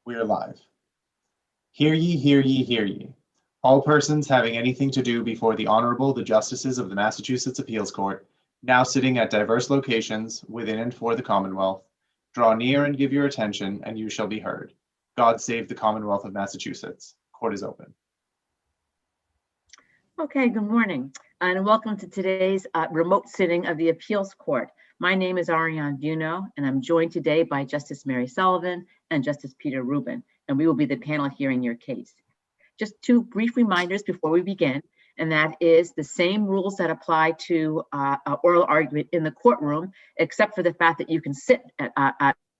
We're live. Hear ye, hear ye, hear ye. All persons having anything to do before the Honorable, the Justices of the Massachusetts Appeals Court, now sitting at diverse locations within and for the Commonwealth, draw near and give your attention, and you shall be heard. God save the Commonwealth of Massachusetts. Court is open. Okay, good morning, and welcome to today's remote sitting of the Appeals Court. My name is Ariane Buno, and I'm joined today by Justice Mary Sullivan and Justice Peter Rubin, and we will be the panel hearing your case. Just two brief reminders before we begin, and that is the same rules that apply to oral argument in the courtroom, except for the fact that you can sit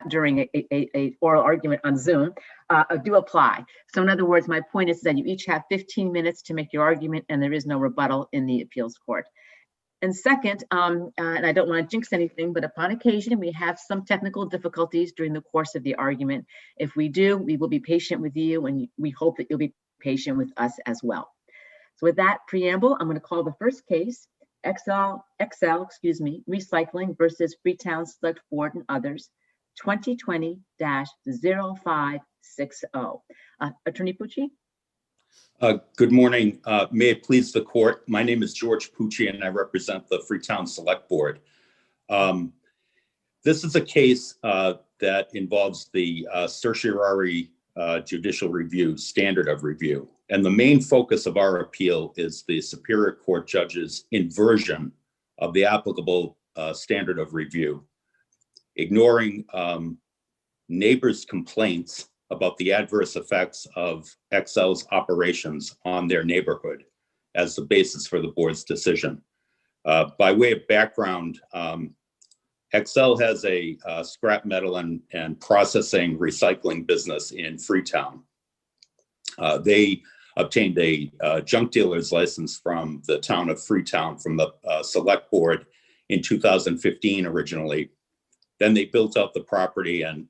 during a oral argument on Zoom, do apply. So in other words, my point is that you each have 15 minutes to make your argument, and there is no rebuttal in the appeals court. And second, and I don't want to jinx anything, but upon occasion, we have some technical difficulties during the course of the argument. If we do, we will be patient with you, and we hope that you'll be patient with us as well. So with that preamble, I'm going to call the first case, XL, Recycling versus Freetown Select Board and others, 2020-0560. Attorney Pucci? Good morning. May it please the court. My name is George Pucci, and I represent the Freetown Select Board. This is a case that involves the certiorari judicial review standard of review. And the main focus of our appeal is the Superior Court judge's inversion of the applicable standard of review, ignoring neighbors' complaints about the adverse effects of XL's operations on their neighborhood as the basis for the board's decision. By way of background, XL has a scrap metal and processing recycling business in Freetown. They obtained a junk dealer's license from the town of Freetown from the select board in 2015 originally. Then they built out the property and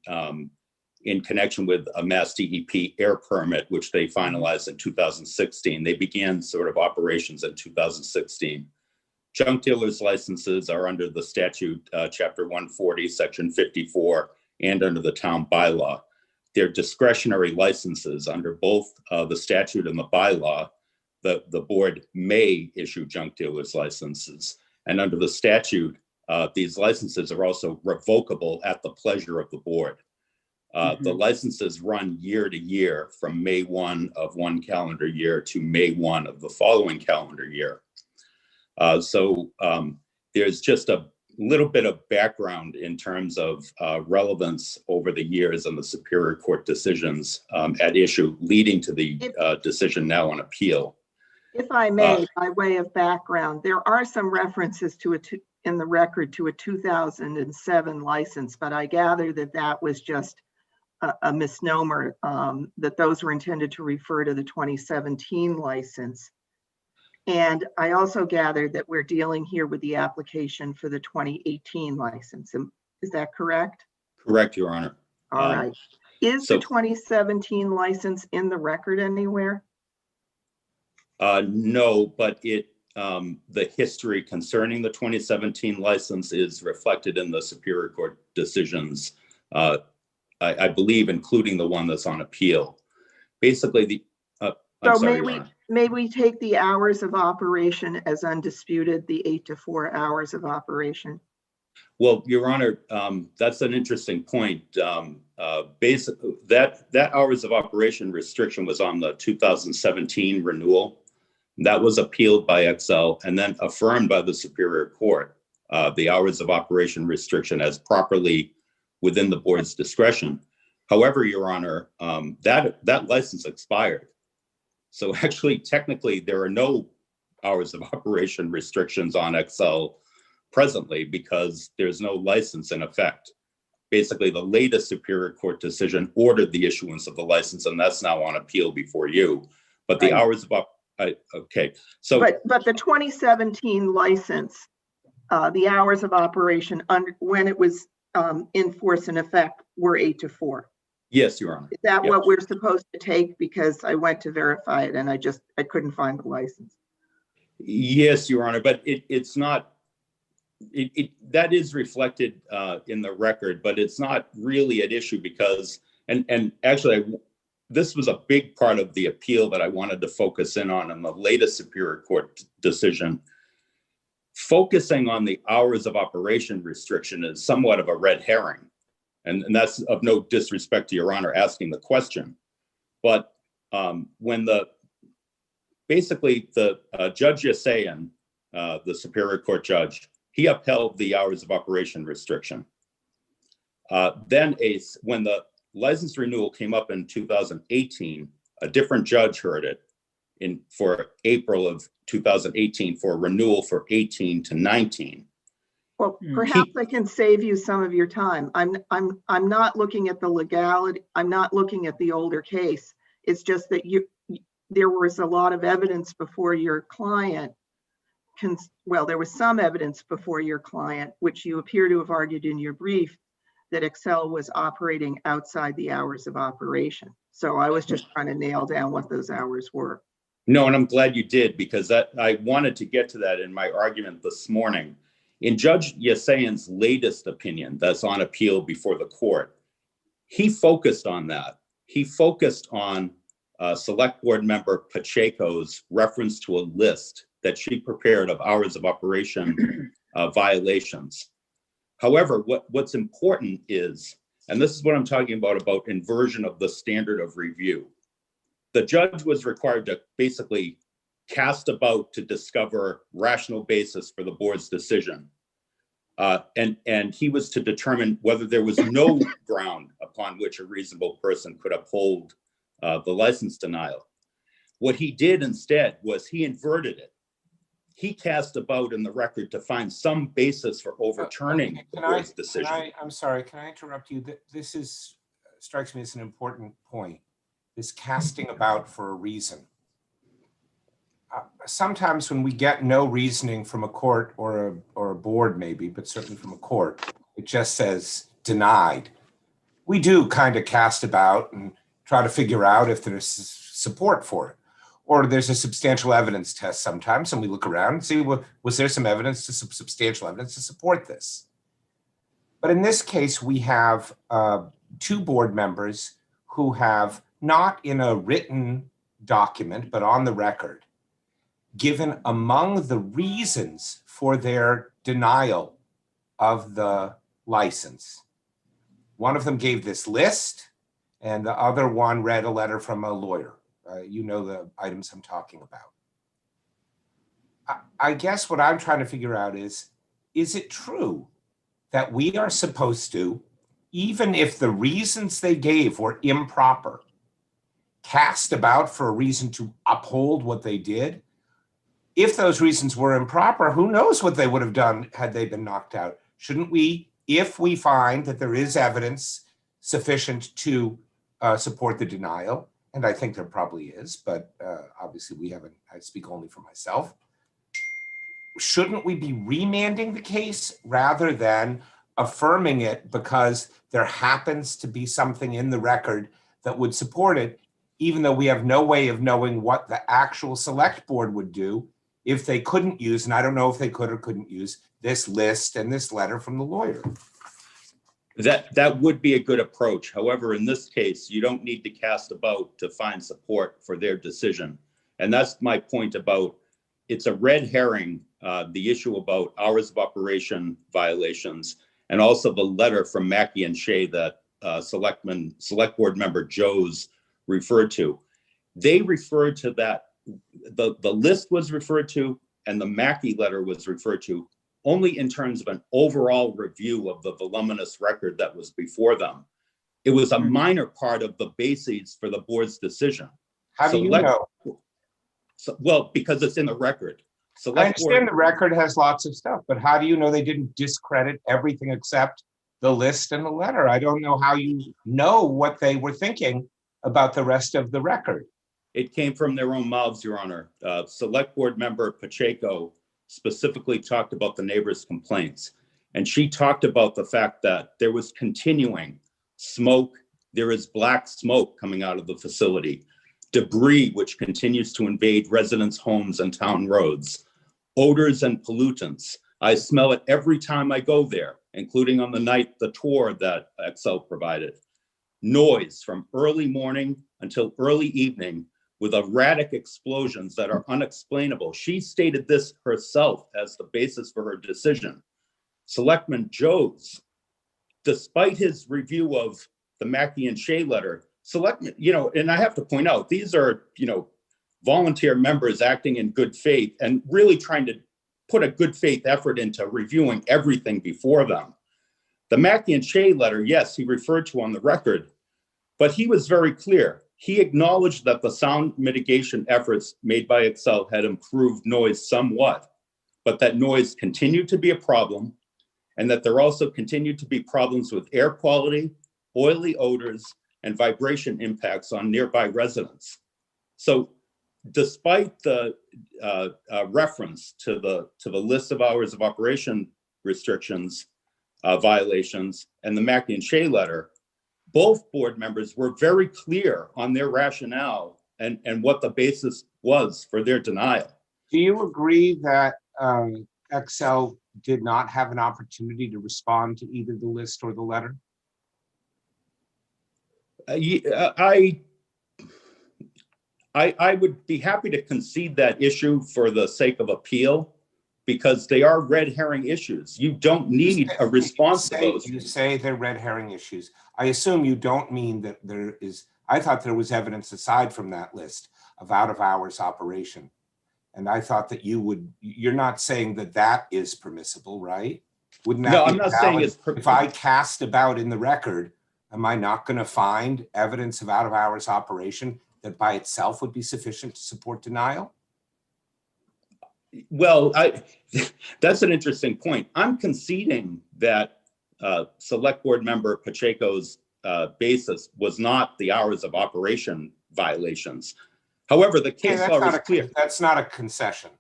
in connection with a Mass DEP air permit, which they finalized in 2016. They began sort of operations in 2016. Junk dealers licenses are under the statute, chapter 140, section 54, and under the town bylaw. They're discretionary licenses under both the statute and the bylaw. The board may issue junk dealers licenses. And under the statute, these licenses are also revocable at the pleasure of the board. The licenses run year to year from May 1 of one calendar year to May 1 of the following calendar year. So there's just a little bit of background in terms of relevance over the years and the Superior Court decisions at issue leading to the decision now on appeal. If I may, by way of background, there are some references to in the record to a 2007 license, but I gather that that was just a misnomer, that those were intended to refer to the 2017 license. And I also gathered that we're dealing here with the application for the 2018 license. Is that correct? Correct, Your Honor. All right. Is the 2017 license in the record anywhere? No, but the history concerning the 2017 license is reflected in the Superior Court decisions, I believe, including the one that's on appeal. Basically, may we take the hours of operation as undisputed, the 8 to 4 hours of operation? Well, Your Honor, that's an interesting point. Basically, that hours of operation restriction was on the 2017 renewal. That was appealed by XL and then affirmed by the Superior Court. The hours of operation restriction as properly within the board's discretion. However, Your Honor, that license expired. So actually, technically, there are no hours of operation restrictions on XL presently because there's no license in effect. Basically, the latest Superior Court decision ordered the issuance of the license, and that's now on appeal before you. But the hours of okay, so but the 2017 license, the hours of operation when it was in force and effect were 8 to 4. Yes, Your Honor. Is that what we're supposed to take? Because I went to verify it and I couldn't find the license. Yes, Your Honor, but it's not. That is reflected in the record, but it's not really at issue because And actually, this was a big part of the appeal that I wanted to focus in on in the latest Superior Court decision. Focusing on the hours of operation restriction is somewhat of a red herring. And that's of no disrespect to Your Honor asking the question. But when basically the Judge Yasayan, the Superior Court judge, he upheld the hours of operation restriction. Then when the license renewal came up in 2018, a different judge heard it for April of 2018 for a renewal for 18 to 19. Well, perhaps I can save you some of your time. I'm not looking at the legality. I'm not looking at the older case. It's just that there was a lot of evidence before your client. Well, there was some evidence before your client, which you appear to have argued in your brief, that Excel was operating outside the hours of operation. So I was just trying to nail down what those hours were. No, and I'm glad you did, because I wanted to get to that in my argument this morning. In Judge Yasayan's latest opinion that's on appeal before the court, he focused on that. He focused on Select Board Member Pacheco's reference to a list that she prepared of hours of operation violations. However, what's important is, and this is what I'm talking about inversion of the standard of review. The judge was required to basically cast about to discover rational basis for the board's decision. And he was to determine whether there was no ground upon which a reasonable person could uphold the license denial. What he did instead was he inverted it. He cast about in the record to find some basis for overturning the board's decision. I'm sorry, can I interrupt you? This strikes me as an important point. This casting about for a reason. Sometimes when we get no reasoning from a court or a board maybe, but certainly from a court, it just says denied. We do kind of cast about and try to figure out if there's support for it. Or there's a substantial evidence test sometimes, and we look around and see, well, was there some evidence, substantial evidence to support this? But in this case, we have two board members who have, not in a written document, but on the record, given among the reasons for their denial of the license. One of them gave this list, and the other one read a letter from a lawyer. You know the items I'm talking about. I guess what I'm trying to figure out is it true that we are supposed to, even if the reasons they gave were improper, cast about for a reason to uphold what they did? If those reasons were improper, who knows what they would have done had they been knocked out? Shouldn't we, if we find that there is evidence sufficient to support the denial, and I think there probably is, but obviously I speak only for myself. Shouldn't we be remanding the case rather than affirming it because there happens to be something in the record that would support it, even though we have no way of knowing what the actual select board would do if they couldn't use, and I don't know if they could or couldn't use, this list and this letter from the lawyer? That would be a good approach. However, in this case, you don't need to cast about to find support for their decision. And that's my point about, it's a red herring, the issue about hours of operation violations, and also the letter from Mackey and Shea that Select Board Member Joes referred to. They referred to that, the list was referred to, and the Mackey letter was referred to only in terms of an overall review of the voluminous record that was before them. It was a minor part of the bases for the board's decision. How do you know? Well, because it's in the record. I understand the record has lots of stuff, but how do you know they didn't discredit everything except the list and the letter? I don't know how you know what they were thinking about the rest of the record. It came from their own mouths, Your Honor. Select Board Member Pacheco specifically talked about the neighbors' complaints. And she talked about the fact that there was continuing smoke. There is black smoke coming out of the facility, debris which continues to invade residents' homes and town roads, odors and pollutants. I smell it every time I go there, including on the night the tour that Excel provided. noise from early morning until early evening with erratic explosions that are unexplainable. She stated this herself as the basis for her decision. Selectman Jones, despite his review of the Mackey and Shea letter, Selectman, and I have to point out, these are, volunteer members acting in good faith and really trying to put a good faith effort into reviewing everything before them. The Mackey and Shea letter, yes, he referred to on the record, but he was very clear. He acknowledged that the sound mitigation efforts made by Excel had improved noise somewhat, but that noise continued to be a problem, and that there also continued to be problems with air quality, oily odors, and vibration impacts on nearby residents. So despite the reference to the list of hours of operation restrictions, violations, and the Mackey and Shea letter, both board members were very clear on their rationale and what the basis was for their denial. Do you agree that Excel did not have an opportunity to respond to either the list or the letter? I would be happy to concede that issue for the sake of appeal, because they are red herring issues. You don't need a response to those. You say they're red herring issues. I assume you don't mean that there is, I thought there was evidence aside from that list of out of hours operation. And I thought that you're not saying that that is permissible, right? Wouldn't that No, be I'm not valid? saying it's If I cast about in the record, am I not going to find evidence of out of hours operation that by itself would be sufficient to support denial? Well, that's an interesting point. I'm conceding that Select Board Member Pacheco's basis was not the hours of operation violations. However, the case law is clear. That's not a concession.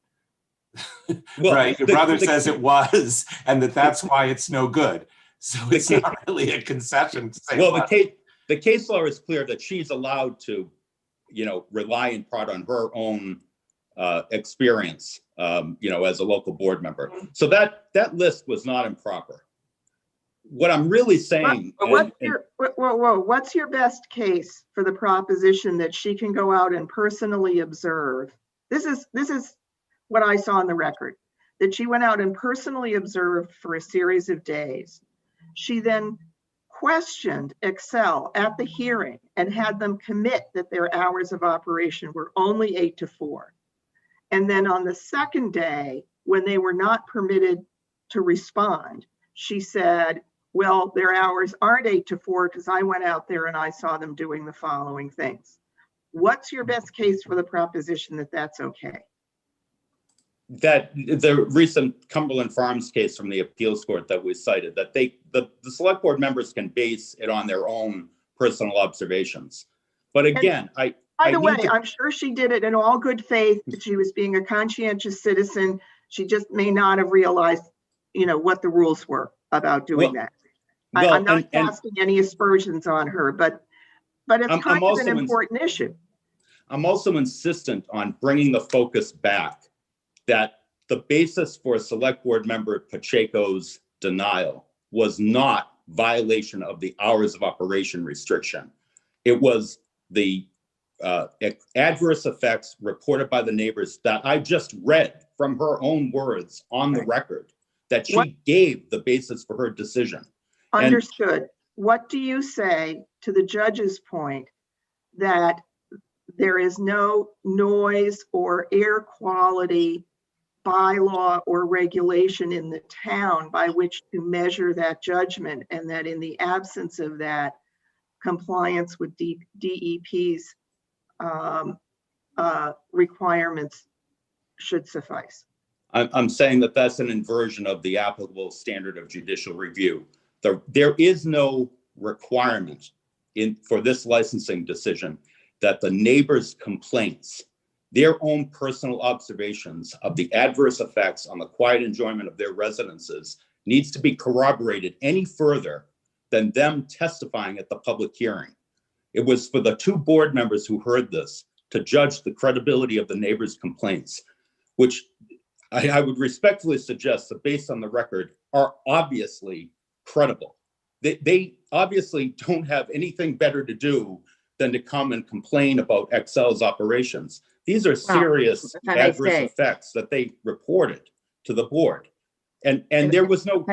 Well, right? Your brother says it was, and that's why it's no good. So it's not really a concession to say. Well, the case law is clear that she's allowed to, rely in part on her own experience, as a local board member. So that list was not improper. What I'm really saying. What's your best case for the proposition that she can go out and personally observe? This is what I saw in the record, that she went out and personally observed for a series of days. She then questioned Excel at the hearing and had them commit that their hours of operation were only 8 to 4. And then on the second day, when they were not permitted to respond, she said, well, their hours aren't 8 to 4 because I went out there and I saw them doing the following things. What's your best case for the proposition that that's okay? That the recent Cumberland Farms case from the appeals court that we cited, that the select board members can base it on their own personal observations. But again, by the way, I'm sure she did it in all good faith, that she was being a conscientious citizen. She just may not have realized, what the rules were about doing that. I'm not casting any aspersions on her, but it's kind of an important issue. I'm also insistent on bringing the focus back that the basis for Select Board Member Pacheco's denial was not violation of the hours of operation restriction. It was the adverse effects reported by the neighbors that I just read from her own words on the record, that she gave the basis for her decision. Understood. What do you say to the judge's point that there is no noise or air quality bylaw or regulation in the town by which to measure that judgment, and that in the absence of that, compliance with DEP's requirements should suffice? I'm saying that that's an inversion of the applicable standard of judicial review. There is no requirement for this licensing decision that the neighbors' complaints, their own personal observations of the adverse effects on the quiet enjoyment of their residences, needs to be corroborated any further than them testifying at the public hearing. It was for the two board members who heard this to judge the credibility of the neighbors' complaints, which I would respectfully suggest that based on the record are obviously credible. They obviously don't have anything better to do than to come and complain about Excel's operations. These are serious adverse effects that they reported to the board. And there was no...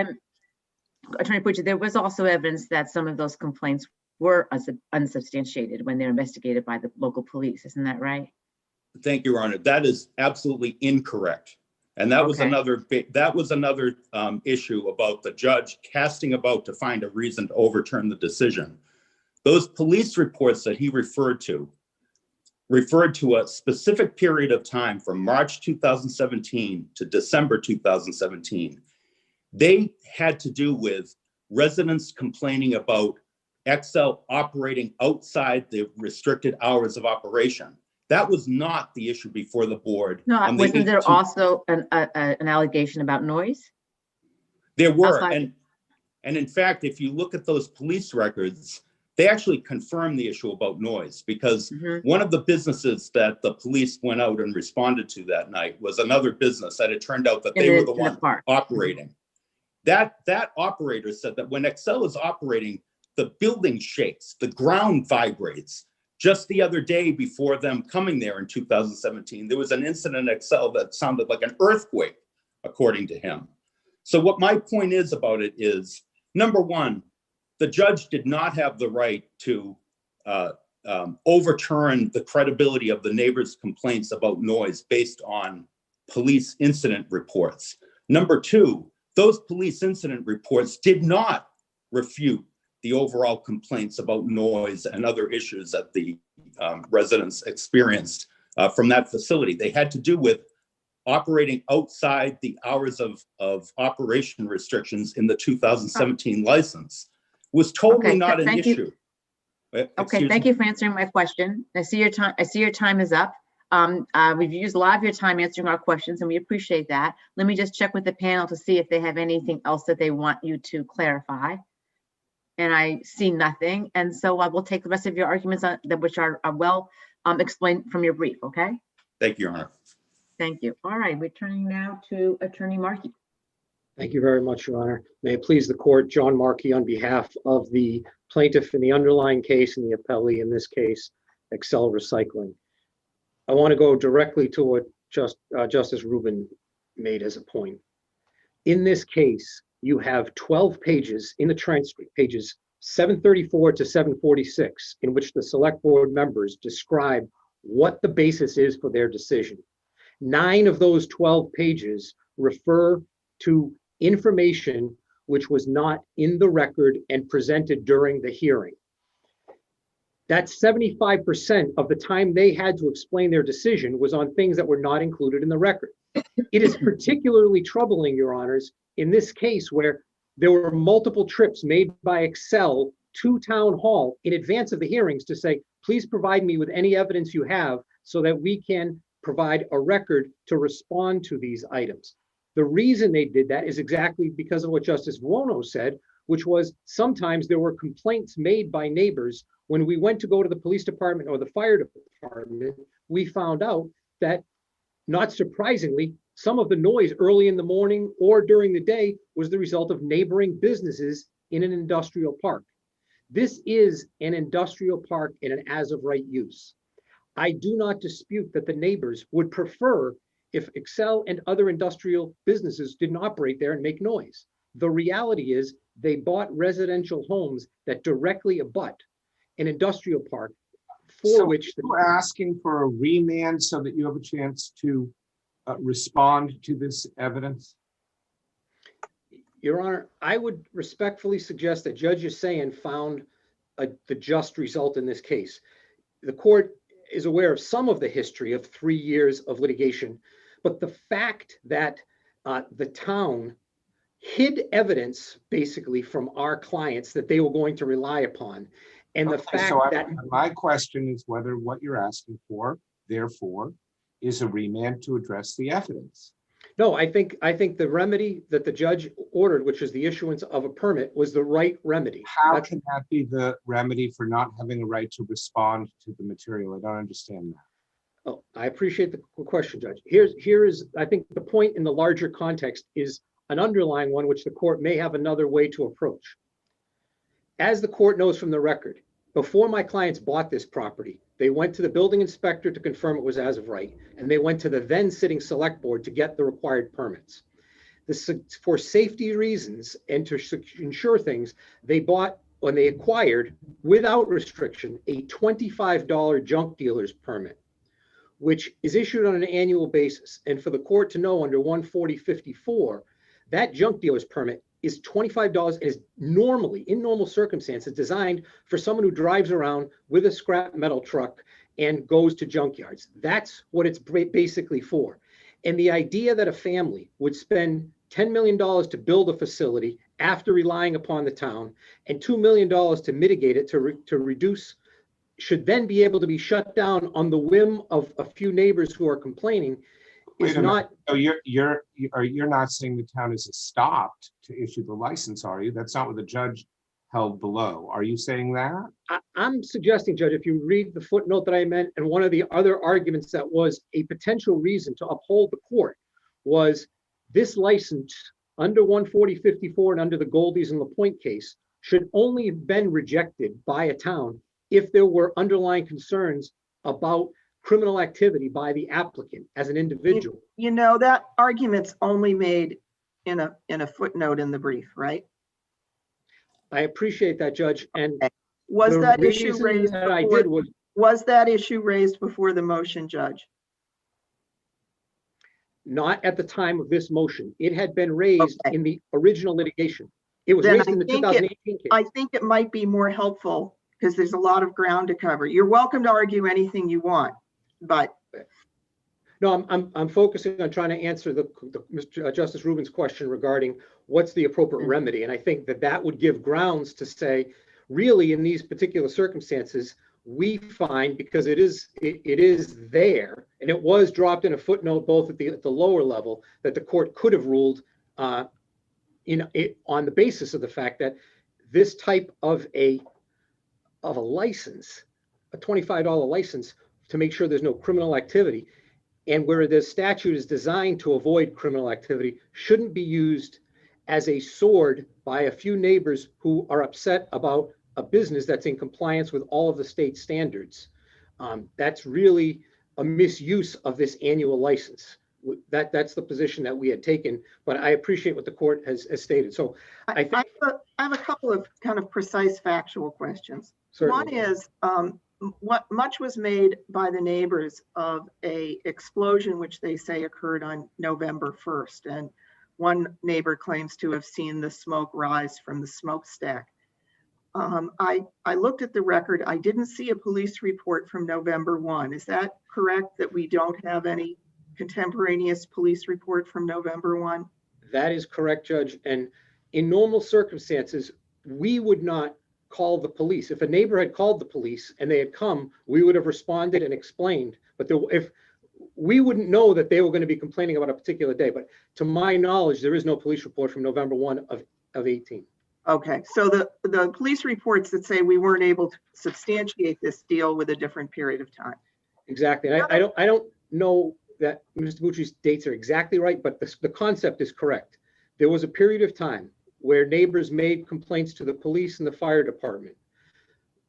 Attorney Pucci, there was also evidence that some of those complaints were unsubstantiated when they're investigated by the local police. Isn't that right? Thank you, Your Honor. That is absolutely incorrect. And that was another issue about the judge casting about to find a reason to overturn the decision. Those police reports that he referred to a specific period of time from March 2017 to December 2017. They had to do with residents complaining about Excel operating outside the restricted hours of operation. That was not the issue before the board. No, wasn't there also an allegation about noise? There were, and in fact, if you look at those police records, they actually confirm the issue about noise, because one of the businesses that the police went out and responded to that night was another business that it turned out that they were the one operating. That operator said that when Excel is operating, the building shakes, the ground vibrates. Just the other day before them coming there in 2017, there was an incident at Excel that sounded like an earthquake, according to him. So what my point is about it is, number one, the judge did not have the right to overturn the credibility of the neighbors' complaints about noise based on police incident reports. Number two, those police incident reports did not refute the overall complaints about noise and other issues that the residents experienced from that facility. They had to do with operating outside the hours of operation restrictions in the 2017 license. Was totally not an issue. Okay, thank you for answering my question. I see your time is up. We've used a lot of your time answering our questions, and we appreciate that. Let me just check with the panel to see if they have anything else that they want you to clarify. And I see nothing. And so I will take the rest of your arguments which are well explained from your brief, okay? Thank you, Your Honor. Thank you. All right, we're turning now to Attorney Markey. Thank you very much, Your Honor. May it please the court, John Markey on behalf of the plaintiff in the underlying case and the appellee in this case, Excel Recycling. I want to go directly to what Justice Rubin made as a point. In this case, you have 12 pages in the transcript, pages 734 to 746, in which the select board members describe what the basis is for their decision. 9 of those 12 pages refer to information which was not in the record and presented during the hearing. That's 75% of the time they had to explain their decision was on things that were not included in the record. It is particularly troubling, Your Honors, in this case where there were multiple trips made by Excel to town hall in advance of the hearings to say, please provide me with any evidence you have so that we can provide a record to respond to these items. The reason they did that is exactly because of what Justice Buono said, which was sometimes there were complaints made by neighbors. When we went to go to the police department or the fire department, we found out that, not surprisingly, some of the noise early in the morning or during the day was the result of neighboring businesses in an industrial park. This is an industrial park in an as-of-right use. I do not dispute that the neighbors would prefer if Excel and other industrial businesses didn't operate there and make noise. The reality is they bought residential homes that directly abut an industrial park for which you're asking for a remand so that you have a chance to respond to this evidence? Your Honor, I would respectfully suggest that Judge Hussain found the just result in this case. The court is aware of some of the history of 3 years of litigation, but the fact that the town hid evidence basically from our clients that they were going to rely upon, and the fact that my question is whether what you're asking for, therefore, is a remand to address the evidence. No, I think the remedy that the judge ordered, which is the issuance of a permit, was the right remedy. How can that be the remedy for not having a right to respond to the material? I don't understand that. Oh, I appreciate the question, Judge. Here is, I think the point in the larger context is an underlying one which the court may have another way to approach. As the court knows from the record, before my clients bought this property, they went to the building inspector to confirm it was as of right, and they went to the then sitting select board to get the required permits. For safety reasons and to ensure things, they bought, when they acquired, without restriction, a $25 junk dealer's permit, which is issued on an annual basis. And for the court to know under 14054, that junk dealer's permit is $25 and is normally, in normal circumstances, designed for someone who drives around with a scrap metal truck and goes to junkyards. That's what it's basically for. And the idea that a family would spend $10 million to build a facility after relying upon the town and $2 million to mitigate it, to reduce, should then be able to be shut down on the whim of a few neighbors who are complaining is not. So you're not saying the town is stopped to issue the license, are you? That's not what the judge held below. Are you saying that? I'm suggesting, Judge, if you read the footnote that I meant, and one of the other arguments that was a potential reason to uphold the court was this license under 14054 and under the Goldies and LaPointe case should only have been rejected by a town if there were underlying concerns about criminal activity by the applicant as an individual. You know, that argument's only made in a footnote in the brief, right? I appreciate that, Judge. And was that issue raised that I did was that issue raised before the motion, Judge? Not at the time of this motion. It had been raised in the original litigation. It was raised in the 2018 case. I think it might be more helpful because there's a lot of ground to cover. You're welcome to argue anything you want, but no, I'm focusing on trying to answer the Justice Rubin's question regarding what's the appropriate remedy. And I think that would give grounds to say, really, in these particular circumstances, we find, because it is there, and it was dropped in a footnote both at the lower level, that the court could have ruled on the basis of the fact that this type of a license, a $25 license, to make sure there's no criminal activity, and where the statute is designed to avoid criminal activity, shouldn't be used as a sword by a few neighbors who are upset about a business that's in compliance with all of the state standards. That's really a misuse of this annual license. That's the position that we had taken, but I appreciate what the court has stated. So I have a couple of kind of precise factual questions. Certainly. One is, what much was made by the neighbors of a explosion which they say occurred on November 1st, and one neighbor claims to have seen the smoke rise from the smokestack. I looked at the record. I didn't see a police report from November 1. Is that correct, that we don't have any contemporaneous police report from November 1? That is correct, Judge. And in normal circumstances, we would not call the police. If a neighbor had called the police and they had come, we would have responded and explained. But if we wouldn't know that they were going to be complaining about a particular day. But to my knowledge, there is no police report from November 1 of 18. Okay, so the police reports that say we weren't able to substantiate this deal with a different period of time. Exactly. And I don't know that Mr. Bucci's dates are exactly right, but the concept is correct. There was a period of time where neighbors made complaints to the police and the fire department.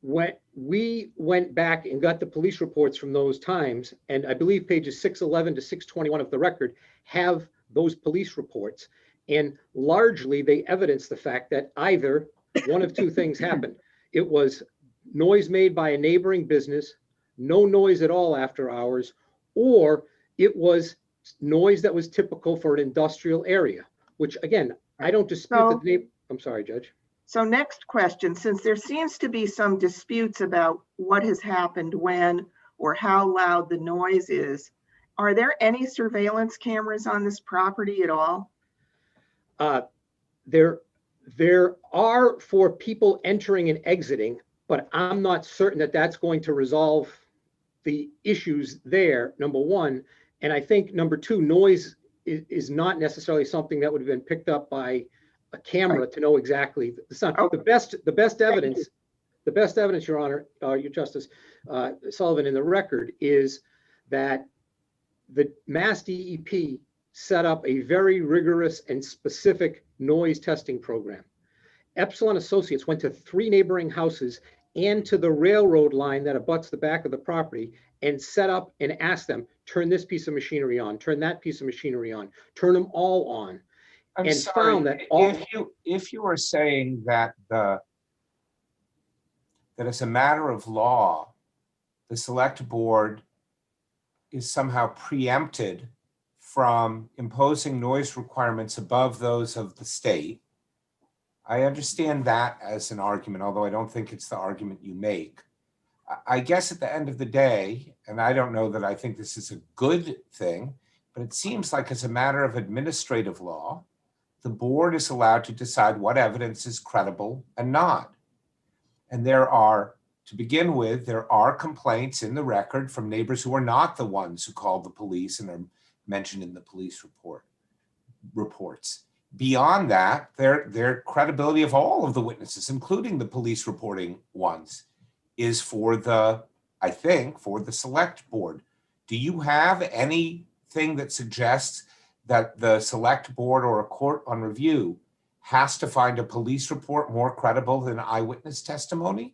When we went back and got the police reports from those times, and I believe pages 611 to 621 of the record have those police reports, and largely they evidence the fact that either one of two things happened. It was noise made by a neighboring business, no noise at all after hours, or it was noise that was typical for an industrial area, which again, I don't dispute that the neighbor. I'm sorry, Judge. So next question, since there seems to be some disputes about what has happened when or how loud the noise is, are there any surveillance cameras on this property at all? There are for people entering and exiting, but I'm not certain that that's going to resolve the issues there, number one. And I think number two, noise is not necessarily something that would have been picked up by a camera to know exactly. It's not the best evidence. The best evidence, Your Honor, Your Justice Sullivan, in the record is that the Mass DEP set up a very rigorous and specific noise testing program. Epsilon Associates went to 3 neighboring houses and to the railroad line that abuts the back of the property and set up and asked them, turn this piece of machinery on, turn that piece of machinery on, turn them all on. I'm And sorry, found that all, if you are saying that that as a matter of law, the select board is somehow preempted from imposing noise requirements above those of the state, I understand that as an argument, although I don't think it's the argument you make. I guess at the end of the day, and I don't know that I think this is a good thing, but it seems like as a matter of administrative law, the board is allowed to decide what evidence is credible and not. And there are, to begin with, there are complaints in the record from neighbors who are not the ones who called the police and are mentioned in the police reports. Beyond that, their credibility of all of the witnesses, including the police reporting ones, is for the, I think, for the select board. Do you have anything that suggests that the select board or a court on review has to find a police report more credible than eyewitness testimony?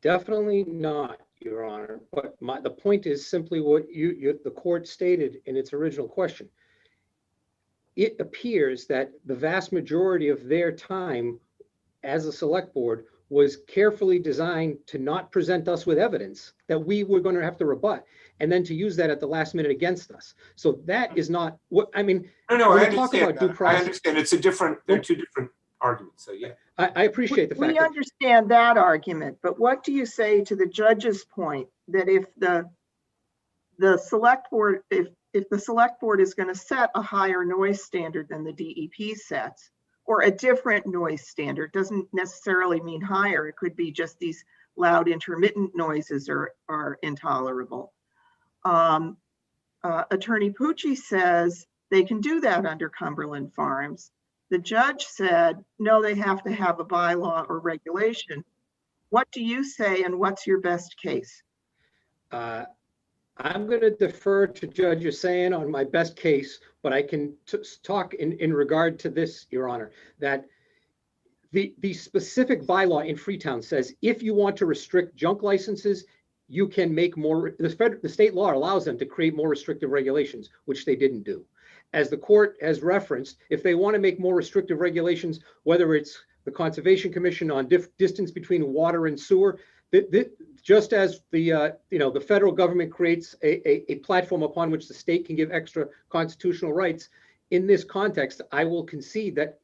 definitely not, Your Honor. But the point is simply what the court stated in its original question. It appears that the vast majority of their time as a select board was carefully designed to not present us with evidence that we were going to have to rebut, and then to use that at the last minute against us. So that is not what, I mean, No, when I we talk understand about due that. I process, understand they're two different arguments, so yeah. I appreciate the fact We that understand that argument, but what do you say to the judge's point that if the select board, if the select board is going to set a higher noise standard than the DEP sets, or a different noise standard, doesn't necessarily mean higher. It could be just these loud intermittent noises are intolerable. Attorney Pucci says they can do that under Cumberland Farms. The judge said, no, they have to have a bylaw or regulation. What do you say, and what's your best case? I'm going to defer to Judge Hussain on my best case, but I can talk in regard to this, Your Honor, that the specific bylaw in Freetown says if you want to restrict junk licenses, you can make more, the state law allows them to create more restrictive regulations, which they didn't do. As the court has referenced, if they want to make more restrictive regulations, whether it's the Conservation Commission on distance between water and sewer, just as the federal government creates a platform upon which the state can give extra constitutional rights, in this context, I will concede that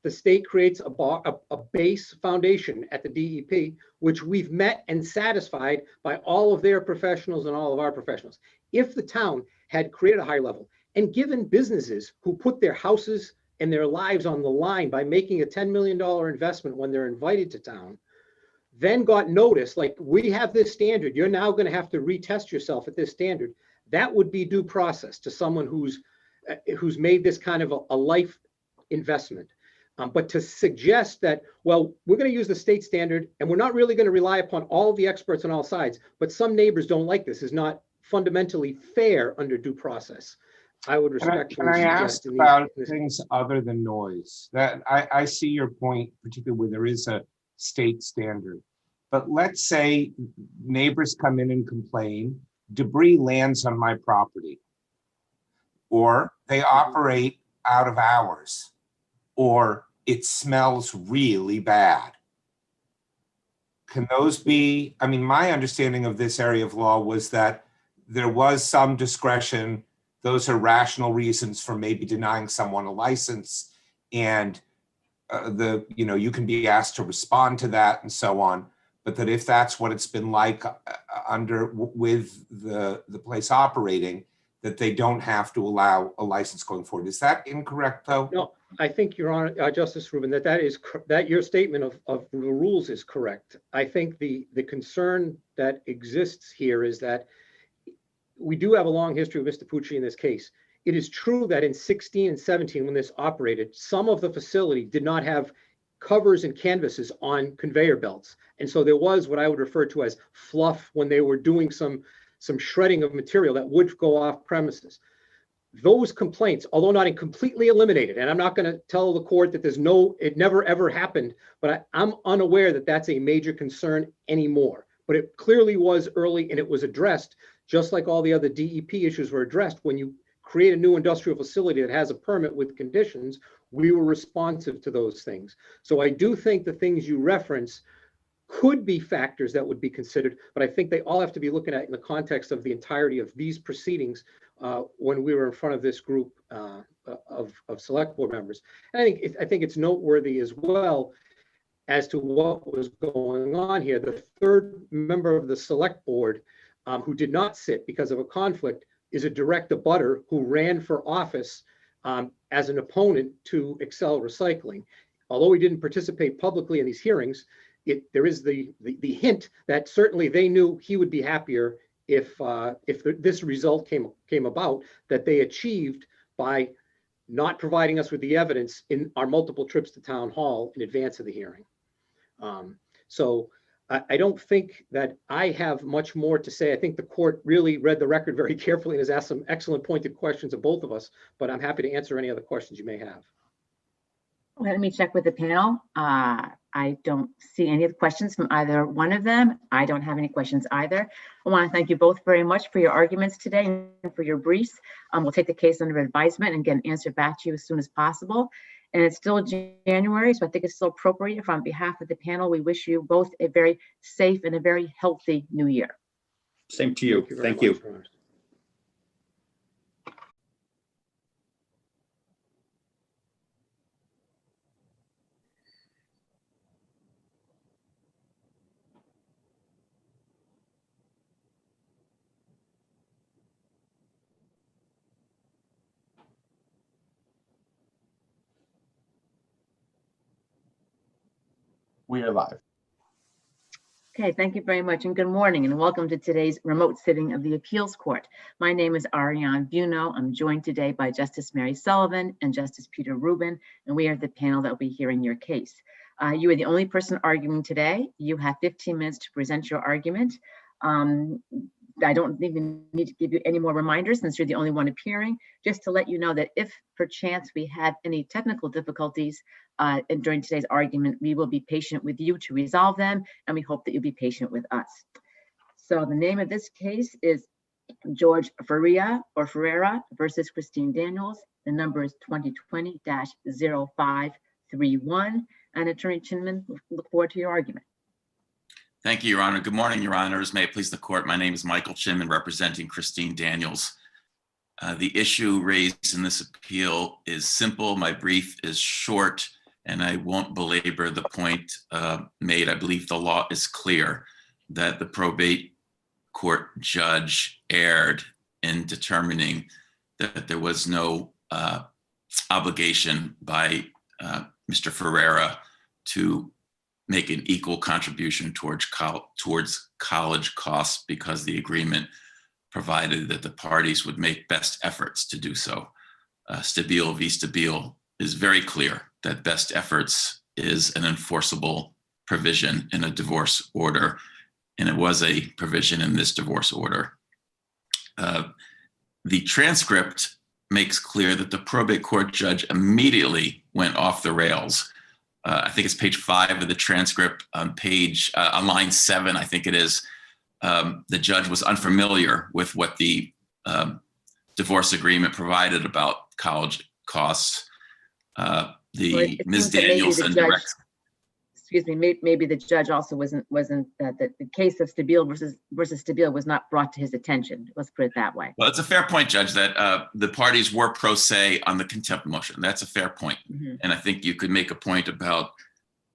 the state creates a base foundation at the DEP, which we've met and satisfied by all of their professionals and all of our professionals. If the town had created a high level and given businesses who put their houses and their lives on the line by making a $10 million investment when they're invited to town, then got notice, like, we have this standard, you're now going to have to retest yourself at this standard, that would be due process to someone who's made this kind of a life investment. But to suggest that, well, we're going to use the state standard and we're not really going to rely upon all the experts on all sides, but some neighbors don't like this, is not fundamentally fair under due process. I would respectfully Can I suggest ask about things other than noise? That I see your point, particularly where there is a state standard. But let's say neighbors come in and complain, debris lands on my property, or they operate out of hours, or it smells really bad. Can those be, I mean, my understanding of this area of law was that there was some discretion. Those are rational reasons for maybe denying someone a license, and you can be asked to respond to that and so on. But that if that's what it's been like with the place operating, that they don't have to allow a license going forward. Is that incorrect, though? No, I think, Your Honor, Justice Rubin, that your statement of the rules is correct. I think the concern that exists here is that we do have a long history with Mr. Pucci in this case. It is true that in 16 and 17, when this operated, some of the facility did not have covers and canvases on conveyor belts. And so there was what I would refer to as fluff when they were doing some shredding of material that would go off premises. those complaints, although not completely eliminated, and I'm not going to tell the court that it never ever happened, but I'm unaware that that's a major concern anymore. But it clearly was early, and it was addressed just like all the other DEP issues were addressed. When you create a new industrial facility that has a permit with conditions, we were responsive to those things. So I do think the things you reference could be factors that would be considered, but I think they all have to be looking at in the context of the entirety of these proceedings when we were in front of this group of select board members. And I think it's noteworthy as well as to what was going on here. The third member of the select board who did not sit because of a conflict is a direct abutter who ran for office as an opponent to Excel Recycling. Although he didn't participate publicly in these hearings, there is the hint that certainly they knew he would be happier if this result came about that they achieved by not providing us with the evidence in our multiple trips to town hall in advance of the hearing. So I don't think that I have much more to say. I think the court really read the record very carefully and has asked some excellent pointed questions of both of us, but I'm happy to answer any other questions you may have. Let me check with the panel. I don't see any of the questions from either one of them. I don't have any questions either. I want to thank you both very much for your arguments today and for your briefs. We'll take the case under advisement and get an answer back to you as soon as possible. And it's still January, so I think it's still appropriate if on behalf of the panel, we wish you both a very safe and a very healthy new year. Same to you. Thank you. We are live. Okay, thank you very much and good morning and welcome to today's remote sitting of the appeals court. My name is Ariane Buno. I'm joined today by Justice Mary Sullivan and Justice Peter Rubin, and we are the panel that will be hearing your case. You are the only person arguing today. You have 15 minutes to present your argument. I don't even need to give you any more reminders since you're the only one appearing, just to let you know that if perchance we have any technical difficulties during today's argument, we will be patient with you to resolve them, and we hope that you'll be patient with us. So the name of this case is George Ferreira versus Christine Daniels. The number is 2020-0531. And Attorney Chinman, look forward to your argument. Thank you, Your Honor. Good morning, Your Honors. May it please the court. My name is Michael Chinman, representing Christine Daniels. The issue raised in this appeal is simple. My brief is short, and I won't belabor the point made. I believe the law is clear that the probate court judge erred in determining that there was no obligation by Mr. Ferreira to make an equal contribution towards college costs because the agreement provided that the parties would make best efforts to do so. Stabile v. Stabile is very clear that best efforts is an enforceable provision in a divorce order, and it was a provision in this divorce order. The transcript makes clear that the probate court judge immediately went off the rails. I think it's page 5 of the transcript on line 7, I think it is. The judge was unfamiliar with what the divorce agreement provided about college costs. Ms. Daniels and maybe the judge also wasn't that the case of Stabile versus Stabile was not brought to his attention. Let's put it that way. Well, it's a fair point, Judge, that the parties were pro se on the contempt motion. That's a fair point. Mm-hmm. And I think you could make a point about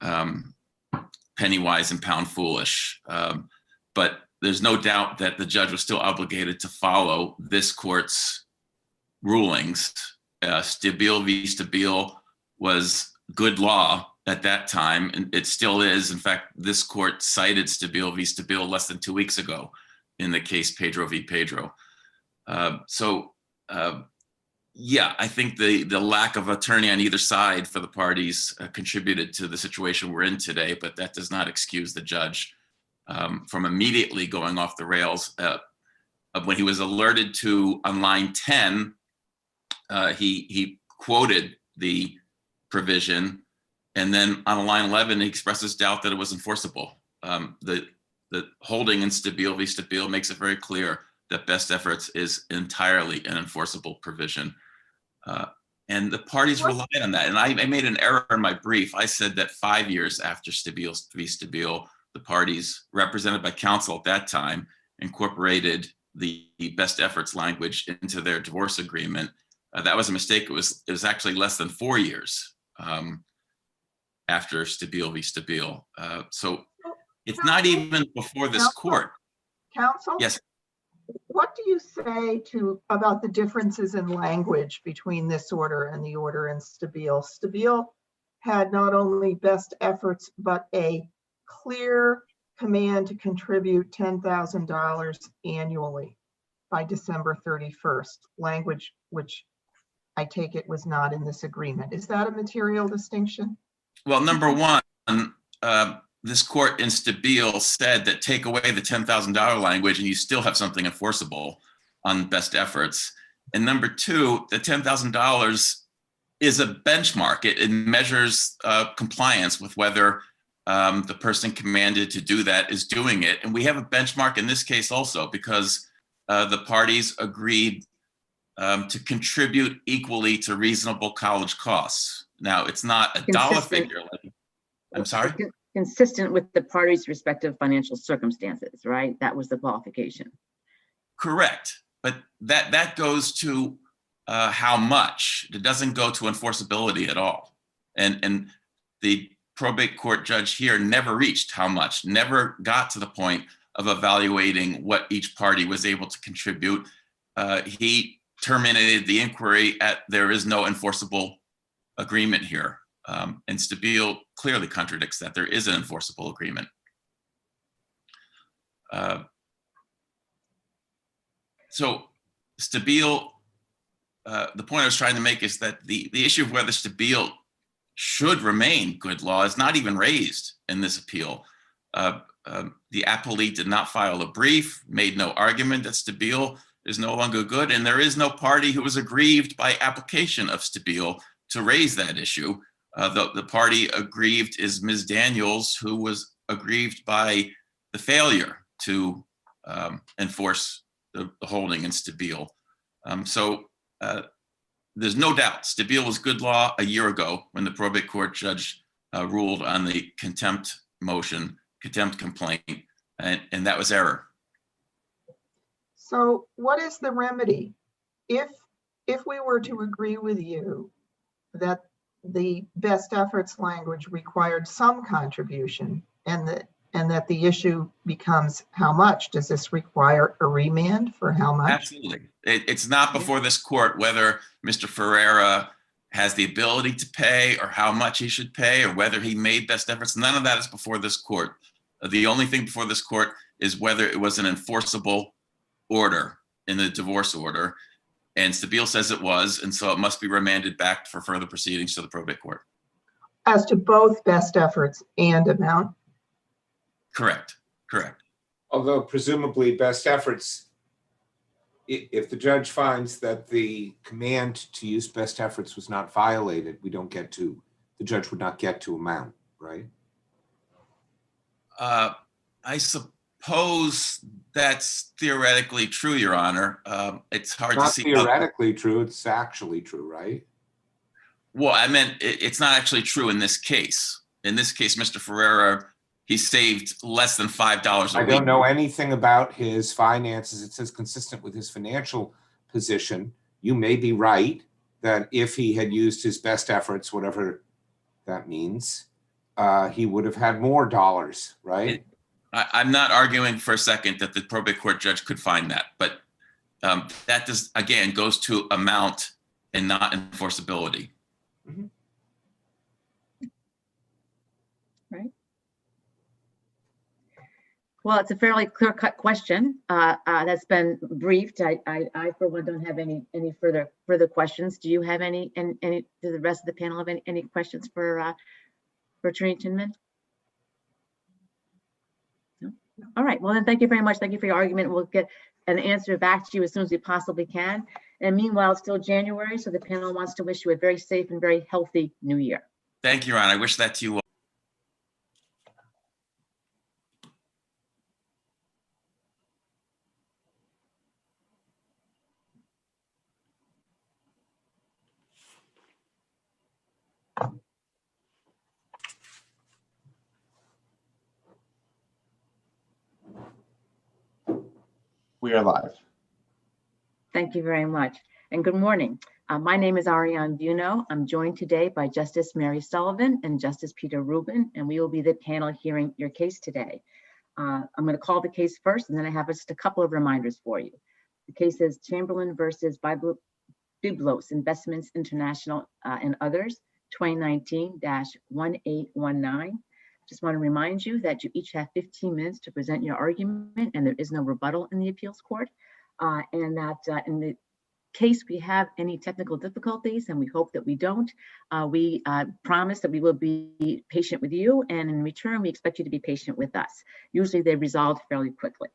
penny wise and pound foolish. But there's no doubt that the judge was still obligated to follow this court's rulings. Stabile v. Stabile was good law at that time, and it still is. In fact, this court cited Stabile v. Stabile less than 2 weeks ago in the case Pedro v. Pedro. Yeah, I think the lack of attorney on either side for the parties contributed to the situation we're in today, but that does not excuse the judge from immediately going off the rails. When he was alerted to on line 10 he quoted the provision, and then on line 11, he expresses doubt that it was enforceable. The holding in Stabile v. Stabile makes it very clear that best efforts is entirely an enforceable provision. And the parties relied on that. And I made an error in my brief. I said that 5 years after Stabile v. Stabile, the parties represented by counsel at that time incorporated the best efforts language into their divorce agreement. That was a mistake. It was actually less than 4 years after Stabile v. Stabile. So it's not even before this court. Counsel? Yes. What do you say about the differences in language between this order and the order in Stabile? Stabile had not only best efforts, but a clear command to contribute $10,000 annually by December 31st, language which I take it was not in this agreement. Is that a material distinction? Well, number one, this court in Stabile said that take away the $10,000 language and you still have something enforceable on best efforts. And number two, the $10,000 is a benchmark. It measures compliance with whether the person commanded to do that is doing it. And we have a benchmark in this case also because the parties agreed to contribute equally to reasonable college costs. Now, it's not a dollar figure. I'm sorry? Consistent with the parties' respective financial circumstances, right? That was the qualification. Correct. But that goes to how much. It doesn't go to enforceability at all. And the probate court judge here never reached how much, never got to the point of evaluating what each party was able to contribute. He terminated the inquiry at there is no enforceable agreement here. And Stabile clearly contradicts that. There is an enforceable agreement. So Stabile, the point I was trying to make is that the issue of whether Stabile should remain good law is not even raised in this appeal. The appellee did not file a brief, made no argument that Stabile is no longer good, and there is no party who was aggrieved by application of Stabile to raise that issue. The party aggrieved is Ms. Daniels, who was aggrieved by the failure to enforce the holding in Stabile. So there's no doubt Stabile was good law a year ago when the probate court judge ruled on the contempt complaint, and that was error. So what is the remedy? If we were to agree with you that the best efforts language required some contribution and that the issue becomes how much, does this require a remand for how much? Absolutely. It's not before this court whether Mr. Ferreira has the ability to pay or how much he should pay or whether he made best efforts. None of that is before this court. The only thing before this court is whether it was an enforceable order in the divorce order. And Stabile says it was, and so it must be remanded back for further proceedings to the probate court. As to both best efforts and amount? Correct. Although presumably best efforts, if the judge finds that the command to use best efforts was not violated, the judge would not get to amount, right? I suppose that's theoretically true, Your Honor. It's hard to see. Not theoretically true, it's actually true, right? Well, I meant it's not actually true in this case. In this case, Mr. Ferreira, he saved less than $5 a week. I don't know anything about his finances. It says consistent with his financial position. You may be right that if he had used his best efforts, whatever that means, he would have had more dollars, right? I'm not arguing for a second that the probate court judge could find that, but that just, again, goes to amount and not enforceability. Mm-hmm. Right. Well, it's a fairly clear-cut question that's been briefed. I for one don't have any further questions. Do you have any? Do the rest of the panel have any questions for Attorney Tinman? No. All right. Well, then, thank you very much. Thank you for your argument. We'll get an answer back to you as soon as we possibly can. And meanwhile, it's still January, so the panel wants to wish you a very safe and very healthy new year. Thank you, Your Honor. I wish that to you all. We are live. Thank you very much. And good morning. My name is Ariane Buno. I'm joined today by Justice Mary Sullivan and Justice Peter Rubin, and we will be the panel hearing your case today. I'm going to call the case first, and then I have just a couple of reminders for you. The case is Chamberlain versus Biblos Investments International and others, 2019-1819. Just want to remind you that you each have 15 minutes to present your argument, and there is no rebuttal in the appeals court. And that in the case we have any technical difficulties, and we hope that we don't, we promise that we will be patient with you, and in return, we expect you to be patient with us. Usually they resolve fairly quickly.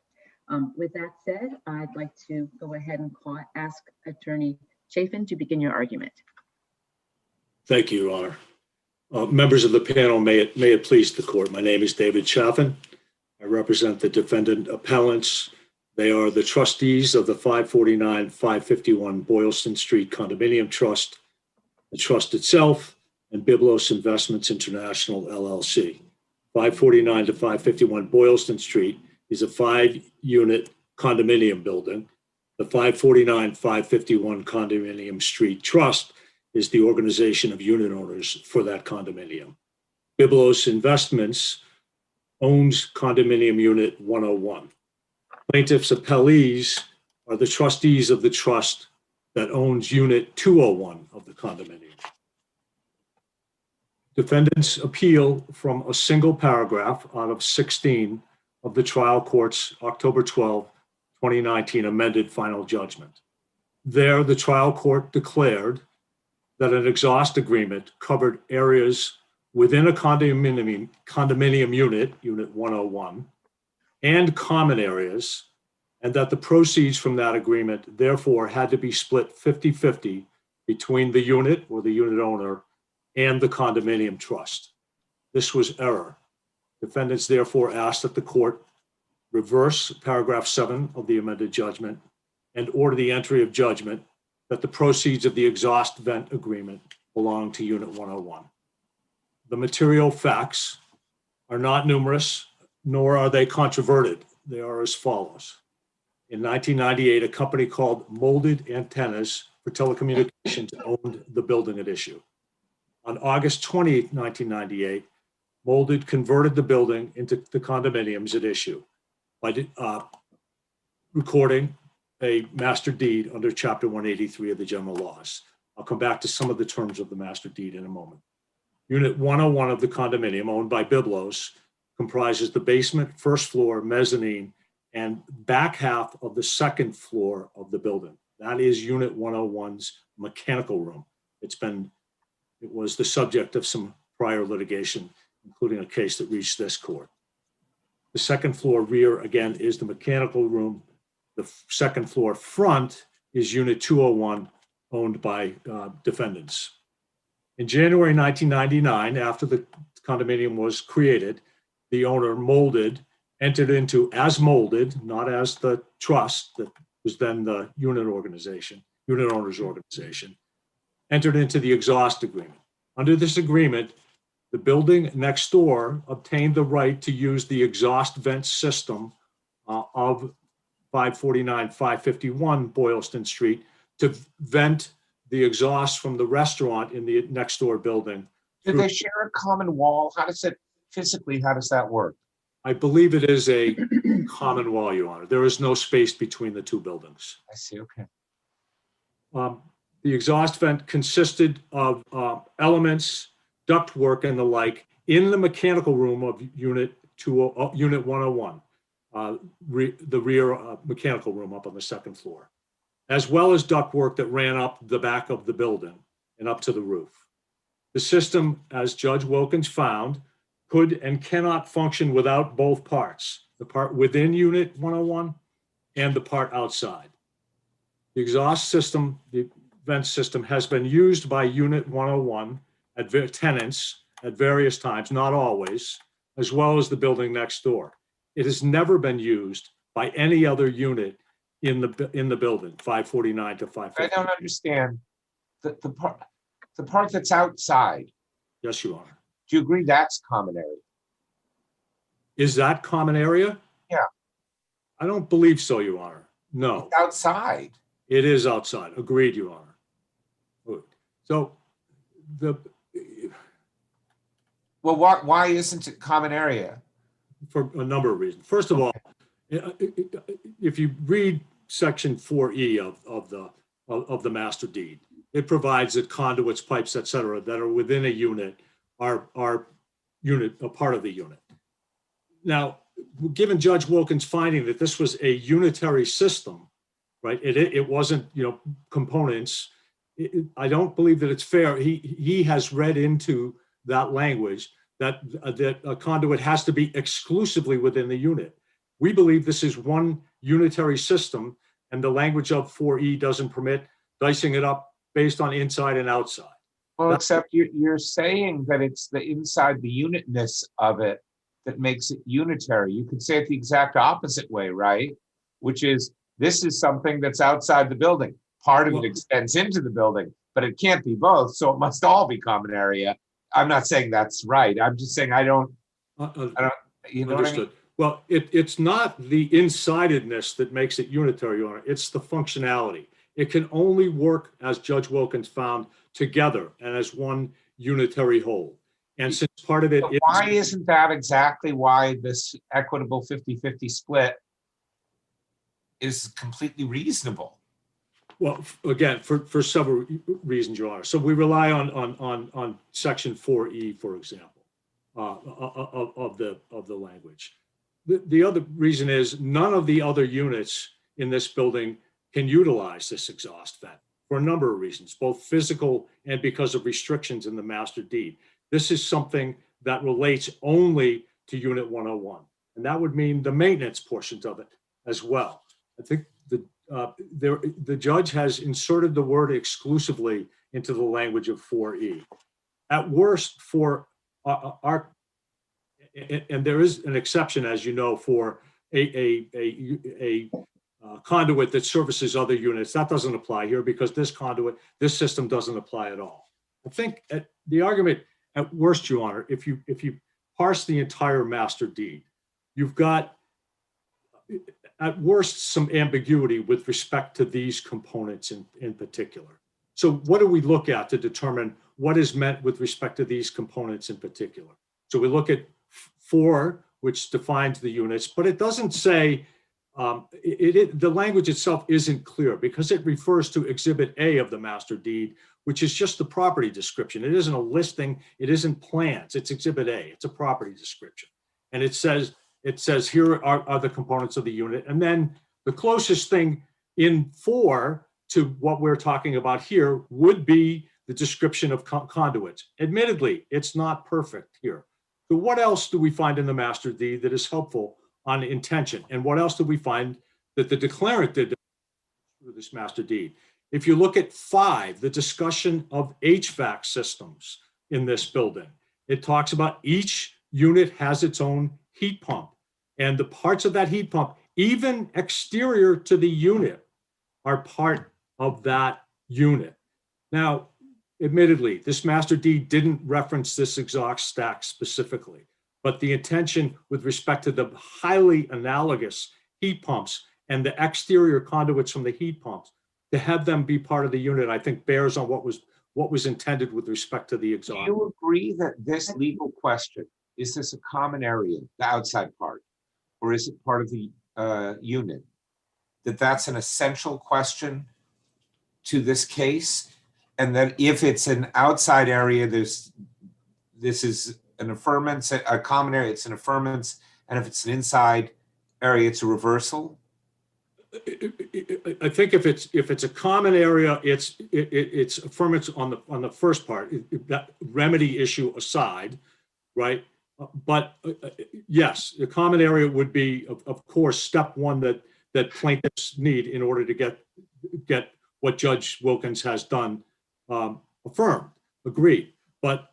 With that said, I'd like to go ahead and ask Attorney Chafin to begin your argument. Thank you, Your Honor. Members of the panel, may it please the court. My name is David Chaffin. I represent the defendant appellants. They are the trustees of the 549-551 Boylston Street Condominium Trust, the trust itself, and Biblos Investments International, LLC. 549 to 551 Boylston Street is a 5-unit condominium building. The 549-551 Condominium Street Trust is the organization of unit owners for that condominium. Biblos Investments owns condominium unit 101. Plaintiffs' appellees are the trustees of the trust that owns unit 201 of the condominium. Defendants appeal from a single paragraph out of 16 of the trial court's October 12, 2019 amended final judgment. There, the trial court declared that an exhaust agreement covered areas within a condominium unit, unit 101, and common areas, and that the proceeds from that agreement therefore had to be split 50-50 between the unit or the unit owner and the condominium trust. This was error. Defendants therefore asked that the court reverse paragraph 7 of the amended judgment and order the entry of judgment that the proceeds of the exhaust vent agreement belong to unit 101. The material facts are not numerous, nor are they controverted. They are as follows. In 1998, a company called Molded Antennas for Telecommunications owned the building at issue. On August 20, 1998, Molded converted the building into the condominiums at issue by recording a master deed under Chapter 183 of the General Laws. I'll come back to some of the terms of the master deed in a moment. Unit 101 of the condominium, owned by Biblos, comprises the basement, first floor, mezzanine, and back half of the second floor of the building. That is Unit 101's mechanical room. It was the subject of some prior litigation, including a case that reached this court. The second floor rear, again, is the mechanical room. The second floor front is Unit 201, owned by defendants. In January 1999, after the condominium was created, the owner, Molded, entered into, as Molded, not as the trust that was then the unit owners organization, entered into the exhaust agreement. Under this agreement, the building next door obtained the right to use the exhaust vent system of 549-551 Boylston Street to vent the exhaust from the restaurant in the next door building. Do they share a common wall? How does that work? I believe it is a common wall, Your Honor. There is no space between the two buildings. I see, okay. The exhaust vent consisted of elements, ductwork, and the like in the mechanical room of Unit 101, the rear mechanical room up on the second floor, as well as ductwork that ran up the back of the building and up to the roof. The system, as Judge Wilkins found, could and cannot function without both parts, the part within Unit 101 and the part outside. The exhaust system, the vent system, has been used by Unit 101 tenants at various times, not always, as well as the building next door. It has never been used by any other unit in the building, 549 to 550. I don't understand the part that's outside. Yes, Your Honor. Do you agree that's common area? Is that common area? Yeah. I don't believe so, Your Honor. No. It's outside. It is outside. Agreed, Your Honor. So Well, why isn't it common area? for a number of reasons. First of all, if you read section 4E of the master deed, it provides that conduits, pipes, et cetera, that are within a unit are a part of the unit. Now, given Judge Wilkins' finding that this was a unitary system, right? It wasn't, components. I don't believe that it's fair. He has read into that language that a conduit has to be exclusively within the unit. We believe this is one unitary system, and the language of 4E doesn't permit dicing it up based on inside and outside. Well, except you're saying that it's the inside, the unitness of it that makes it unitary. You could say it the exact opposite way, right? Which is, this is something that's outside the building. Part of it extends into the building, but it can't be both, so it must all be common area. I'm not saying that's right. I'm just saying I don't, you know what I mean? Well, it's not the insidedness that makes it unitary, Your Honor. It's the functionality. It can only work, as Judge Wilkins found, together and as one unitary whole. And since part of it is... Why isn't that exactly why this equitable 50-50 split is completely reasonable? Well, again, for several reasons, Your Honor. So we rely on section 4E, for example, of the language. The other reason is none of the other units in this building can utilize this exhaust vent for a number of reasons, both physical and because of restrictions in the master deed. This is something that relates only to Unit 101, and that would mean the maintenance portions of it as well. I think the judge has inserted the word exclusively into the language of 4E. At worst, for our and there is an exception, as you know, for a conduit that services other units. That doesn't apply here because this system doesn't apply at all. I think the argument at worst, Your Honor, if you parse the entire master deed, you've got at worst some ambiguity with respect to these components in particular. So what do we look at to determine what is meant with respect to these components in particular? So we look at 4, which defines the units, but it doesn't say, the language itself isn't clear because it refers to Exhibit A of the master deed, which is just the property description. It isn't a listing, it isn't plans, it's Exhibit A, it's a property description. And it says here are the components of the unit. And then the closest thing in 4 to what we're talking about here would be the description of conduits. Admittedly, it's not perfect here. So what else do we find in the master deed that is helpful on intention? And what else do we find that the declarant did through this master deed? If you look at 5, the discussion of HVAC systems in this building, it talks about each unit has its own heat pump, and the parts of that heat pump, even exterior to the unit, are part of that unit. Now, admittedly, this master deed didn't reference this exhaust stack specifically, but the intention with respect to the highly analogous heat pumps and the exterior conduits from the heat pumps, to have them be part of the unit, I think bears on what was intended with respect to the exhaust. Do you agree that this legal question, is this a common area, the outside part, or is it part of the unit? That's an essential question to this case, and that if it's an outside area, this is an affirmance, a common area, it's an affirmance, and if it's an inside area, it's a reversal? I think if it's a common area, it's affirmance on the first part, that remedy issue aside, right? But yes, the common area would be, of course, step one that plaintiffs need in order to get get what Judge Wilkins has done affirmed, agreed. But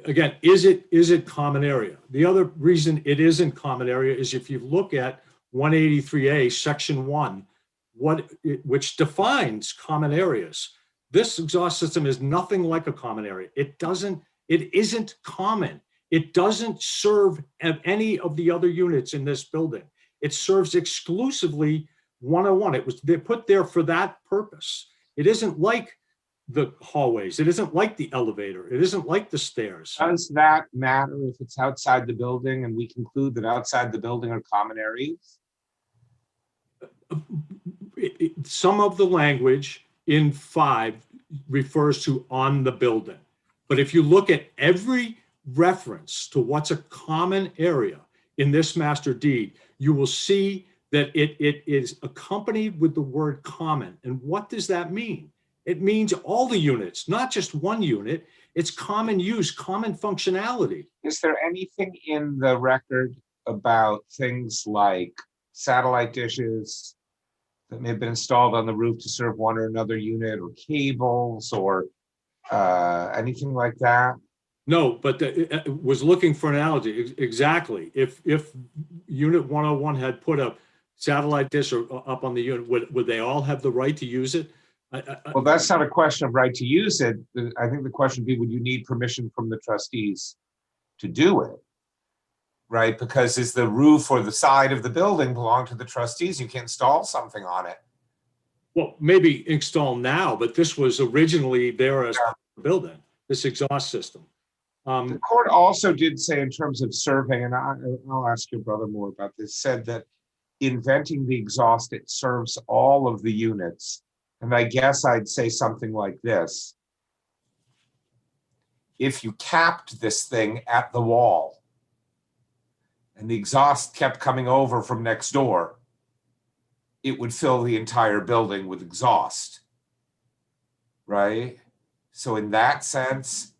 again, is it common area? The other reason it isn't common area is if you look at 183A, Section 1, which defines common areas. This exhaust system is nothing like a common area. It isn't common. It doesn't serve any of the other units in this building. It serves exclusively 101. They put there for that purpose. It isn't like the hallways. It isn't like the elevator. It isn't like the stairs. Does that matter if it's outside the building and we conclude that outside the building are common areas? Some of the language in 5 refers to on the building. But if you look at every reference to what's a common area in this master deed, you will see that it is accompanied with the word common. And what does that mean? It means all the units, not just one unit. It's common use, common functionality. Is there anything in the record about things like satellite dishes that may have been installed on the roof to serve one or another unit, or cables, or anything like that? No, but was looking for an analogy. Exactly. If Unit 101 had put a satellite dish up on the unit, would they all have the right to use it? Well, that's not a question of right to use it. I think the question would be, would you need permission from the trustees to do it? Right? Because is the roof or the side of the building belong to the trustees? You can install something on it. Well, maybe install now, but this was originally there as part of the building, this exhaust system. The court also did say, in terms of surveying, and I'll ask your brother more about this, said that in venting the exhaust, it serves all of the units. And I guess I'd say something like this. If you capped this thing at the wall and the exhaust kept coming over from next door, it would fill the entire building with exhaust, right? So in that sense,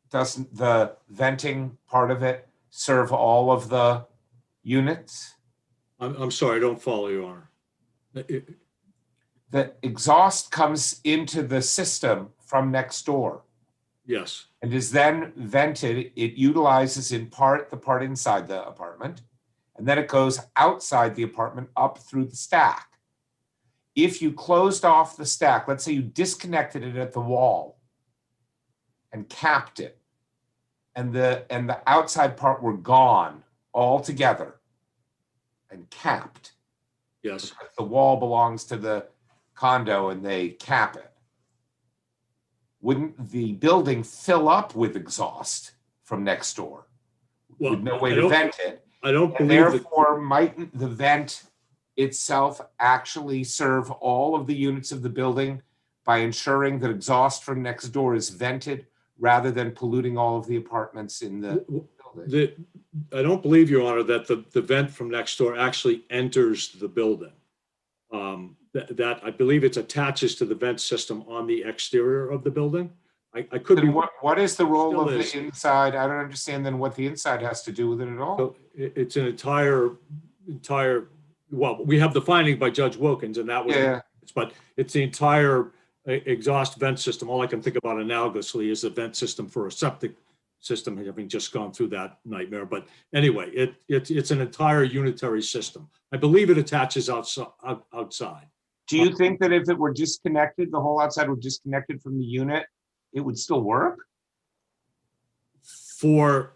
doesn't the venting part of it serve all of the units? I'm sorry, I don't follow you, Honor. The exhaust comes into the system from next door. Yes. And is then vented. It utilizes in part the part inside the apartment, and then it goes outside the apartment up through the stack. If you closed off the stack, let's say you disconnected it at the wall and capped it, and the outside part were gone altogether and capped. Yes. The wall belongs to the condo and they cap it. Wouldn't the building fill up with exhaust from next door with no way to vent it? I don't and believe therefore, mightn't the vent itself actually serve all of the units of the building by ensuring that exhaust from next door is vented rather than polluting all of the apartments in the building? I don't believe, Your Honor, that the vent from next door actually enters the building. That I believe it attaches to the vent system on the exterior of the building. I could be. What is the role of the inside? I don't understand then what the inside has to do with it at all. So it's an entire. Well, we have the finding by Judge Wilkins, and that was. But it's the entire exhaust vent system. All I can think about analogously is the vent system for a septic system, having just gone through that nightmare. But anyway, it's an entire unitary system. I believe it attaches outside. Do you think that if it were disconnected, the whole outside were disconnected from the unit, it would still work? Venting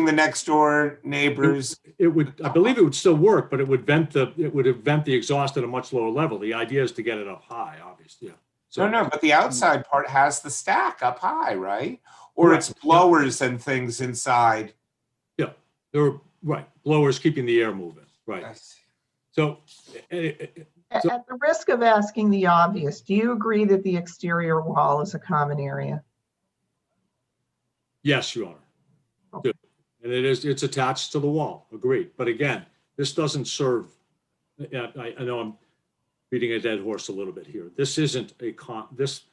the next door neighbors. It would. I believe it would still work, but it would vent the exhaust at a much lower level. The idea is to get it up high, obviously. Yeah. So, no, but the outside part has the stack up high, right? Or it's blowers and things inside. Yeah, they're right. Blowers keeping the air moving. Right. So, at the risk of asking the obvious, do you agree that the exterior wall is a common area? Yes, Your Honor. Okay. And it's attached to the wall. Agreed. But again, this doesn't serve. I know I'm beating a dead horse a little bit here. This isn't this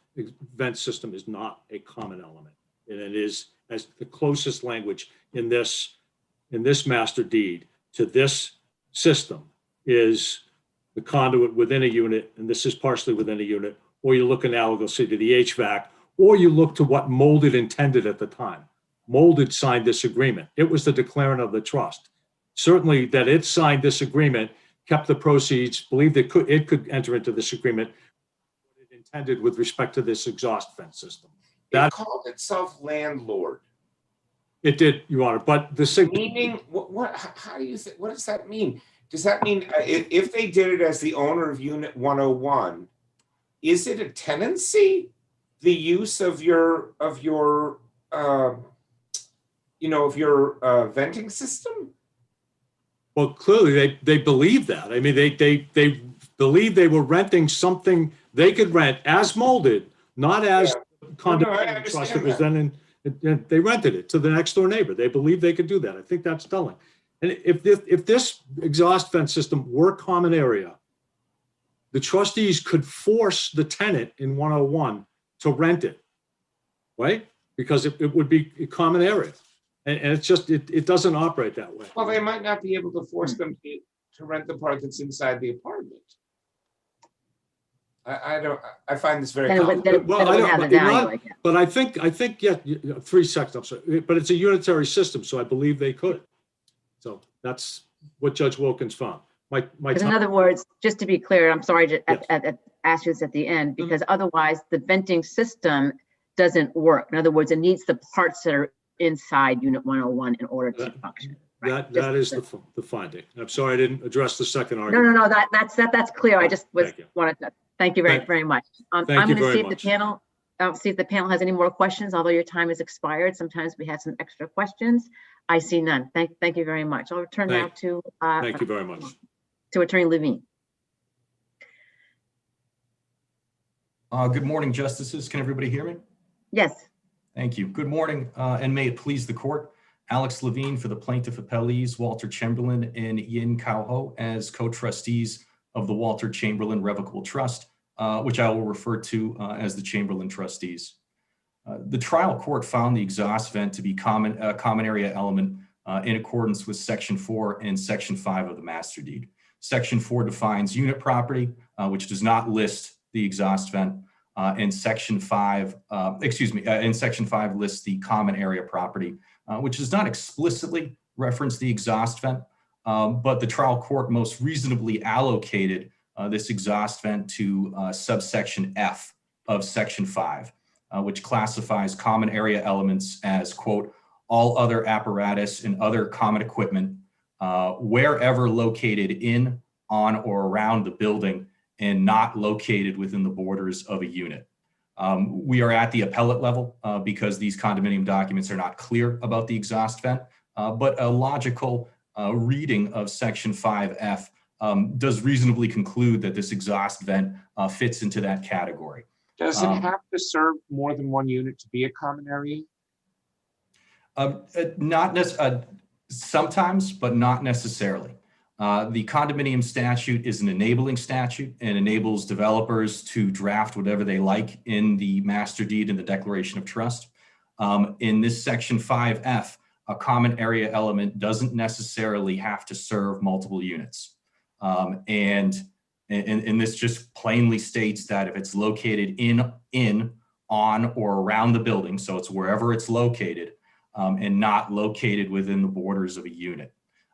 vent system is not a common element. And it is, as the closest language in this master deed to this system is the conduit within a unit, and this is partially within a unit, or you look analogously to the HVAC, or you look to what Molded intended at the time. Molded signed this agreement. It was the declarant of the trust. Certainly that it signed this agreement, kept the proceeds, believed it could enter into this agreement, what it intended with respect to this exhaust vent system. It called itself landlord. It did, Your Honor, but the Meaning, how do you think, what does that mean? Does that mean if they did it as the owner of Unit 101, is it a tenancy? The use of your venting system? Well, clearly they believe that. I mean, they believe they were renting something they could rent as Molded, not as condominium trust. It was then they rented it to the next door neighbor. They believe they could do that. I think that's telling. And if this exhaust vent system were common area, the trustees could force the tenant in 101 to rent it, right? Because it would be a common area. And it's just, it doesn't operate that way. Well, they might not be able to force them to rent the part that's inside the apartment. I find this very complicated. Well, but I think, yeah, 3 seconds, I'm sorry, but it's a unitary system, so I believe they could. So that's what Judge Wilkins found. In other words, just to be clear, I'm sorry to ask you this at the end, because otherwise the venting system doesn't work. In other words, it needs the parts that are inside Unit 101 in order to function. Right? That is the finding. I'm sorry I didn't address the second argument. No, that's clear. I just wanted to thank you very much. I'm going to see if the panel. I'll see if the panel has any more questions. Although your time has expired, sometimes we have some extra questions. I see none. Thank you very much. I'll return now to. Thank you very much. To Attorney Levine. Good morning, Justices. Can everybody hear me? Yes. Thank you. Good morning, and may it please the court. Alex Levine for the plaintiff appellees, Walter Chamberlain and Yin Kao Ho as co-trustees of the Walter Chamberlain Revocable Trust, which I will refer to as the Chamberlain trustees. The trial court found the exhaust vent to be a common area element in accordance with Section 4 and Section 5 of the Master Deed. Section 4 defines unit property, which does not list the exhaust vent, and Section 5 lists the common area property, which does not explicitly reference the exhaust vent, but the trial court most reasonably allocated this exhaust vent to subsection F of Section 5, which classifies common area elements as, quote, all other apparatus and other common equipment wherever located in, on, or around the building and not located within the borders of a unit. We are at the appellate level because these condominium documents are not clear about the exhaust vent, but a logical reading of Section 5F does reasonably conclude that this exhaust vent fits into that category. Does it have to serve more than one unit to be a common area? Sometimes, but not necessarily. The condominium statute is an enabling statute and enables developers to draft whatever they like in the master deed and the declaration of trust. In this Section 5F, a common area element doesn't necessarily have to serve multiple units. And this just plainly states that if it's located in, on, or around the building, so it's wherever it's located, and not located within the borders of a unit.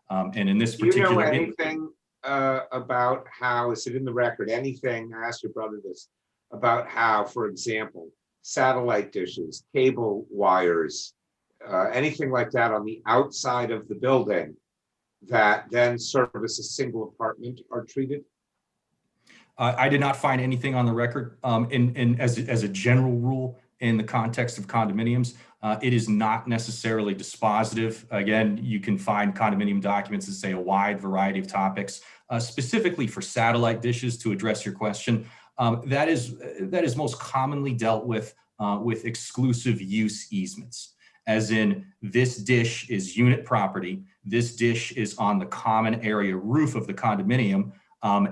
And in this particular, do you know anything about how, is it in the record, anything, I asked your brother this, about how, for example, satellite dishes, cable wires, anything like that on the outside of the building that then service a single apartment are treated? I did not find anything on the record. And as a general rule, in the context of condominiums, it is not necessarily dispositive. Again, you can find condominium documents that say a wide variety of topics, specifically for satellite dishes, to address your question. That is most commonly dealt with exclusive use easements, as in this dish is unit property, this dish is on the common area roof of the condominium,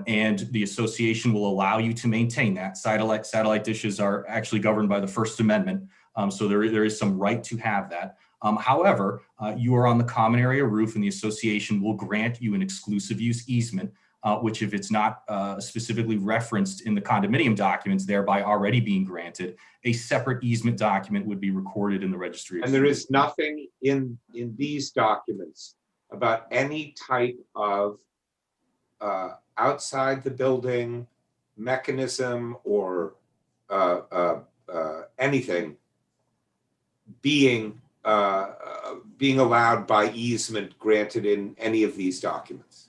and the association will allow you to maintain that. Satellite dishes are actually governed by the First Amendment, so there is some right to have that. However, you are on the common area roof and the association will grant you an exclusive use easement which if it's not specifically referenced in the condominium documents, thereby already being granted, a separate easement document would be recorded in the registry. And there is nothing in these documents about any type of outside the building mechanism or anything being allowed by easement granted in any of these documents.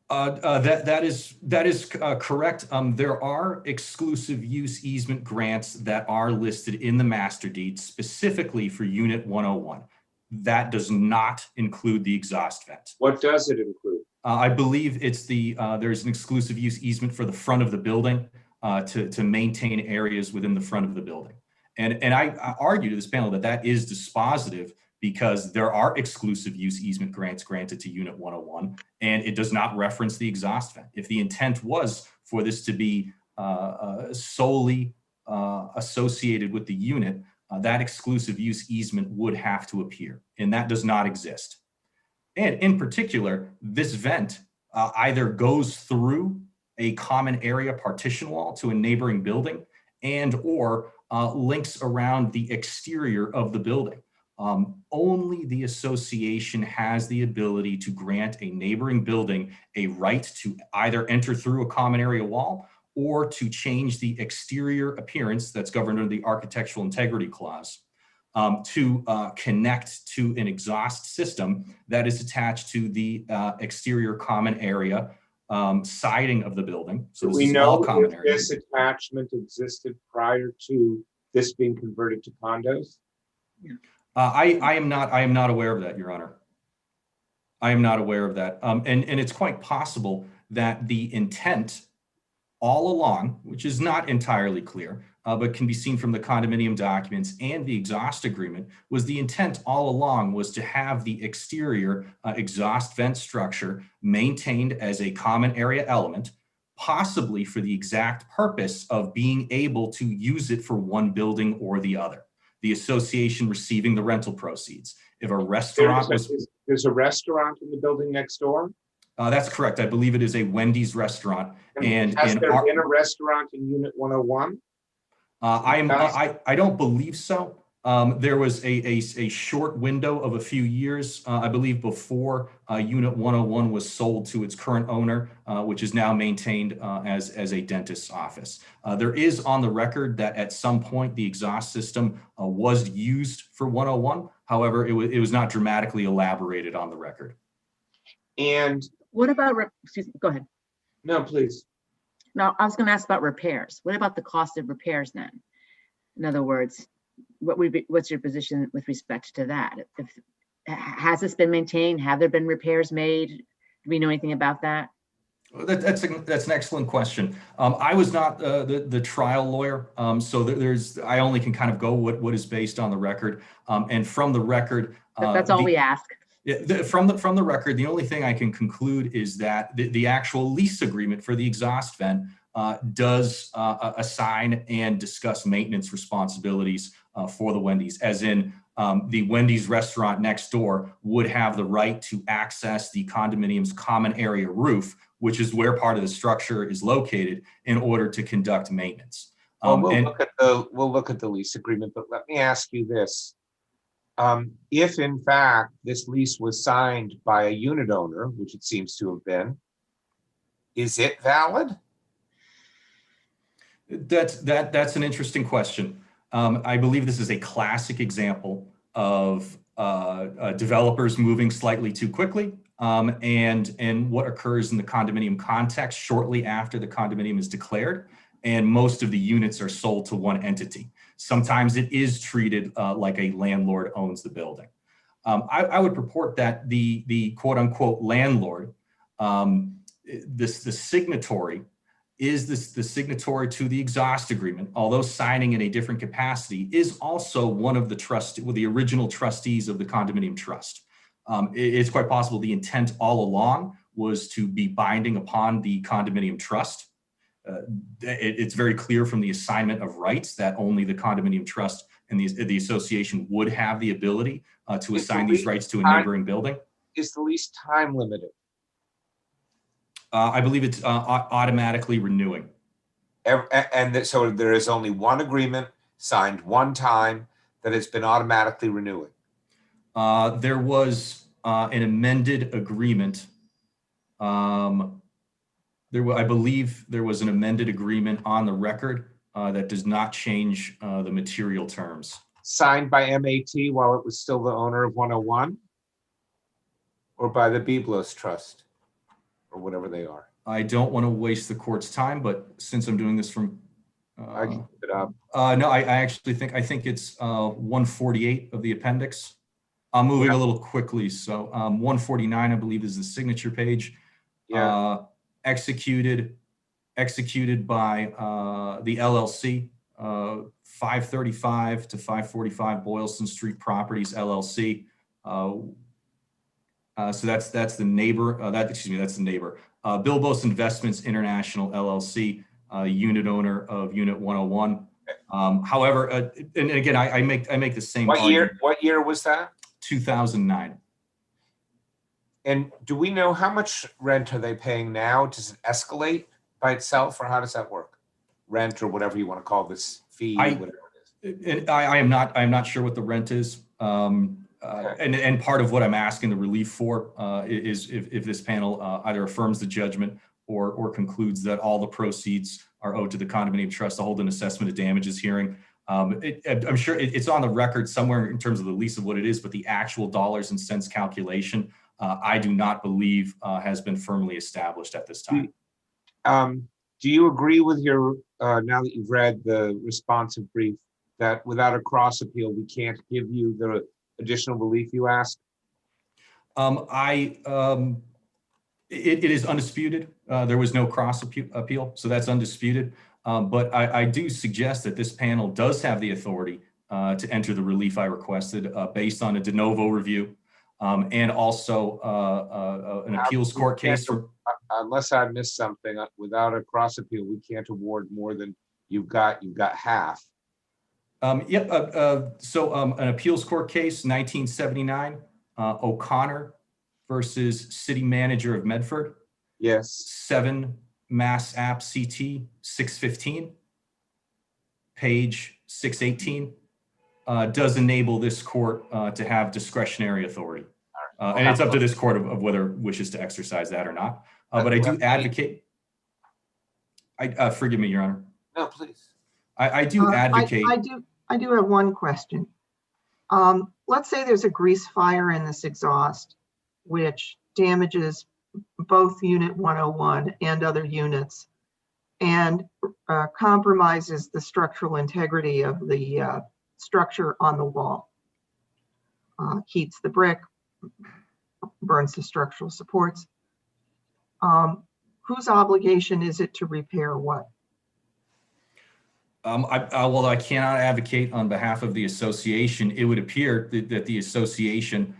That is correct. There are exclusive use easement grants that are listed in the master deed specifically for Unit 101. That does not include the exhaust vent. What does it include? I believe it's there's an exclusive use easement for the front of the building to maintain areas within the front of the building. And I argue to this panel that is dispositive because there are exclusive use easement grants granted to Unit 101, and it does not reference the exhaust vent. If the intent was for this to be solely associated with the unit, that exclusive use easement would have to appear, and that does not exist. And in particular, this vent either goes through a common area partition wall to a neighboring building and or links around the exterior of the building. Only the association has the ability to grant a neighboring building a right to either enter through a common area wall or to change the exterior appearance that's governed under the Architectural Integrity Clause to connect to an exhaust system that is attached to the exterior common area siding of the building. So we know if this attachment existed prior to this being converted to condos? Yeah. I am not aware of that, Your Honor. I am not aware of that. And it's quite possible that the intent all along, which is not entirely clear, but can be seen from the condominium documents and the exhaust agreement, was the intent all along was to have the exterior exhaust vent structure maintained as a common area element, possibly for the exact purpose of being able to use it for one building or the other. The association receiving the rental proceeds. If a restaurant there's a restaurant in the building next door? That's correct. I believe it is a Wendy's restaurant. And has there been a restaurant in Unit 101? I don't believe so. There was a short window of a few years, I believe, before Unit 101 was sold to its current owner, which is now maintained as a dentist's office. There is on the record that at some point the exhaust system was used for 101. However, it was not dramatically elaborated on the record. And what about, excuse me, go ahead. No, please. No, I was going to ask about repairs. What about the cost of repairs then? In other words, what's your position with respect to that? Has this been maintained? Have there been repairs made? Do we know anything about that? That's an excellent question. I was not the trial lawyer, so I only can kind of go what is based on the record, and from the record. That's all we ask. From the record, the only thing I can conclude is that the actual lease agreement for the exhaust vent does assign and discuss maintenance responsibilities for the Wendy's, as in the Wendy's restaurant next door would have the right to access the condominium's common area roof, which is where part of the structure is located, in order to conduct maintenance. We'll look at the lease agreement, but let me ask you this. If in fact this lease was signed by a unit owner, which it seems to have been, is it valid? That's an interesting question. I believe this is a classic example of developers moving slightly too quickly, and what occurs in the condominium context shortly after the condominium is declared, and most of the units are sold to one entity. Sometimes it is treated like a landlord owns the building. I would purport that the quote unquote landlord, the signatory, is the signatory to the exhaust agreement, although signing in a different capacity, is also one of the original trustees of the condominium trust. It's quite possible the intent all along was to be binding upon the condominium trust. It's very clear from the assignment of rights that only the condominium trust and the association would have the ability to assign these rights to a neighboring building. Is the lease time limited? I believe it's automatically renewing. So there is only one agreement signed one time that has been automatically renewing. There was an amended agreement. I believe there was an amended agreement on the record that does not change the material terms. Signed by MAT while it was still the owner of 101? Or by the Biblos Trust? Or whatever they are. I don't want to waste the court's time, but since I'm doing this from I can keep it up. no, I actually think it's 148 of the appendix. I'm moving a little quickly, so 149, I believe, is the signature page. Yeah. Executed by the LLC, 535 to 545 Boylston Street Properties LLC. So that's the neighbor. That's the neighbor. Bilbos Investments International LLC, unit owner of Unit 101. However, and again, I make the same argument. What year was that? 2009. And do we know how much rent are they paying now? Does it escalate by itself, or how does that work? Rent, or whatever you want to call this fee, whatever it is. And I am not sure what the rent is. And part of what I'm asking the relief for is if this panel either affirms the judgment or concludes that all the proceeds are owed to the condominium trust to hold an assessment of damages hearing. I'm sure it's on the record somewhere in terms of the lease of what it is, but the actual dollars and cents calculation, I do not believe has been firmly established at this time. Do you agree with your, now that you've read the responsive brief, that without a cross appeal, we can't give you the additional relief you asked? It is undisputed. There was no cross appeal, so that's undisputed. But I do suggest that this panel does have the authority to enter the relief I requested based on a de novo review and also an appeals court case. Unless I missed something, without a cross appeal, we can't award more than you've got half. So an appeals court case, 1979, O'Connor versus City Manager of Medford. Yes. 7 Mass App CT 615, page 618, does enable this court to have discretionary authority. And it's up to this court of whether it wishes to exercise that or not. But I do advocate. Forgive me, Your Honor. No, please. I do advocate. I do have one question. Let's say there's a grease fire in this exhaust, which damages both Unit 101 and other units, and compromises the structural integrity of the structure on the wall. Heats the brick, burns the structural supports. Whose obligation is it to repair what? Well, I cannot advocate on behalf of the association. It would appear that the association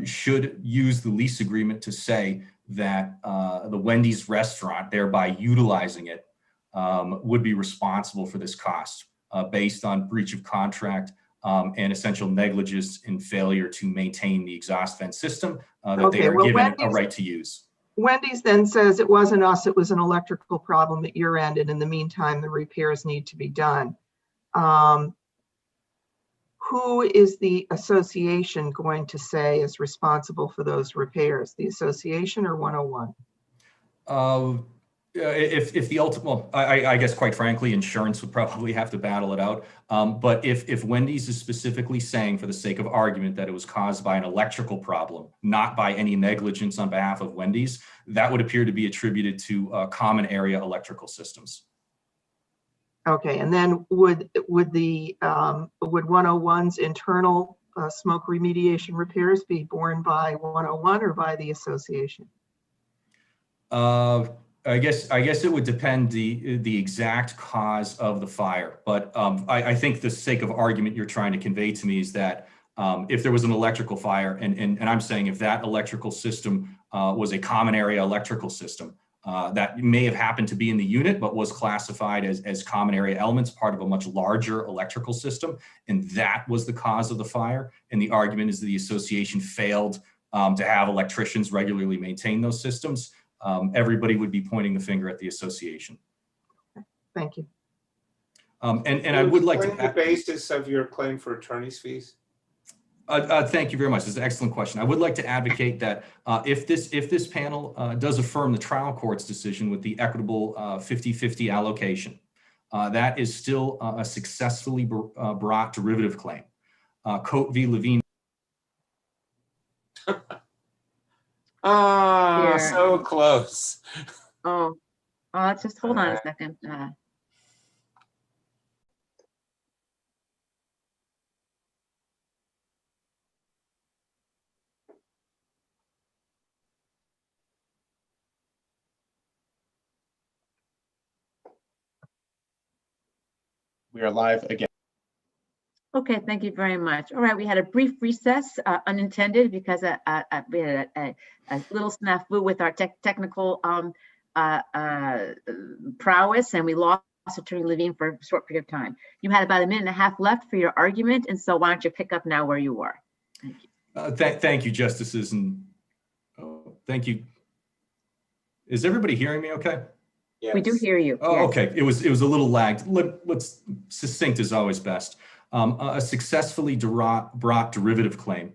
should use the lease agreement to say that the Wendy's restaurant, thereby utilizing it, would be responsible for this cost based on breach of contract and essential negligence in failure to maintain the exhaust vent system that they are given a right to use. Wendy's then says it wasn't us, it was an electrical problem at your end, and in the meantime, the repairs need to be done. Who is the association going to say is responsible for those repairs? The association or 101? If the ultimate, well, I guess quite frankly, insurance would probably have to battle it out. But if Wendy's is specifically saying, for the sake of argument, that it was caused by an electrical problem, not by any negligence on behalf of Wendy's, that would appear to be attributed to common area electrical systems. Okay, and then would 101's internal smoke remediation repairs be borne by 101 or by the association? I guess it would depend the exact cause of the fire, but I think the sake of argument you're trying to convey to me is that if there was an electrical fire, and I'm saying if that electrical system was a common area electrical system that may have happened to be in the unit, but was classified as common area elements, part of a much larger electrical system, and that was the cause of the fire, and the argument is that the association failed to have electricians regularly maintain those systems, everybody would be pointing the finger at the association. Thank you. And I would like to explain the basis of your claim for attorney's fees. Thank you very much. This is an excellent question. I would like to advocate that if this panel does affirm the trial court's decision with the equitable 50-50 allocation, that is still a successfully brought derivative claim. Cote v. Levine. Ah, Here. so close. Oh, let's just hold on a second. We are live again. Okay, thank you very much. All right, we had a brief recess, unintended, because we had a little snafu with our technical prowess, and we lost Attorney Levine for a short period of time. You had about a minute and a half left for your argument, and so why don't you pick up now where you were? Thank you. Thank you, Justices, and thank you. Is everybody hearing me okay? Yes. We do hear you. Oh, Yes. okay. It was a little lagged. Let's succinct is always best. A successfully brought derivative claim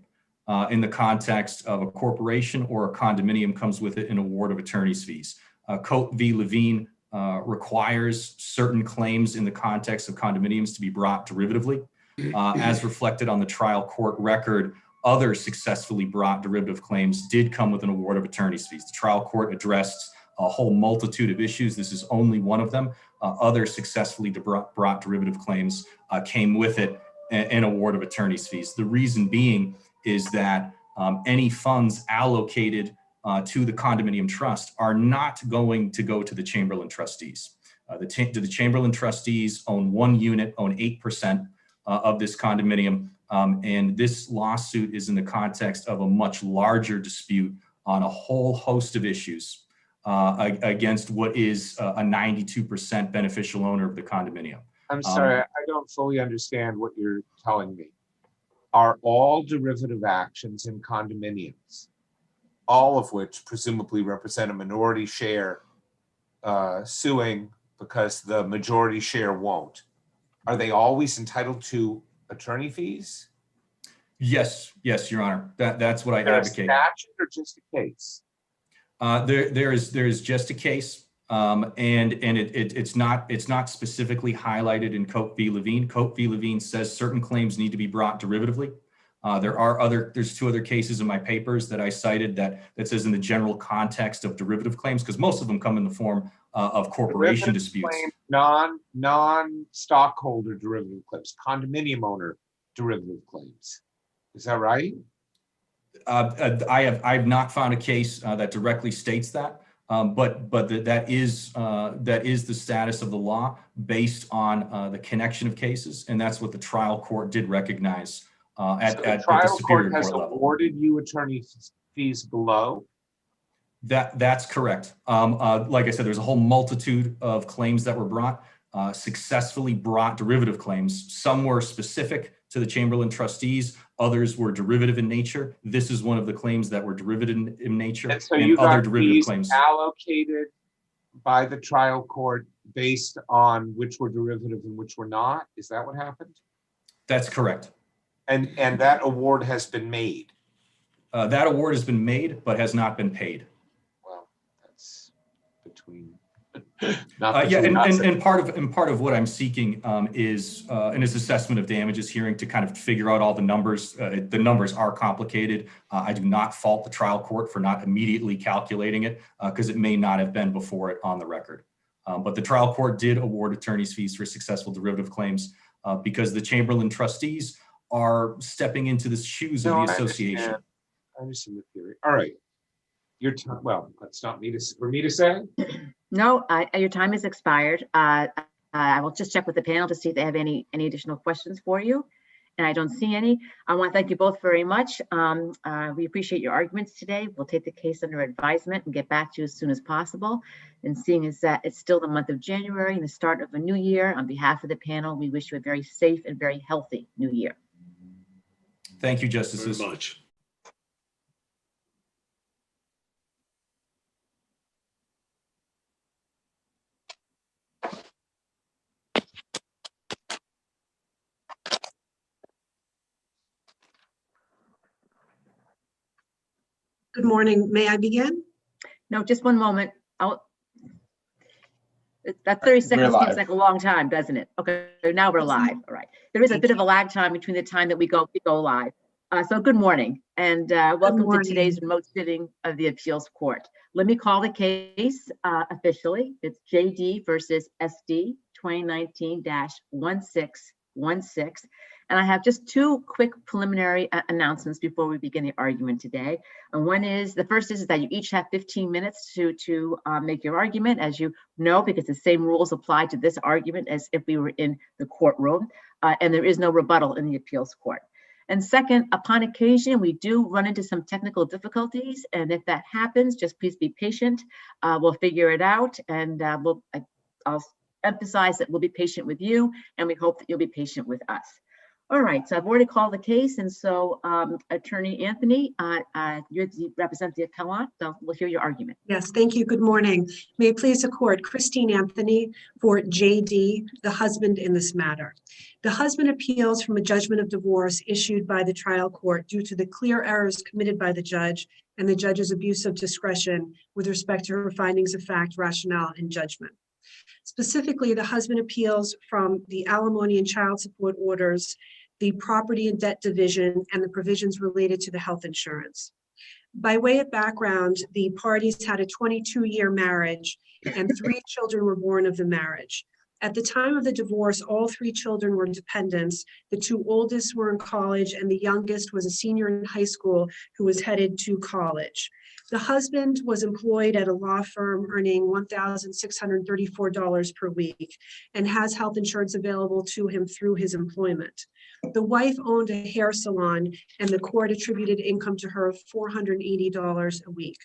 in the context of a corporation or a condominium comes with it an award of attorney's fees. Cote v. Levine requires certain claims in the context of condominiums to be brought derivatively. As reflected on the trial court record, other successfully brought derivative claims did come with an award of attorney's fees. The trial court addressed a whole multitude of issues. This is only one of them. Other successfully brought derivative claims came with it an award of attorney's fees. The reason being is that any funds allocated to the condominium trust are not going to go to the Chamberlain trustees. The Chamberlain trustees own one unit, own 8% of this condominium, and this lawsuit is in the context of a much larger dispute on a whole host of issues against what is a 92% beneficial owner of the condominium. I'm sorry, I don't fully understand what you're telling me. Are all derivative actions in condominiums, all of which presumably represent a minority share suing because the majority share won't, are they always entitled to attorney fees? Yes, Your Honor. That's what I Is advocate. there a statute or just a case? There is just a case, and it's not specifically highlighted in Cote v. Levine. Cote v. Levine says certain claims need to be brought derivatively. There's two other cases in my papers that I cited that says in the general context of derivative claims, because most of them come in the form of corporation disputes. Claims, non-stockholder derivative claims, condominium owner derivative claims. Is that right? I have not found a case that directly states that, but that is the status of the law based on the connection of cases, and that's what the trial court did recognize at the Superior Court level. Awarded you attorney fees below? That's correct. Like I said, there's a whole multitude of claims that were brought, successfully brought derivative claims. Some were specific to the Chamberlain trustees. Others were derivative in nature. This is one of the claims that were derivative in nature, and so you other got derivative fees claims allocated by the trial court based on which were derivative and which were not. Is that what happened? That's correct. And that award has been made. That award has been made, but has not been paid. Well, that's between. And part of what I'm seeking is an assessment of damages hearing to kind of figure out all the numbers. The numbers are complicated. I do not fault the trial court for not immediately calculating it because it may not have been before it on the record. But the trial court did award attorney's fees for successful derivative claims because the Chamberlain trustees are stepping into the shoes of the association. I understand the theory. All right. Your time. Well, that's not for me to say. No, your time has expired. I will just check with the panel to see if they have any additional questions for you. And I don't see any. I want to thank you both very much. We appreciate your arguments today. We'll take the case under advisement and get back to you as soon as possible. And seeing as that it's still the month of January and the start of a new year, on behalf of the panel, we wish you a very safe and very healthy new year. Thank you, Justices. Very much. Good morning. May I begin? No, just one moment. That 30 seconds live. seems like a long time, doesn't it? Okay, now we're live. All right. There is a bit of a lag time between the time that we go live. So good morning and welcome to today's remote sitting of the appeals court. Let me call the case officially. It's JD versus SD 2019-1616. And I have just two quick preliminary announcements before we begin the argument today. And the first is that you each have 15 minutes to make your argument, as you know, because the same rules apply to this argument as if we were in the courtroom, and there is no rebuttal in the appeals court. And second, upon occasion, we do run into some technical difficulties, and if that happens, just please be patient. We'll figure it out, and I'll emphasize that we'll be patient with you, and we hope that you'll be patient with us. All right, so I've already called the case, and so Attorney Anthony, you represent the appellant, so we'll hear your argument. Yes, thank you. Good morning. May it please the court, Christine Anthony for JD, the husband in this matter. The husband appeals from a judgment of divorce issued by the trial court due to the clear errors committed by the judge and the judge's abuse of discretion with respect to her findings of fact, rationale, and judgment. Specifically, the husband appeals from the alimony and child support orders, the property and debt division, and the provisions related to the health insurance. By way of background, the parties had a 22-year marriage and 3 children were born of the marriage. At the time of the divorce, all 3 children were dependents. The 2 oldest were in college and the youngest was a senior in high school who was headed to college. The husband was employed at a law firm earning $1,634 per week and has health insurance available to him through his employment. The wife owned a hair salon and the court attributed income to her of $480 a week.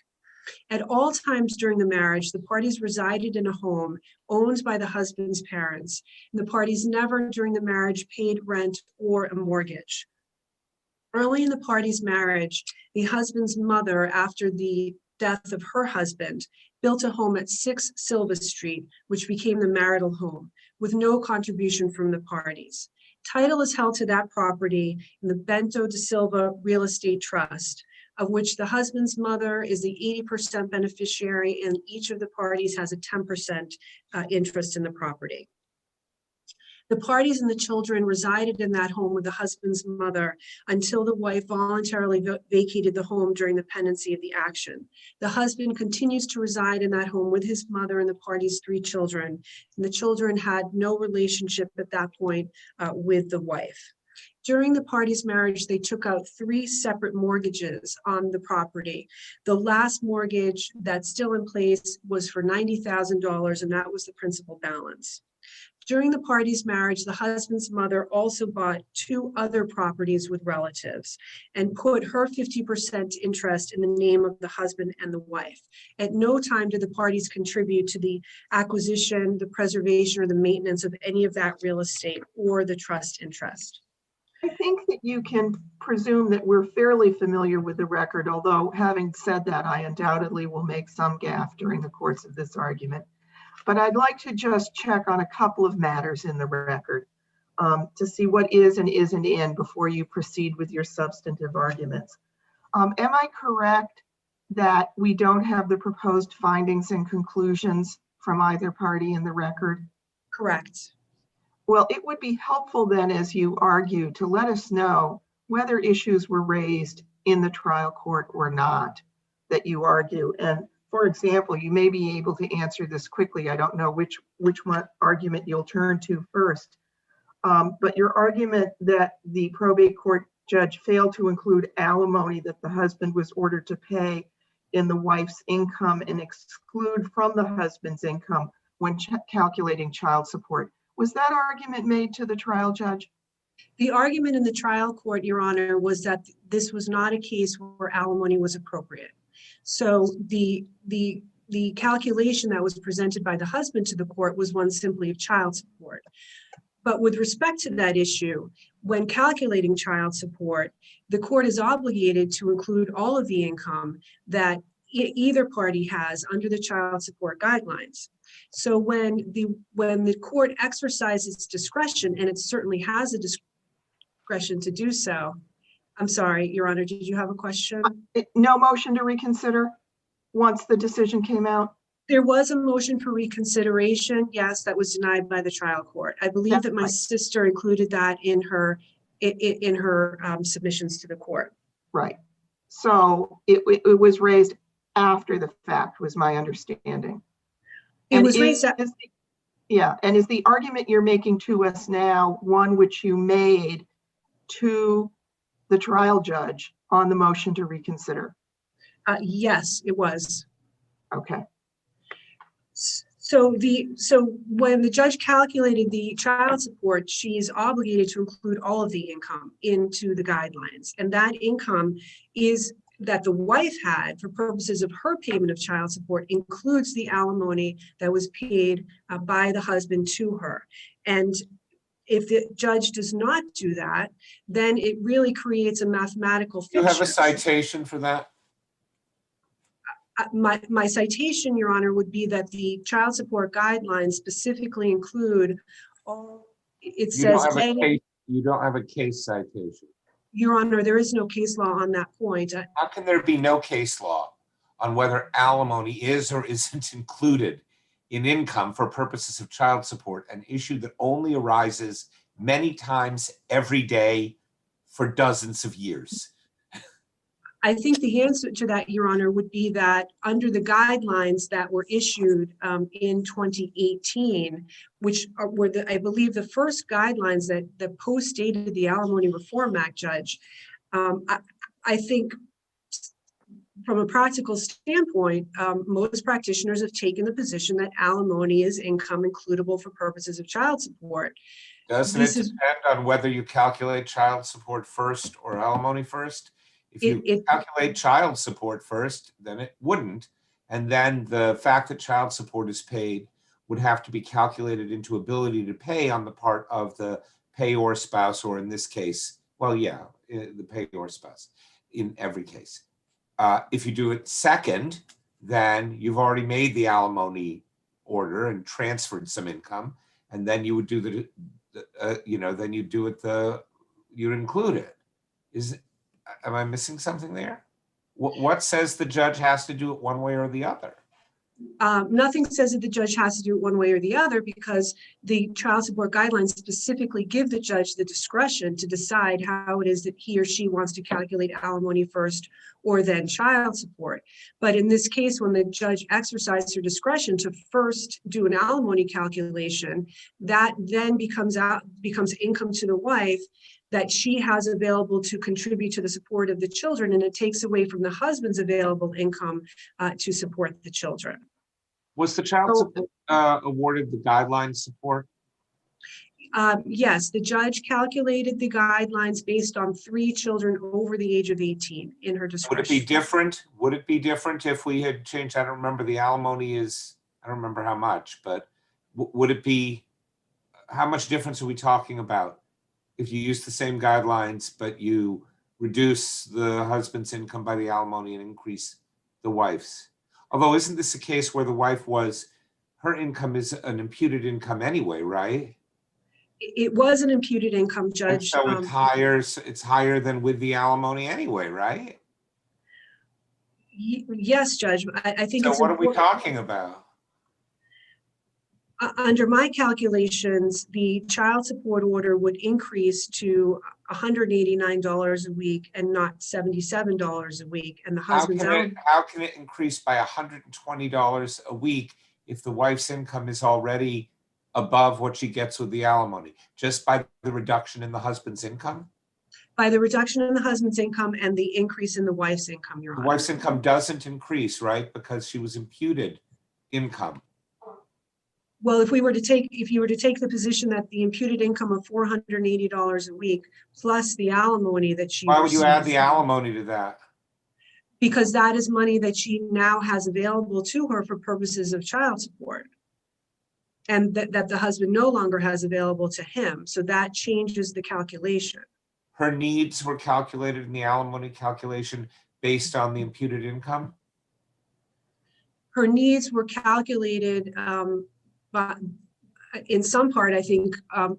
At all times during the marriage, the parties resided in a home owned by the husband's parents, and the parties never during the marriage paid rent or a mortgage. Early in the parties' marriage, the husband's mother, after the death of her husband, built a home at 6 Silva Street, which became the marital home, with no contribution from the parties. Title is held to that property in the Bento de Silva Real Estate Trust, of which the husband's mother is the 80% beneficiary and each of the parties has a 10% interest in the property. The parties and the children resided in that home with the husband's mother until the wife voluntarily vacated the home during the pendency of the action. The husband continues to reside in that home with his mother and the parties' 3 children, and the children had no relationship at that point with the wife. During the parties' marriage, they took out 3 separate mortgages on the property. The last mortgage that's still in place was for $90,000, and that was the principal balance. During the parties' marriage, the husband's mother also bought 2 other properties with relatives and put her 50% interest in the name of the husband and the wife. At no time did the parties contribute to the acquisition, the preservation, or the maintenance of any of that real estate or the trust interest. I think that you can presume that we're fairly familiar with the record, although having said that, I undoubtedly will make some gaffe during the course of this argument. But I'd like to just check on a couple of matters in the record to see what is and isn't in before you proceed with your substantive arguments. Am I correct that we don't have the proposed findings and conclusions from either party in the record? Correct. Well, it would be helpful then, as you argue, to let us know whether issues were raised in the trial court or not that you argue. And for example, you may be able to answer this quickly. I don't know which one argument you'll turn to first. But your argument that the probate court judge failed to include alimony that the husband was ordered to pay in the wife's income and exclude from the husband's income when calculating child support. Was that argument made to the trial judge? The argument in the trial court, Your Honor, was that this was not a case where alimony was appropriate. So the calculation that was presented by the husband to the court was one simply of child support. But with respect to that issue, when calculating child support, the court is obligated to include all of the income that either party has under the child support guidelines. So when the court exercises discretion, and it certainly has a discretion to do so, I'm sorry, Your Honor, did you have a question? No motion to reconsider once the decision came out? There was a motion for reconsideration, yes, that was denied by the trial court. I believe That's that my right. sister included that in her submissions to the court. Right. So it was raised after the fact, was my understanding. It was raised at, yeah, and is the argument you're making to us now one which you made to the trial judge on the motion to reconsider? yes, it was. Okay. So when the judge calculated the child support, she's obligated to include all of the income into the guidelines. And that income is that the wife had for purposes of her payment of child support includes the alimony that was paid by the husband to her. And if the judge does not do that, then it really creates a mathematical fiction. You have a citation for that? My citation, Your Honor, would be that the child support guidelines specifically include all, it says. You don't have a case citation. Your Honor, there is no case law on that point. How can there be no case law on whether alimony is or isn't included in income for purposes of child support, an issue that only arises many times every day for dozens of years? I think the answer to that, Your Honor, would be that under the guidelines that were issued in 2018, which were, I believe, the first guidelines that post-dated the Alimony Reform Act, Judge, I think from a practical standpoint, most practitioners have taken the position that alimony is income includable for purposes of child support. Doesn't it depend on whether you calculate child support first or alimony first? If you calculate child support first, then it wouldn't. And then the fact that child support is paid would have to be calculated into ability to pay on the part of the payor spouse, or in this case, well, yeah, the payor spouse in every case. If you do it second, then you've already made the alimony order and transferred some income, and then you would do then you do it you'd include it. Am I missing something there? What says the judge has to do it one way or the other? Nothing says that the judge has to do it one way or the other, because the child support guidelines specifically give the judge the discretion to decide how it is that he or she wants to calculate alimony first or then child support. But in this case, when the judge exercised her discretion to first do an alimony calculation, that then becomes income to the wife that she has available to contribute to the support of the children, and it takes away from the husband's available income to support the children. Was the child support awarded the guideline support? Yes, the judge calculated the guidelines based on 3 children over the age of 18 in her discretion. Would it be different? Would it be different if we had changed? I don't remember, the alimony is, I don't remember how much, but would it be, how much difference are we talking about if you use the same guidelines, but you reduce the husband's income by the alimony and increase the wife's? Although, isn't this a case where the wife her income is an imputed income anyway, right? It was an imputed income, Judge. And so it's higher than with the alimony anyway, right? Yes, Judge. I think so. It's what are we talking about? Under my calculations, the child support order would increase to $189 a week and not $77 a week. And the husband's how can it increase by $120 a week if the wife's income is already above what she gets with the alimony? Just by the reduction in the husband's income? By the reduction in the husband's income and the increase in the wife's income, Your Honor. The wife's income doesn't increase, right? Because she was imputed income. Well, if you were to take the position that the imputed income of $480 a week plus the alimony that she Why would you add the alimony to that? Because that is money that she now has available to her for purposes of child support, and that the husband no longer has available to him. So that changes the calculation. Her needs were calculated in the alimony calculation based on the imputed income? Her needs were calculated, but in some part, I think,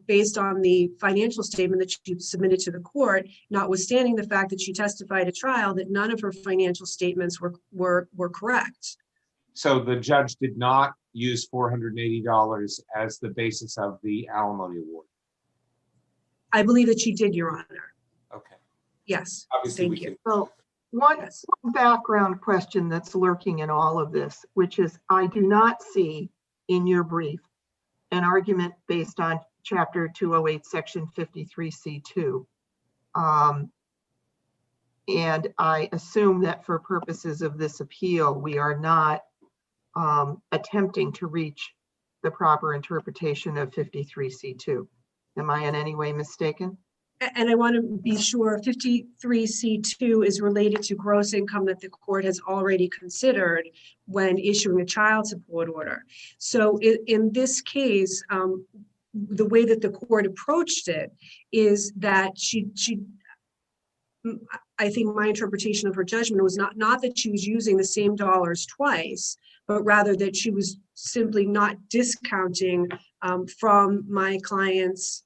based on the financial statement that she submitted to the court, notwithstanding the fact that she testified at trial, that none of her financial statements were correct. So the judge did not use $480 as the basis of the alimony award. I believe that she did, Your Honor. Okay. Yes. Obviously, Thank you. So one Yes. background question that's lurking in all of this, which is I do not see in your brief an argument based on Chapter 208, Section 53C2. And I assume that for purposes of this appeal, we are not attempting to reach the proper interpretation of 53C2. Am I in any way mistaken? And I want to be sure 53C2 is related to gross income that the court has already considered when issuing a child support order. So in this case, the way that the court approached it is that I think my interpretation of her judgment was not that she was using the same dollars twice, but rather that she was simply not discounting from my client's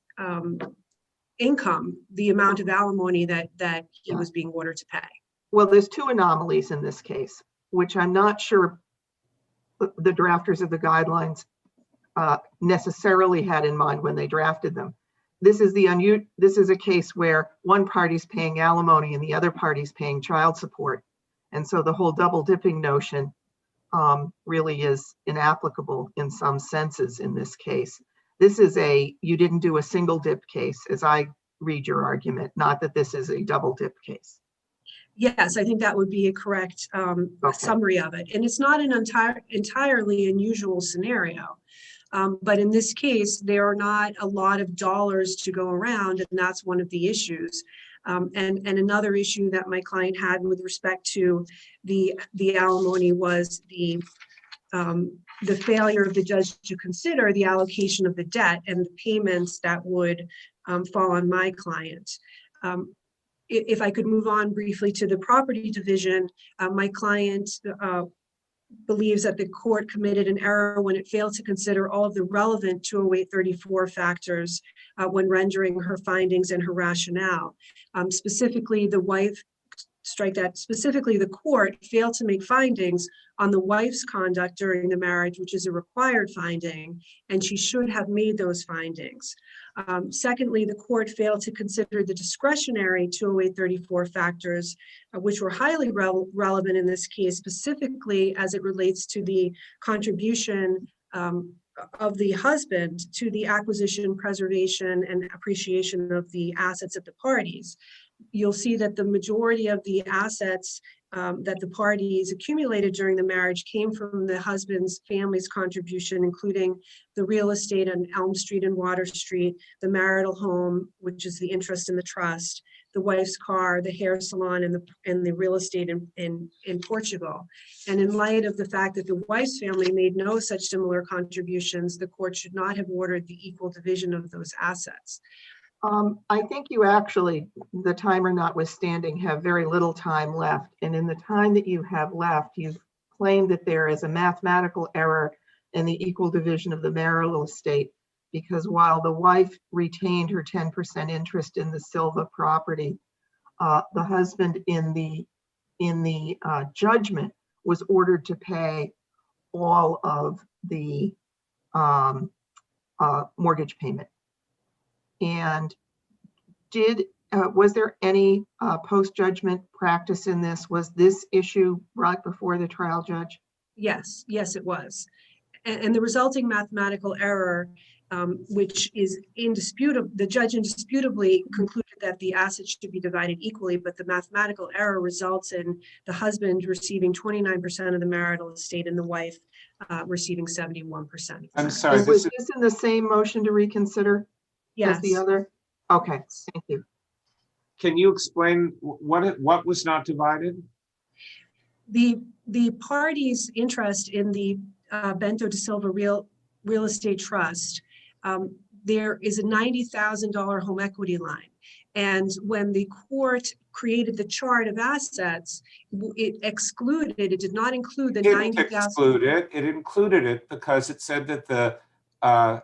income the amount of alimony that he was being ordered to pay. Well, there's two anomalies in this case, which I'm not sure the drafters of the guidelines necessarily had in mind when they drafted them. This is a case where one party's paying alimony and the other party's paying child support. And so the whole double dipping notion really is inapplicable in some senses in this case. This is you didn't do a single dip case, as I read your argument, not that this is a double dip case. Yes, I think that would be a correct summary of it. And it's not an entirely unusual scenario. But in this case, there are not a lot of dollars to go around, and that's one of the issues. And another issue that my client had with respect to the alimony was the failure of the judge to consider the allocation of the debt and the payments that would fall on my client. If I could move on briefly to the property division, my client believes that the court committed an error when it failed to consider all of the relevant 208-34 factors when rendering her findings and her rationale. Specifically, specifically the court failed to make findings on the wife's conduct during the marriage, which is a required finding, and she should have made those findings. Secondly, the court failed to consider the discretionary 208-34 factors, which were highly relevant in this case, specifically as it relates to the contribution of the husband to the acquisition, preservation, and appreciation of the assets of the parties. You'll see that the majority of the assets that the parties accumulated during the marriage came from the husband's family's contribution, including the real estate on Elm Street and Water Street, the marital home, which is the interest in the trust, the wife's car, the hair salon, and the real estate in Portugal. And in light of the fact that the wife's family made no such similar contributions, the court should not have ordered the equal division of those assets. I think you actually, the timer notwithstanding, have very little time left. And in the time that you have left, you've claimed that there is a mathematical error in the equal division of the marital estate, because while the wife retained her 10% interest in the Silva property, the husband in the judgment was ordered to pay all of the mortgage payment. And was there any post-judgment practice in this? Was this issue brought before the trial judge? Yes, it was. And the resulting mathematical error, which is indisputable, the judge indisputably concluded that the assets should be divided equally, but the mathematical error results in the husband receiving 29% of the marital estate and the wife receiving 71%. I'm sorry. Was this in the same motion to reconsider? Yes. As the other? Okay, thank you. Can you explain what was not divided? The party's interest in the Bento de Silva real estate trust, there is a $90,000 home equity line. And when the court created the chart of assets, it did not include the $90,000. It included it because it said that the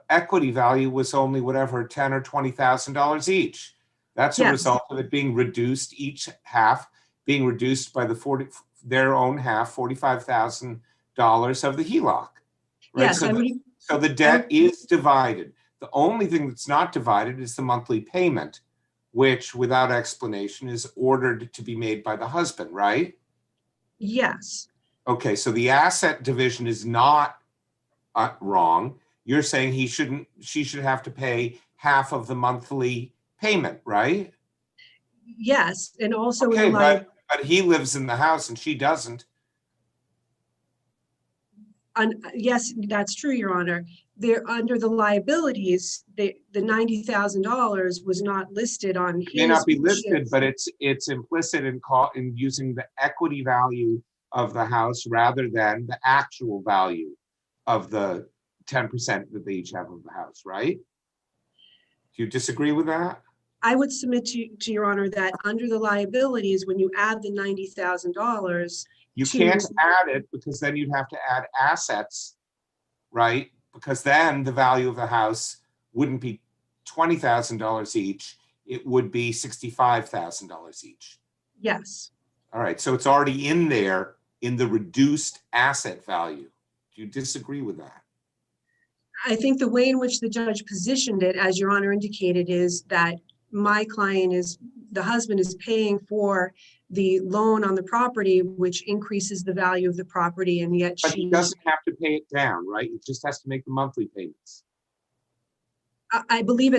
equity value was only whatever, $10,000 or $20,000 each. That's a Yes. result of it being reduced, each half being reduced by their own half, $45,000 of the HELOC. Right? Yes, So the debt is divided. The only thing that's not divided is the monthly payment, which without explanation is ordered to be made by the husband, right? yes, Okay, so the asset division is not wrong. You're saying she should have to pay half of the monthly payment, right? yes, and also in Okay, the liability. but he lives in the house and she doesn't. Yes, that's true, Your Honor. They're under the liabilities, the $90,000 was not listed on It may not be his listed, sheet. but it's implicit in using the equity value of the house rather than the actual value of the 10% that they each have of the house, right? Do you disagree with that? I would submit to Your Honor that under the liabilities, when you add the $90,000, You can't add it because then you'd have to add assets, right? Because then the value of the house wouldn't be $20,000 each. It would be $65,000 each. yes. All right, so it's already in there in the reduced asset value. Do you disagree with that? I think the way in which the judge positioned it, as Your Honor indicated, is that my client the husband is paying for the loan on the property, which increases the value of the property, and yet But he doesn't have to pay it down, right? He just has to make the monthly payments. I believe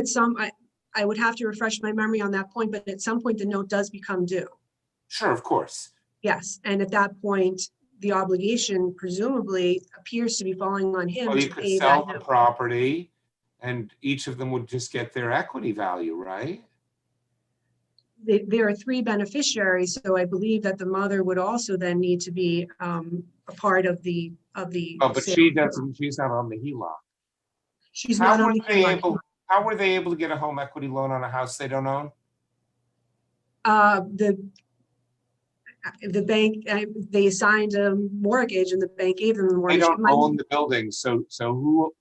I would have to refresh my memory on that point, but at some point the note does become due. Sure, of course. Yes, and at that point, the obligation presumably appears to be falling on him Well, you to could pay sell that the note. property and each of them would just get their equity value, right? There are 3 beneficiaries, so I believe that the mother would also then need to be a part of the. Oh, but sale. she doesn't, she's not on the HELOC. She's not on the HELOC. How were they able to get a home equity loan on a house they don't own? The bank, they assigned a mortgage and the bank gave them the They mortgage. don't own the building, so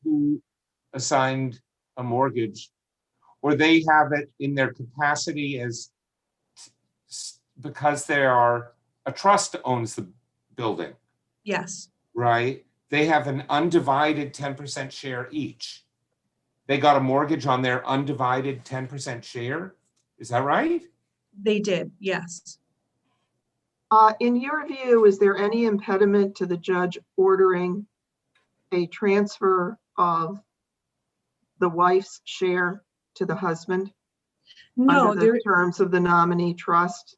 who assigned a mortgage? Or they have it in their capacity as, because they are, a trust owns the building, Yes, right? They have an undivided 10% share each. They got a mortgage on their undivided 10% share? Is that right? they did, yes. In your view, is there any impediment to the judge ordering a transfer of the wife's share to the husband No, under the terms of the nominee trust?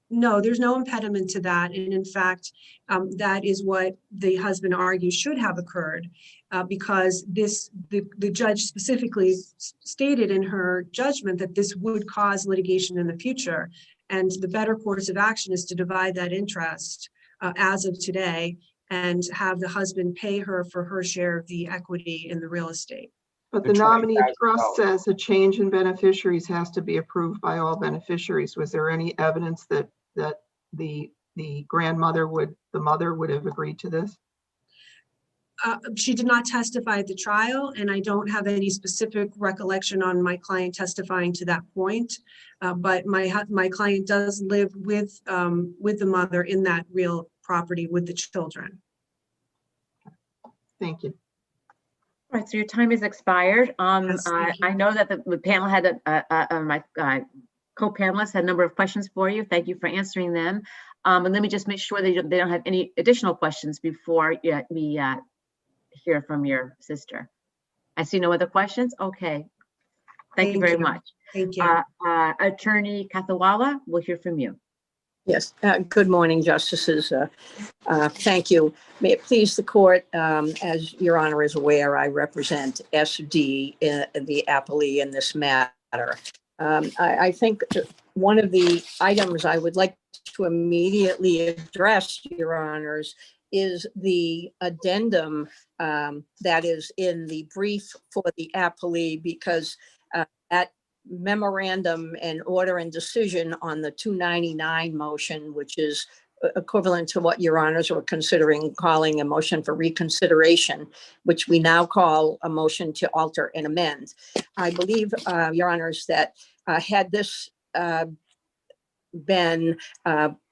No, there's no impediment to that. And in fact, that is what the husband argues should have occurred because the judge specifically stated in her judgment that this would cause litigation in the future. And the better course of action is to divide that interest as of today and have the husband pay her for her share of the equity in the real estate. But the nominee trust says a change in beneficiaries has to be approved by all beneficiaries. Was there any evidence that the grandmother the mother would have agreed to this? She did not testify at the trial, and I don't have any specific recollection on my client testifying to that point. But my client does live with the mother in that real property with the children. Thank you. All right, so your time has expired. Yes, thank you. I know that the panel had my co-panelists had a number of questions for you. Thank you for answering them. And let me just make sure they don't have any additional questions before we hear from your sister. I see no other questions. Okay. Thank you very much. Thank you. Attorney Kathawala, we'll hear from you. Yes, good morning, Justices. Thank you. May it please the court, as Your Honor is aware, I represent SD, the appellee in this matter. I think one of the items I would like to immediately address, Your Honors, is the addendum that is in the brief for the appellee, because at memorandum and order and decision on the 299 motion, which is equivalent to what your honors were considering calling a motion for reconsideration, which we now call a motion to alter and amend. I believe, your honors, that had this been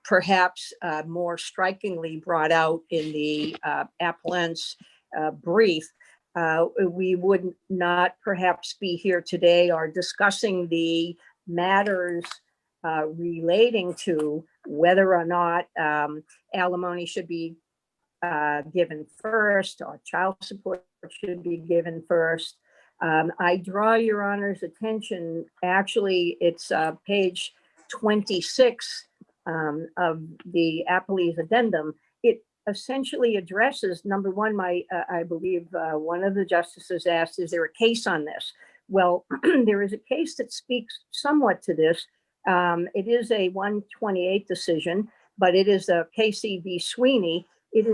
perhaps more strikingly brought out in the appellant's brief, we would not perhaps be here today or discussing the matters relating to whether or not alimony should be given first or child support should be given first. I draw your honor's attention, actually, it's page 26 of the appellee's addendum. It essentially addresses, number one, I believe one of the justices asked, is there a case on this? Well, there is a case that speaks somewhat to this. It is a 128 decision, but it is a Casey v. Sweeney. It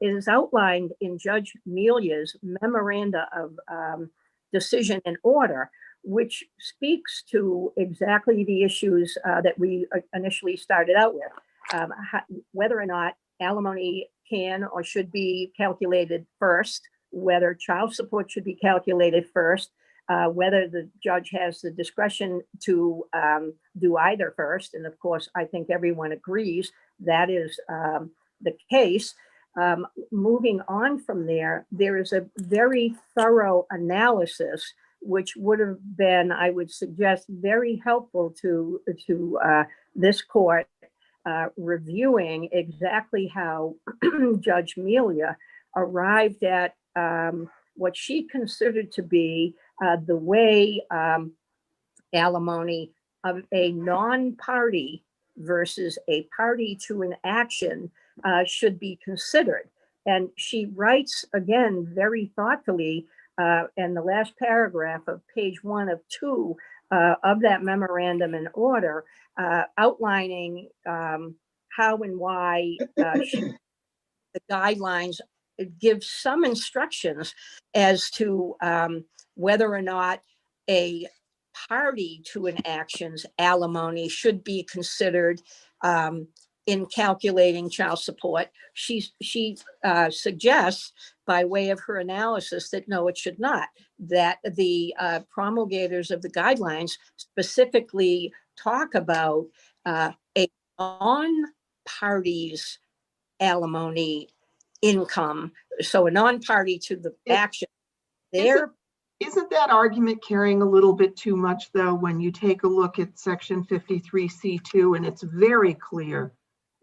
is outlined in Judge Melia's memoranda of decision and order, which speaks to exactly the issues that we initially started out with, whether or not alimony can or should be calculated first, whether child support should be calculated first, whether the judge has the discretion to do either first. And of course, I think everyone agrees that is the case. Moving on from there, there is a very thorough analysis which would have been, I would suggest, very helpful to this court, reviewing exactly how Judge Melia arrived at what she considered to be the way alimony of a non-party versus a party to an action should be considered. And she writes, again, very thoughtfully, in the last paragraph of page 1 of 2 of that memorandum and order, outlining how and why the guidelines give some instructions as to whether or not a party to an action's alimony should be considered in calculating child support. She suggests, by way of her analysis, that no, it should not, that the promulgators of the guidelines specifically talk about a non-party's alimony income. So a non-party to the action. Isn't that argument carrying a little bit too much, though, when you take a look at section 53C2, and it's very clear,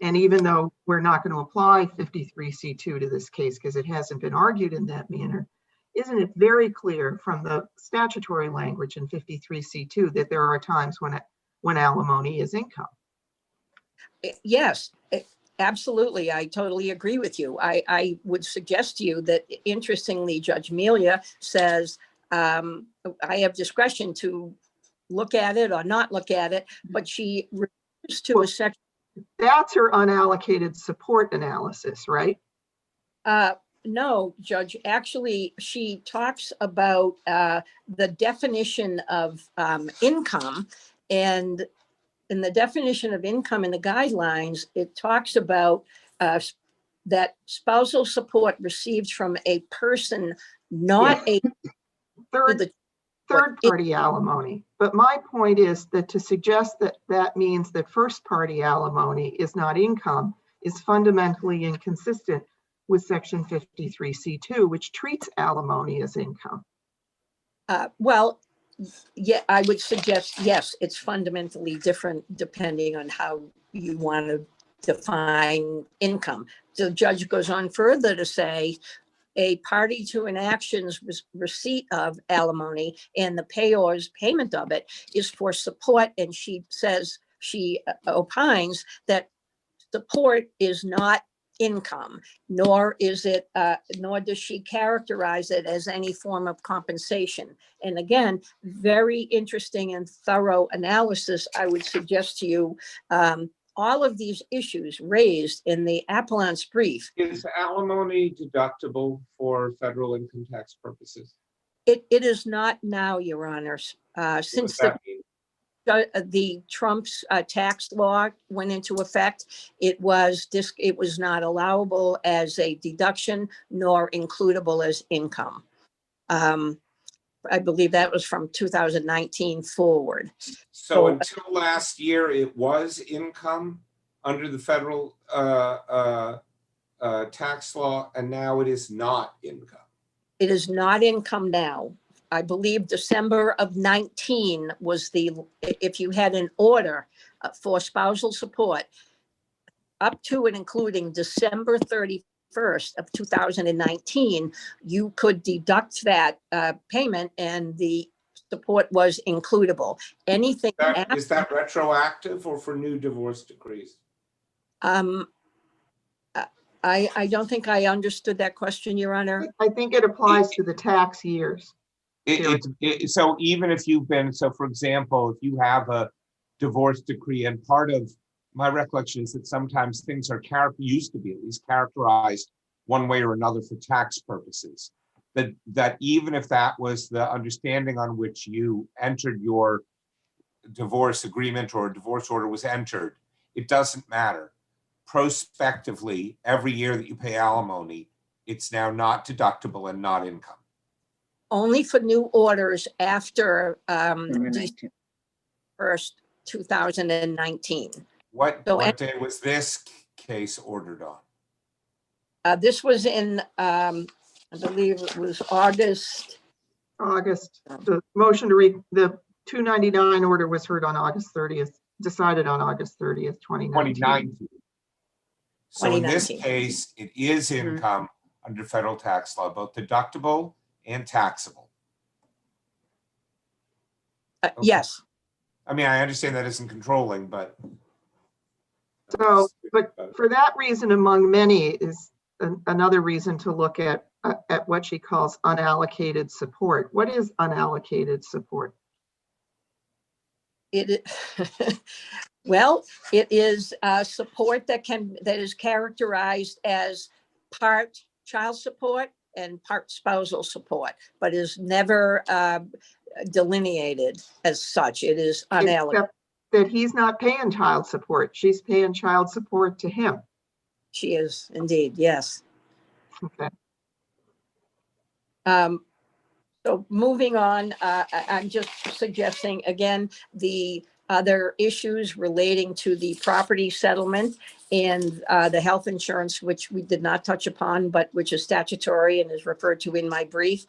and even though we're not going to apply 53C2 to this case because it hasn't been argued in that manner, isn't it very clear from the statutory language in 53C2 that there are times when alimony is income? Yes, absolutely. I totally agree with you. I would suggest to you that, interestingly, Judge Melia says, I have discretion to look at it or not look at it, but she refers to a section. That's her unallocated support analysis, right? No, Judge. Actually, she talks about the definition of income, and in the definition of income in the guidelines, it talks about that spousal support received from a person, not a third party alimony. But my point is that to suggest that that means that first party alimony is not income is fundamentally inconsistent with section 53C2, which treats alimony as income. Well, yeah, I would suggest, yes, it's fundamentally different depending on how you want to define income. The judge goes on further to say a party to an action's receipt of alimony and the payor's payment of it is for support. And she says, she opines that support is not income, nor is it, nor does she characterize it as any form of compensation. And again, very interesting and thorough analysis. I would suggest to you all of these issues raised in the appellant's brief. Is alimony deductible for federal income tax purposes? It is not now, Your Honors. Since the the Trump's tax law went into effect, it was not allowable as a deduction nor includable as income. I believe that was from 2019 forward. So until last year, it was income under the federal tax law, and now it is not income. It is not income now. I believe December of 19 was if you had an order for spousal support up to and including December 31st of 2019, you could deduct that payment and the support was includable. Anything Is that retroactive or for new divorce decrees? I don't think I understood that question, Your Honor. I think it applies to the tax years. So even if you've been, so for example, if you have a divorce decree, and part of my recollection is that sometimes things are used to be at least characterized one way or another for tax purposes, that even if that was the understanding on which you entered your divorce agreement or divorce order was entered, it doesn't matter. Prospectively, every year that you pay alimony, it's now not deductible and not income. Only for new orders after December 1st, 2019. What day was this case ordered on? This was in, I believe it was August. The motion to read the 299 order was heard on August 30th, decided on August 30th, 2019. So in this case, it is income under federal tax law, both deductible and taxable. Okay. Yes. I mean, I understand that isn't controlling, but. So, but for that reason, among many, is another reason to look at what she calls unallocated support. What is unallocated support? Well, it is support that is characterized as part child support and part spousal support, but is never delineated as such. It is unallocated. Except that he's not paying child support. She's paying child support to him. She is indeed, yes. Okay. So moving on, I'm just suggesting, again, the other issues relating to the property settlement and the health insurance, which we did not touch upon, but which is statutory and is referred to in my brief.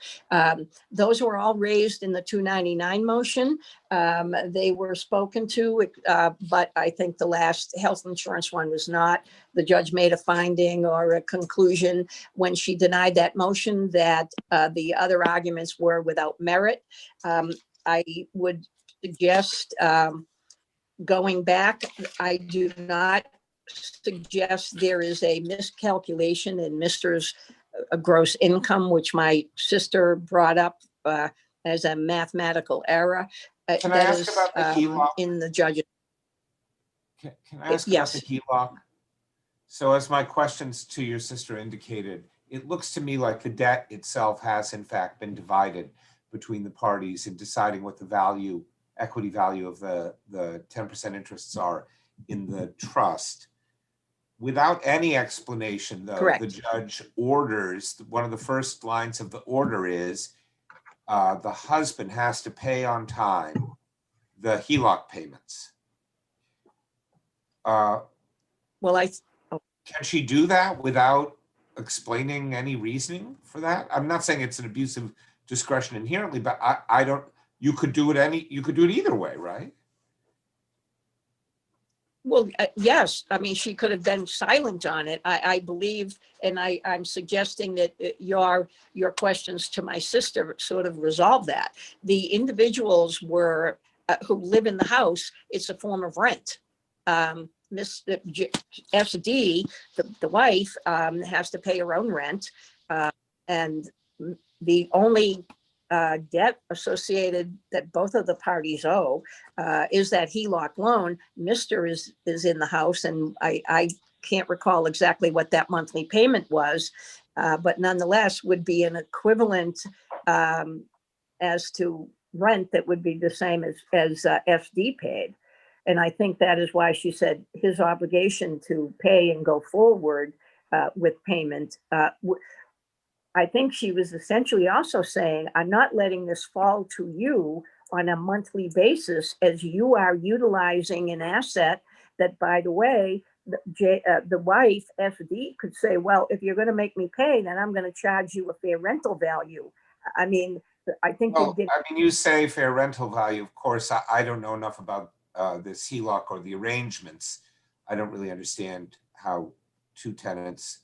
Those were all raised in the 299 motion. They were spoken to, but I think the last health insurance one was not. The judge made a finding or a conclusion when she denied that motion that the other arguments were without merit. I would suggest going back, I do not suggest there is a miscalculation in Mr.'s gross income, which my sister brought up as a mathematical error. Can I ask about the HELOC? In the judge's. Can I ask about the HELOC? So as my questions to your sister indicated, it looks to me like the debt itself has in fact been divided between the parties in deciding what the equity value of the 10% interests are in the trust. Without any explanation, though, correct, the judge orders, one of the first lines of the order is the husband has to pay on time the HELOC payments. Well, can she do that without explaining any reasoning for that? I'm not saying it's an abuse of discretion inherently, but I don't. You could do it either way, right? Well, yes. I mean, she could have been silent on it. I believe, and I'm suggesting that your questions to my sister sort of resolve that. The individuals who live in the house, it's a form of rent. Miss SD, the wife, has to pay her own rent, and the only debt associated that both of the parties owe is that HELOC loan. Mr. is in the house, and I can't recall exactly what that monthly payment was, but nonetheless would be an equivalent as to rent that would be the same as SD paid. And I think that is why she said his obligation to pay and go forward with payment. I think she was essentially also saying, I'm not letting this fall to you on a monthly basis as you are utilizing an asset that, by the way, the wife, SD, could say, well, if you're going to make me pay, then I'm going to charge you a fair rental value. I mean, I think Well, I mean, you say fair rental value. Of course, I don't know enough about this HELOC or the arrangements. I don't really understand how two tenants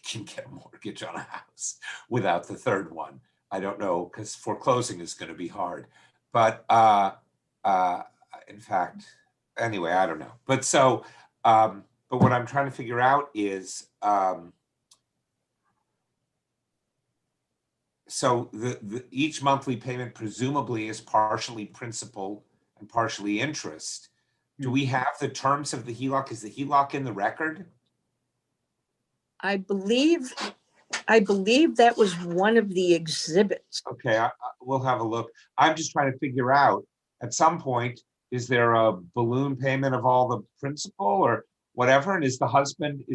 can get a mortgage on a house without the third one. I don't know, because foreclosing is going to be hard. But in fact, anyway, I don't know. But so, but what I'm trying to figure out is, so each monthly payment presumably is partially principal and partially interest. Do we have the terms of the HELOC? Is the HELOC in the record? I believe that was one of the exhibits. Okay, we'll have a look. I'm just trying to figure out, at some point, is there a balloon payment of all the principal or whatever? And is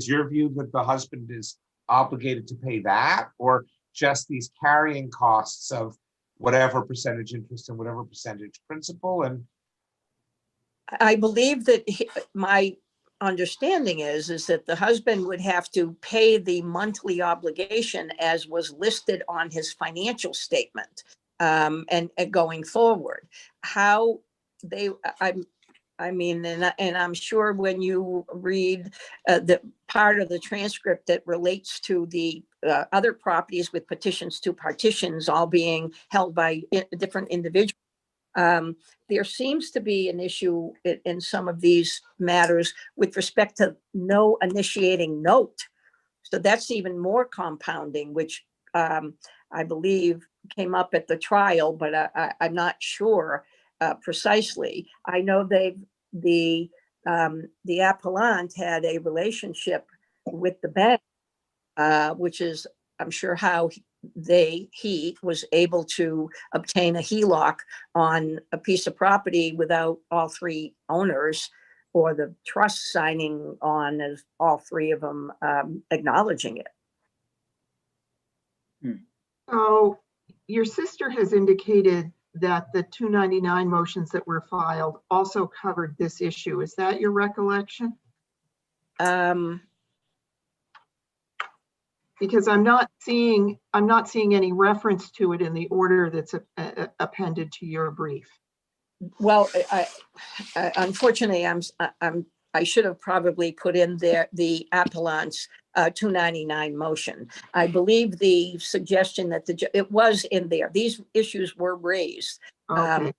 your view that the husband is obligated to pay that, or just these carrying costs of whatever percentage interest and whatever percentage principal? And I believe that my understanding is that the husband would have to pay the monthly obligation as was listed on his financial statement, and going forward. How they, I mean, and I'm sure when you read the part of the transcript that relates to the other properties with petitions to partitions all being held by different individuals, there seems to be an issue in some of these matters with respect to no initiating note. So that's even more compounding, which I believe came up at the trial, but I'm not sure precisely. I know the appellant had a relationship with the bank, which is, I'm sure, how he was able to obtain a HELOC on a piece of property without all three owners or the trust signing on as all three of them acknowledging it. So your sister has indicated that the 299 motions that were filed also covered this issue. Is that your recollection? Because I'm not seeing any reference to it in the order that's appended to your brief. Well, I unfortunately, I should have probably put in there the appellant's 299 motion. I believe the suggestion that it was in there. These issues were raised. Okay.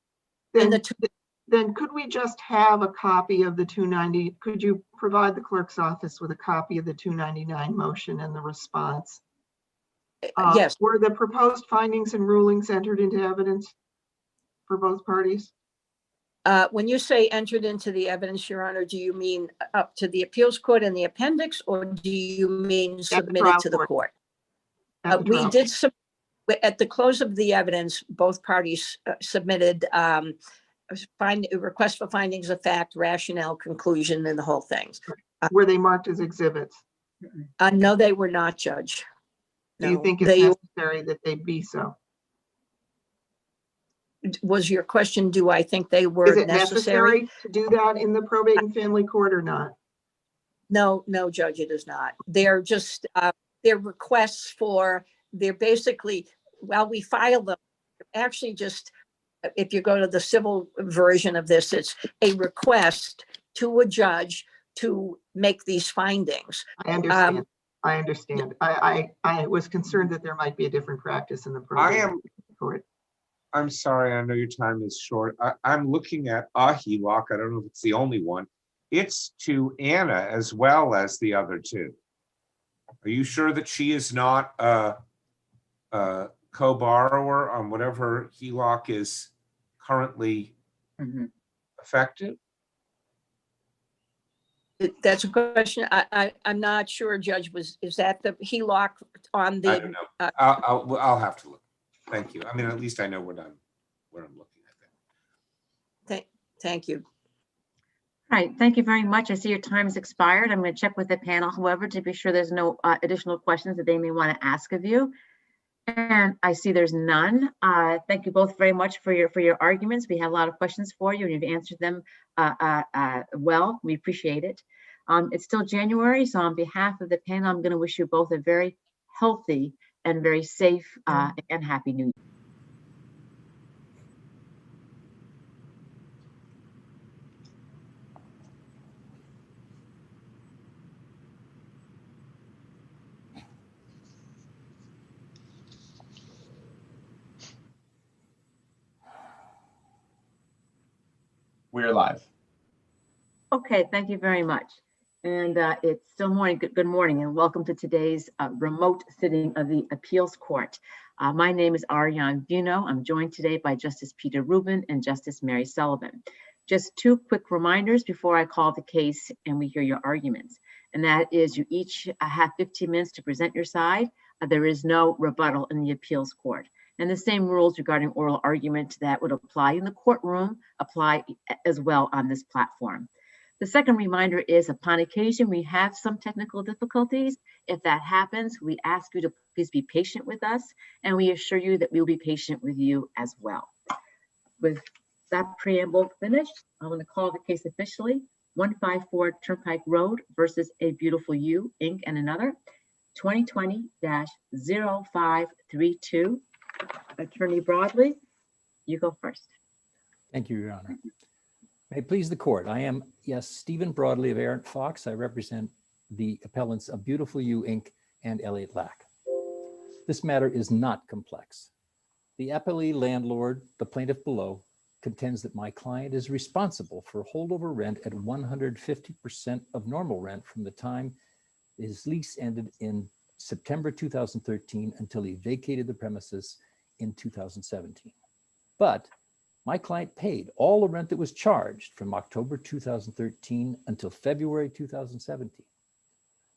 Then could we just have a copy of the 290? Could you provide the clerk's office with a copy of the 299 motion and the response? Yes. Were the proposed findings and rulings entered into evidence for both parties? When you say entered into the evidence, Your Honor, do you mean up to the appeals court in the appendix, or do you mean submitted to the court? We did at the close of the evidence, both parties submitted request for findings of fact, rationale, conclusion, and the whole thing. Were they marked as exhibits? No, they were not, Judge. Do you think it's necessary that they be so? Was your question, do I think they were necessary? Is it necessary to do that in the probate and family court or not? No, Judge, it is not. They're just, they're requests for, they're basically, while we file them, actually just, if you go to the civil version of this, it's a request to a judge to make these findings. I understand. I understand. I was concerned that there might be a different practice in the probate court. I'm sorry, I know your time is short. I'm looking at a HELOC. I don't know if it's the only one. It's to Anna as well as the other two. Are you sure that she is not a co-borrower on whatever HELOC is currently effective? That's a question. I'm not sure, Judge. Is that the HELOC on the? I don't know. I'll have to look. Thank you. I mean, at least I know we're done. when I'm looking at that. Thank you. All right, thank you very much. I see your time has expired. I'm going to check with the panel, however, to be sure there's no additional questions that they may want to ask of you. And I see there's none. Thank you both very much for your arguments. We have a lot of questions for you, and you've answered them well. We appreciate it. It's still January, so on behalf of the panel, I'm going to wish you both a very healthy and very safe and happy New Year. We're live. Okay, thank you very much. And it's still morning. Good morning, and welcome to today's remote sitting of the Appeals Court. My name is Ariane Buno. I'm joined today by Justice Peter Rubin and Justice Mary Sullivan. Just two quick reminders before I call the case and we hear your arguments. And that is, you each have 15 minutes to present your side. There is no rebuttal in the Appeals Court. And the same rules regarding oral argument that would apply in the courtroom apply as well on this platform. The second reminder is, upon occasion, we have some technical difficulties. If that happens, we ask you to please be patient with us, and we assure you that we'll be patient with you as well. With that preamble finished, I'm going to call the case officially. 154 Turnpike Road versus A Beautiful You, Inc. and another, 2020-0532. Attorney Broadley, you go first. Thank you, Your Honor. May it please the court. I am, yes, Stephen Broadley of Errant Fox. I represent the appellants of Beautiful You, Inc. and Elliott Lack. This matter is not complex. The appellee landlord, the plaintiff below, contends that my client is responsible for holdover rent at 150% of normal rent from the time his lease ended in September 2013 until he vacated the premises in 2017. But my client paid all the rent that was charged from October 2013 until February 2017.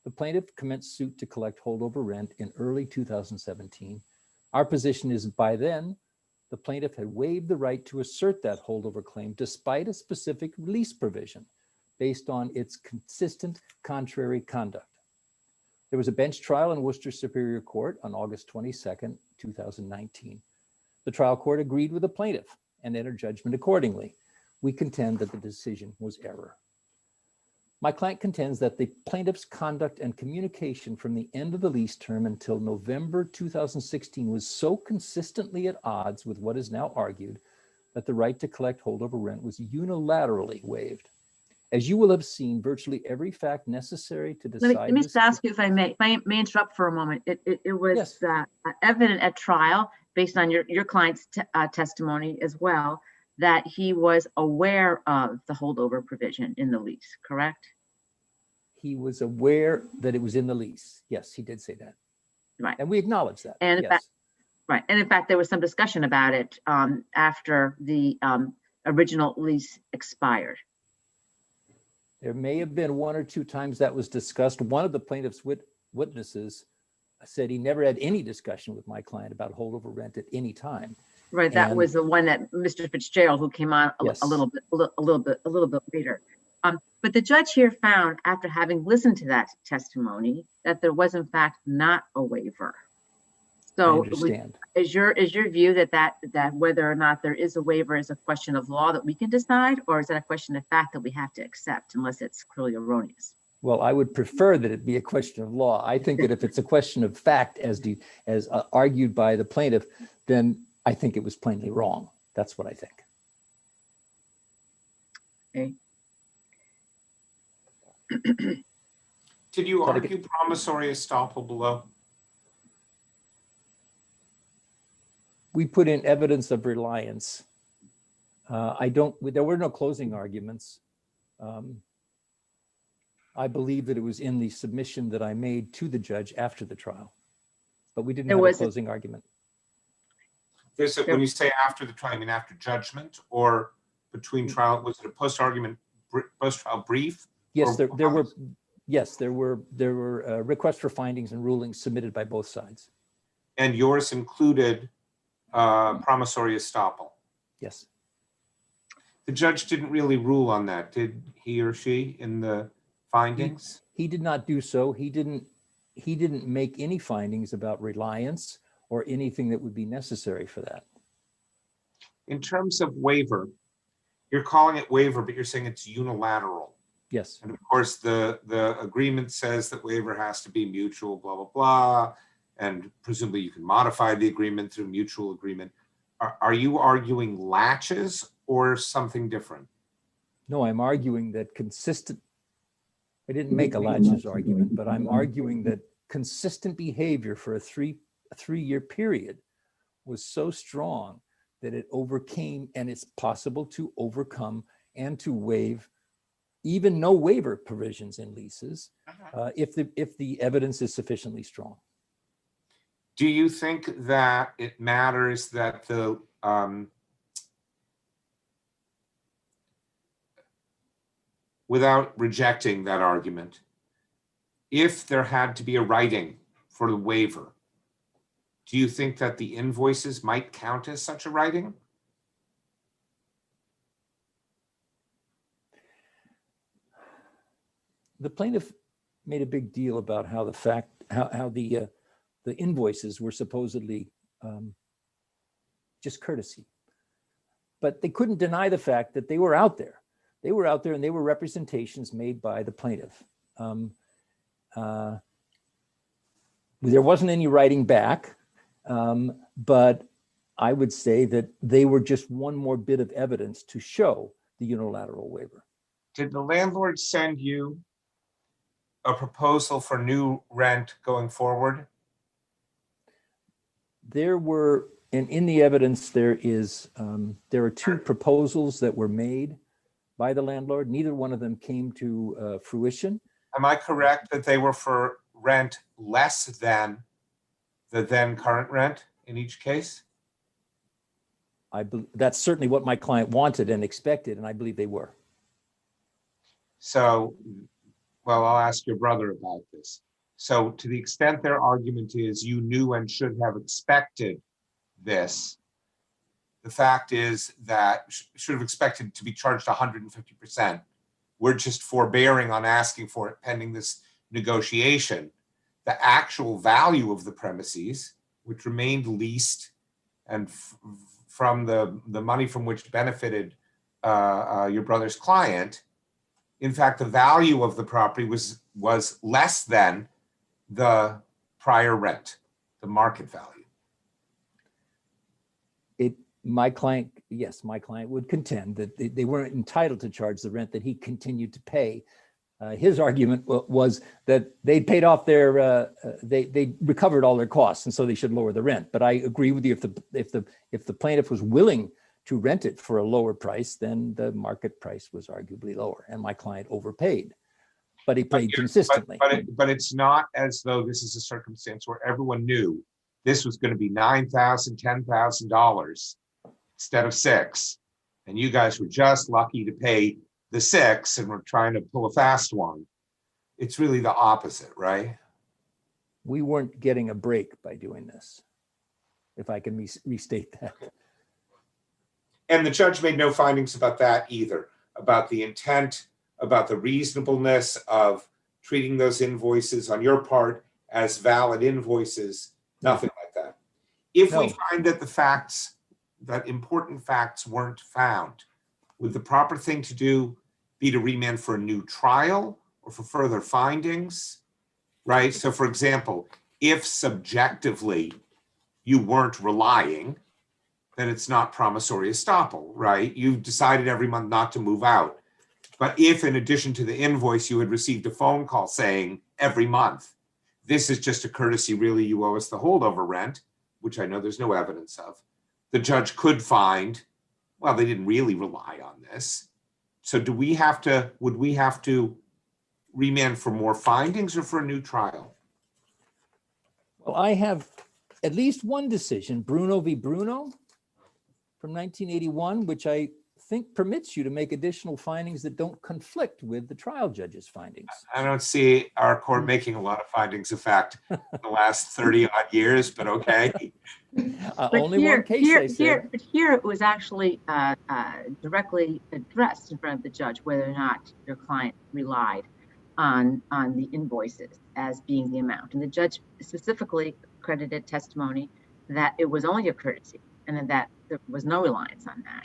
The plaintiff commenced suit to collect holdover rent in early 2017. Our position is by then, the plaintiff had waived the right to assert that holdover claim despite a specific release provision based on its consistent contrary conduct. There was a bench trial in Worcester Superior Court on August 22nd, 2019. The trial court agreed with the plaintiff and entered judgment accordingly. We contend that the decision was error. My client contends that the plaintiff's conduct and communication from the end of the lease term until November 2016 was so consistently at odds with what is now argued that the right to collect holdover rent was unilaterally waived. As you will have seen, virtually every fact necessary to decide. Let me just ask you, if I may interrupt for a moment. It was yes. Evident at trial, based on your client's testimony as well, that he was aware of the holdover provision in the lease, correct? He was aware that it was in the lease. Yes, he did say that. Right. And we acknowledge that. And in fact, right. And in fact, there was some discussion about it after the original lease expired. There may have been one or two times that was discussed. One of the plaintiff's witnesses said he never had any discussion with my client about holdover rent at any time. Right, that was the one that Mr. Fitzgerald, who came on yes. a little bit later. But the judge here found, after having listened to that testimony, that there was in fact not a waiver. So, is your view that whether or not there is a waiver is a question of law that we can decide, or is that a question of fact that we have to accept unless it's clearly erroneous? Well, I would prefer that it be a question of law. I think that if it's a question of fact, as argued by the plaintiff, then I think it was plainly wrong. That's what I think. Okay. Did you argue promissory estoppel below? We put in evidence of reliance. There were no closing arguments. I believe that it was in the submission that I made to the judge after the trial, but we didn't have a closing argument. Is it, when you say after the trial, I mean after judgment or between trial? Was it a post-argument, post-trial brief? Yes, there were requests for findings and rulings submitted by both sides. And yours included promissory estoppel? Yes. The judge didn't really rule on that, did he or she, in the findings? He did not do so. He didn't make any findings about reliance or anything that would be necessary for that. In terms of waiver, you're calling it waiver, but you're saying it's unilateral. Yes. And of course, the agreement says that waiver has to be mutual, blah, blah, blah. And presumably you can modify the agreement through mutual agreement. Are you arguing latches or something different? No, I'm arguing that I didn't make a latches argument, but I'm arguing that consistent behavior for a three-year period was so strong that it overcame, and it's possible to overcome and to waive even no waiver provisions in leases if the evidence is sufficiently strong. Do you think that it matters that the without rejecting that argument, if there had to be a writing for the waiver, do you think that the invoices might count as such a writing? The plaintiff made a big deal about how the invoices were supposedly just courtesy, but they couldn't deny the fact that they were out there. They were out there and they were representations made by the plaintiff. There wasn't any writing back, but I would say that they were just one more bit of evidence to show the unilateral waiver. Did the landlord send you a proposal for new rent going forward? There were, and in the evidence, there are two proposals that were made by the landlord. Neither one of them came to fruition. Am I correct that they were for rent less than the then current rent in each case? That's certainly what my client wanted and expected, and I believe they were. So, well, I'll ask your brother about this. So to the extent their argument is you knew and should have expected this, the fact is that should have expected to be charged 150%. We're just forbearing on asking for it pending this negotiation. The actual value of the premises, which remained leased and from the money from which benefited your brother's client, in fact, the value of the property was less than the prior rent, the market value. My client would contend that they weren't entitled to charge the rent that he continued to pay. His argument was that they paid off they recovered all their costs, and so they should lower the rent. But I agree with you, if the plaintiff was willing to rent it for a lower price, then the market price was arguably lower, and my client overpaid. But he paid consistently. But it's not as though this is a circumstance where everyone knew this was going to be $9,000, $10,000 instead of $6,000, and you guys were just lucky to pay the $6,000 and we're trying to pull a fast one. It's really the opposite, right? We weren't getting a break by doing this, if I can restate that. And the judge made no findings about that either, about the intent, about the reasonableness of treating those invoices on your part as valid invoices, nothing like that. If we find that that important facts weren't found, would the proper thing to do be to remand for a new trial or for further findings, right? So for example, if subjectively you weren't relying, then it's not promissory estoppel, right? You've decided every month not to move out. But if in addition to the invoice, you had received a phone call saying every month, this is just a courtesy, really, you owe us the holdover rent, which I know there's no evidence of, the judge could find, well, they didn't really rely on this. So would we have to remand for more findings or for a new trial? Well, I have at least one decision, Bruno v. Bruno from 1981, which I think permits you to make additional findings that don't conflict with the trial judge's findings. I don't see our court making a lot of findings of fact in the last 30 odd years, but okay. Only one case, I said. But here it was actually directly addressed in front of the judge whether or not your client relied on the invoices as being the amount. And the judge specifically credited testimony that it was only a courtesy and that there was no reliance on that.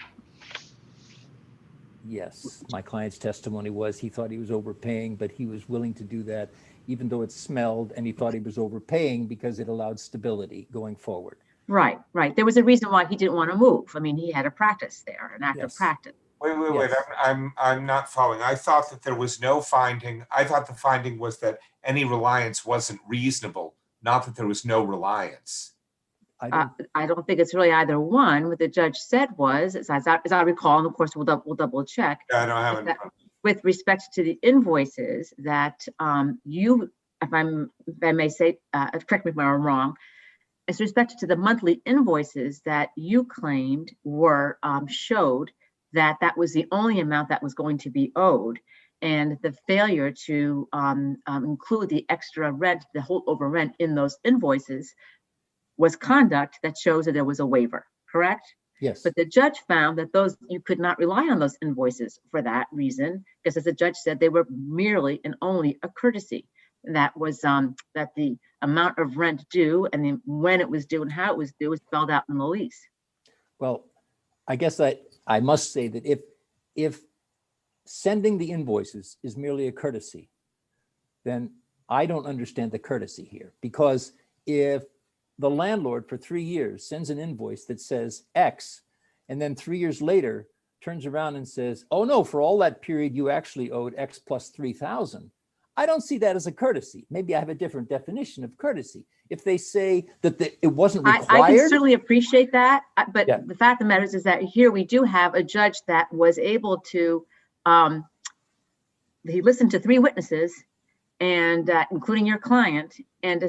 Yes, my client's testimony was he thought he was overpaying, but he was willing to do that even though it smelled, and he thought he was overpaying because it allowed stability going forward. Right. There was a reason why he didn't want to move. I mean, he had a practice there, an active practice. Wait. Yes. I'm not following. I thought that there was no finding. I thought the finding was that any reliance wasn't reasonable, not that there was no reliance. I don't think it's really either one. What the judge said was, as I recall, and of course we'll double check. Yeah, I don't have it. With respect to the invoices that you, if I may say, correct me if I'm wrong, as respect to the monthly invoices that you claimed were showed that was the only amount that was going to be owed, and the failure to include the extra rent, the holdover rent in those invoices was conduct that shows that there was a waiver, correct? Yes. But the judge found that you could not rely on those invoices for that reason, because as the judge said, they were merely and only a courtesy. That was that the amount of rent due and when it was due and how it was due was spelled out in the lease. Well, I guess I must say that if sending the invoices is merely a courtesy, then I don't understand the courtesy here, because if the landlord for 3 years sends an invoice that says X, and then 3 years later turns around and says, oh no, for all that period, you actually owed X plus 3,000. I don't see that as a courtesy. Maybe I have a different definition of courtesy. If they say that it wasn't required. I can certainly appreciate that. But the fact of the matter is that here we do have a judge that was able to, he listened to 3 witnesses and including your client and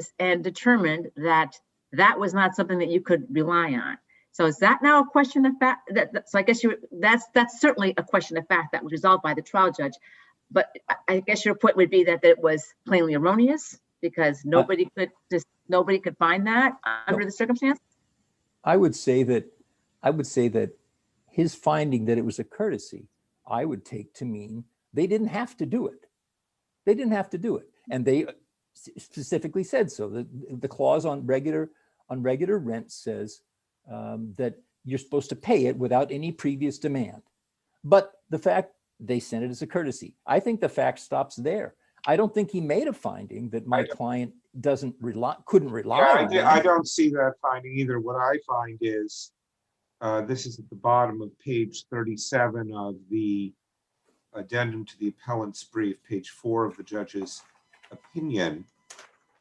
determined that was not something that you could rely on. So is that now a question of fact? So I guess that's certainly a question of fact that was resolved by the trial judge. But I guess your point would be that it was plainly erroneous because nobody could find that under the circumstance. I would say that his finding that it was a courtesy, I would take to mean they didn't have to do it. They didn't have to do it, and they specifically said so. The clause on regular rent says that you're supposed to pay it without any previous demand. But the fact they sent it as a courtesy, I think the fact stops there. I don't think he made a finding that my client couldn't rely on. I don't see that finding either. What I find is, this is at the bottom of page 37 of the addendum to the appellant's brief, page 4 of the judge's opinion.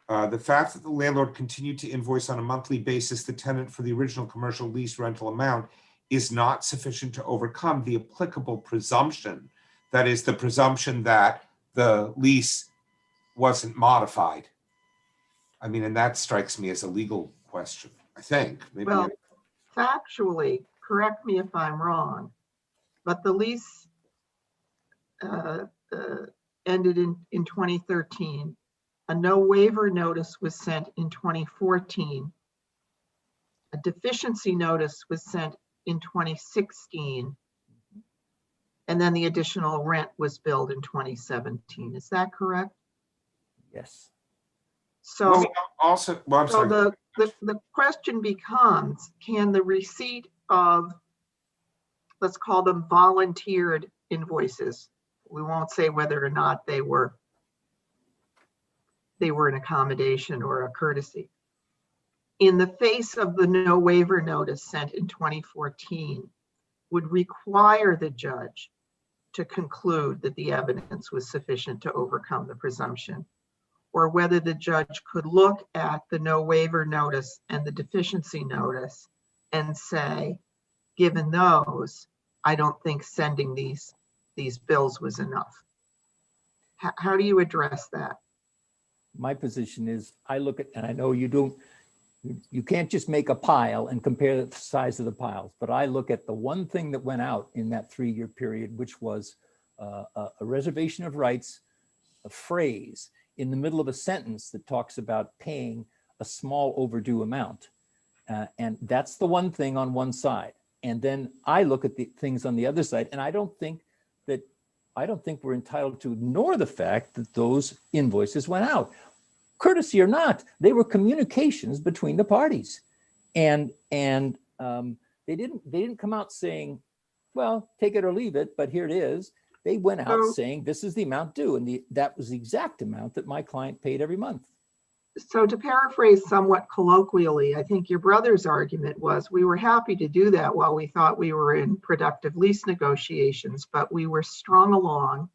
The fact that the landlord continued to invoice on a monthly basis the tenant for the original commercial lease rental amount is not sufficient to overcome the applicable presumption. That is the presumption that the lease wasn't modified. I mean, and that strikes me as a legal question, I think. Maybe factually, correct me if I'm wrong, but the lease ended in 2013. A no waiver notice was sent in 2014. A deficiency notice was sent in 2016. And then the additional rent was billed in 2017. Is that correct? Yes. So the question becomes, can the receipt of, let's call them volunteered invoices, we won't say whether or not they were an accommodation or a courtesy, in the face of the no waiver notice sent in 2014, would require the judge to conclude that the evidence was sufficient to overcome the presumption, or whether the judge could look at the no waiver notice and the deficiency notice and say, given those, I don't think sending these bills was enough. How do you address that? My position is, I look at, and I know you don't, You can't just make a pile and compare the size of the piles, but I look at the one thing that went out in that 3-year period, which was a reservation of rights, a phrase in the middle of a sentence that talks about paying a small overdue amount. And that's the one thing on one side. And then I look at the things on the other side, and I don't think we're entitled to ignore the fact that those invoices went out. Courtesy or not, they were communications between the parties. And they didn't come out saying, well, take it or leave it, but here it is. They went out saying this is the amount due, and that was the exact amount that my client paid every month. So to paraphrase somewhat colloquially, I think your brother's argument was we were happy to do that while we thought we were in productive lease negotiations, but we were strung along.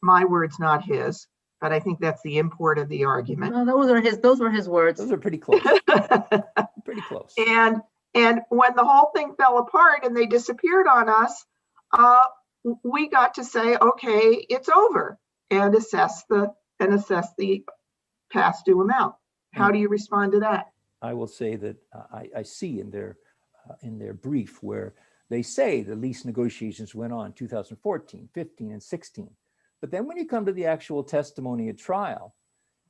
My words, not his, but I think that's the import of the argument. No, those were his words. Those are pretty close. Pretty close. And when the whole thing fell apart and they disappeared on us, we got to say, okay, it's over, and assess the past due amount. How do you respond to that? I will say that I see in their brief where they say the lease negotiations went on 2014, 15, and 16. But then when you come to the actual testimony at trial,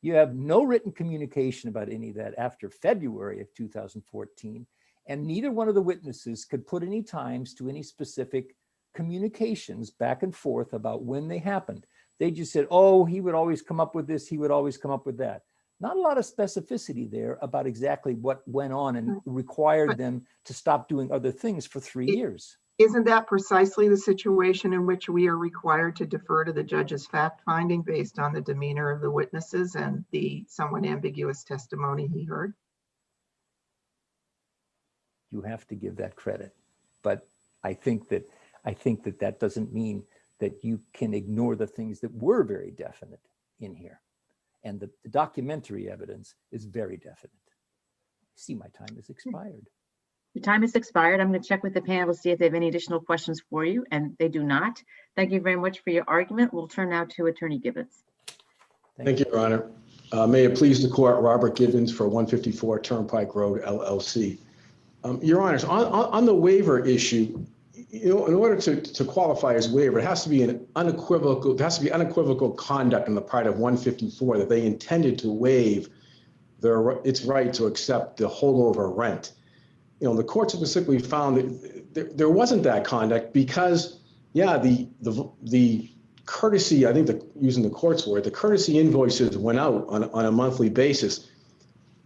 you have no written communication about any of that after February of 2014. And neither one of the witnesses could put any times to any specific communications back and forth about when they happened. They just said, oh, he would always come up with this, he would always come up with that. Not a lot of specificity there about exactly what went on and required them to stop doing other things for 3 years. Isn't that precisely the situation in which we are required to defer to the judge's fact finding based on the demeanor of the witnesses and the somewhat ambiguous testimony he heard? You have to give that credit, but I think that doesn't mean that you can ignore the things that were very definite in here. And the documentary evidence is very definite. See, my time has expired. Your time has expired. I'm going to check with the panel to see if they have any additional questions for you, and they do not. Thank you very much for your argument. We'll turn now to Attorney Gibbons. Thank you, Your Honor. May it please the court, Robert Gibbons for 154 Turnpike Road, LLC. Your Honors, on the waiver issue, in order to qualify as waiver, it has to be unequivocal conduct on the part of 154 that they intended to waive its right to accept the holdover rent. The court specifically found that there wasn't that conduct because, yeah, the courtesy, I think using the court's word, the courtesy invoices went out on a monthly basis.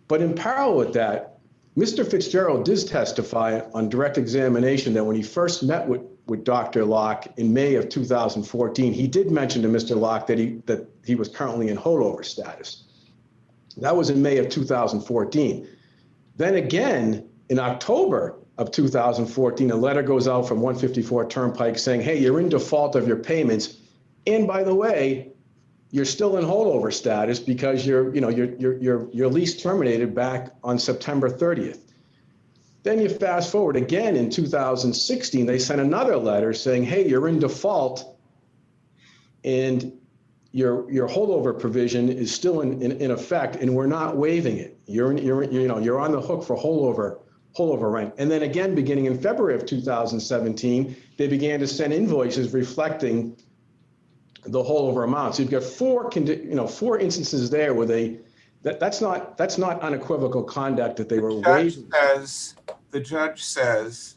But in parallel with that, Mr. Fitzgerald did testify on direct examination that when he first met with Dr. Locke in May of 2014, he did mention to Mr. Locke that he was currently in holdover status. That was in May of 2014. Then again, in October of 2014, a letter goes out from 154 Turnpike saying, hey, you're in default of your payments. And by the way, you're still in holdover status because your lease terminated back on September 30th. Then you fast forward again in 2016, they sent another letter saying, hey, you're in default and your holdover provision is still in effect and we're not waiving it. You're on the hook for holdover rent. And then again, beginning in February of 2017, they began to send invoices reflecting the holdover amount. So you've got four instances there where that's not unequivocal conduct that they were waiving. The judge says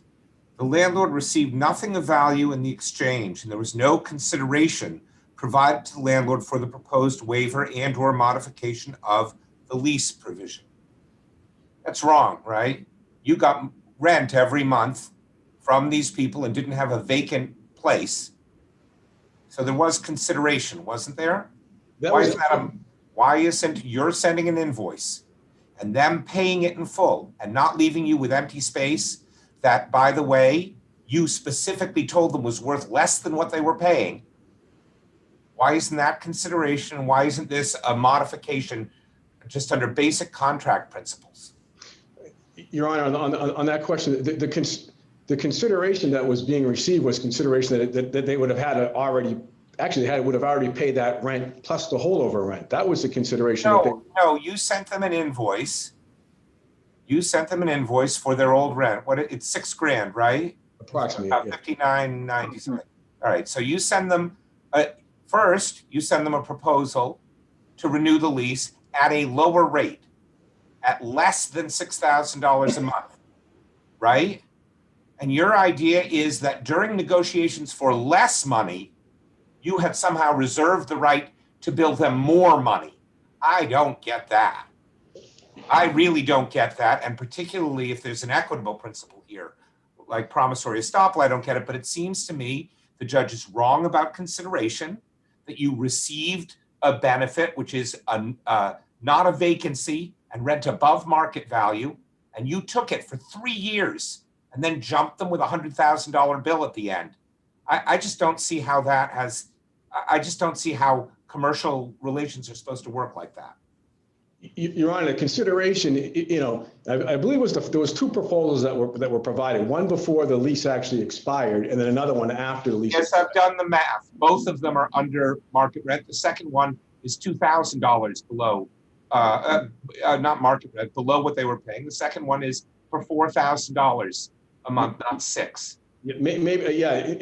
the landlord received nothing of value in the exchange, and there was no consideration provided to the landlord for the proposed waiver and or modification of the lease provision. That's wrong, right? You got rent every month from these people and didn't have a vacant place. So there was consideration, wasn't there? Why isn't you're sending an invoice and them paying it in full and not leaving you with empty space that, by the way, you specifically told them was worth less than what they were paying? Why isn't that consideration? Why isn't this a modification just under basic contract principles? Your Honor, on that question, the consideration that was being received was consideration that they would have had would have already paid that rent plus the holdover rent. That was the consideration. No, you sent them an invoice You sent them an invoice for their old rent. It's $6,000, right? Approximately. About Yeah. $59.97. All right, so you send them, first, you send them a proposal to renew the lease at a lower rate, at less than $6,000 a month, right? And your idea is that during negotiations for less money, you have somehow reserved the right to bill them more money. I don't get that. I really don't get that. And particularly if there's an equitable principle here, like promissory estoppel, I don't get it. But it seems to me the judge is wrong about consideration, that you received a benefit, which is not a vacancy and rent above market value, and you took it for 3 years and then jumped them with a $100,000 bill at the end. I just don't see how that has, I just don't see how commercial relations are supposed to work like that. Your Honor, the consideration, I believe there was two proposals that were provided, one before the lease actually expired, and then another one after the lease. Yes, I've done the math. Both of them are under market rent. The second one is $2,000 below, not market rent, below what they were paying. The second one is for $4,000 a month, not $6,000. Yeah, maybe, yeah.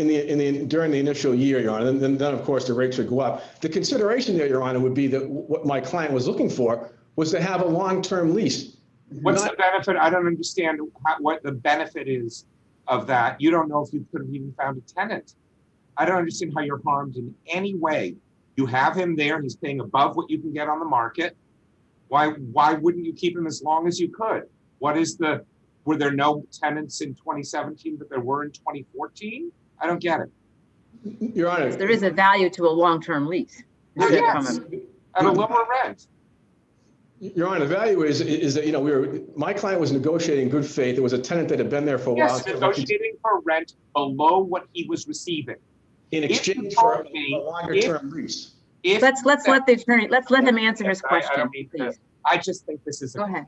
During the initial year, Your Honor, then of course the rates would go up. The consideration there, Your Honor, would be that what my client was looking for was to have a long-term lease. What's the benefit? I don't understand what the benefit is of that. You don't know if you could have even found a tenant. I don't understand how you're harmed in any way. You have him there. He's paying above what you can get on the market. Why wouldn't you keep him as long as you could? Were there no tenants in 2017, but there were in 2014? I don't get it. Your Honor. There is a value to a long-term lease. Yes, at a lower rent. Your Honor, the value is that, my client was negotiating in good faith. There was a tenant that had been there for a while. Yes, negotiating for rent below what he was receiving. In exchange for a longer-term lease. Let's let him answer his question, please. I just think this is. Go ahead.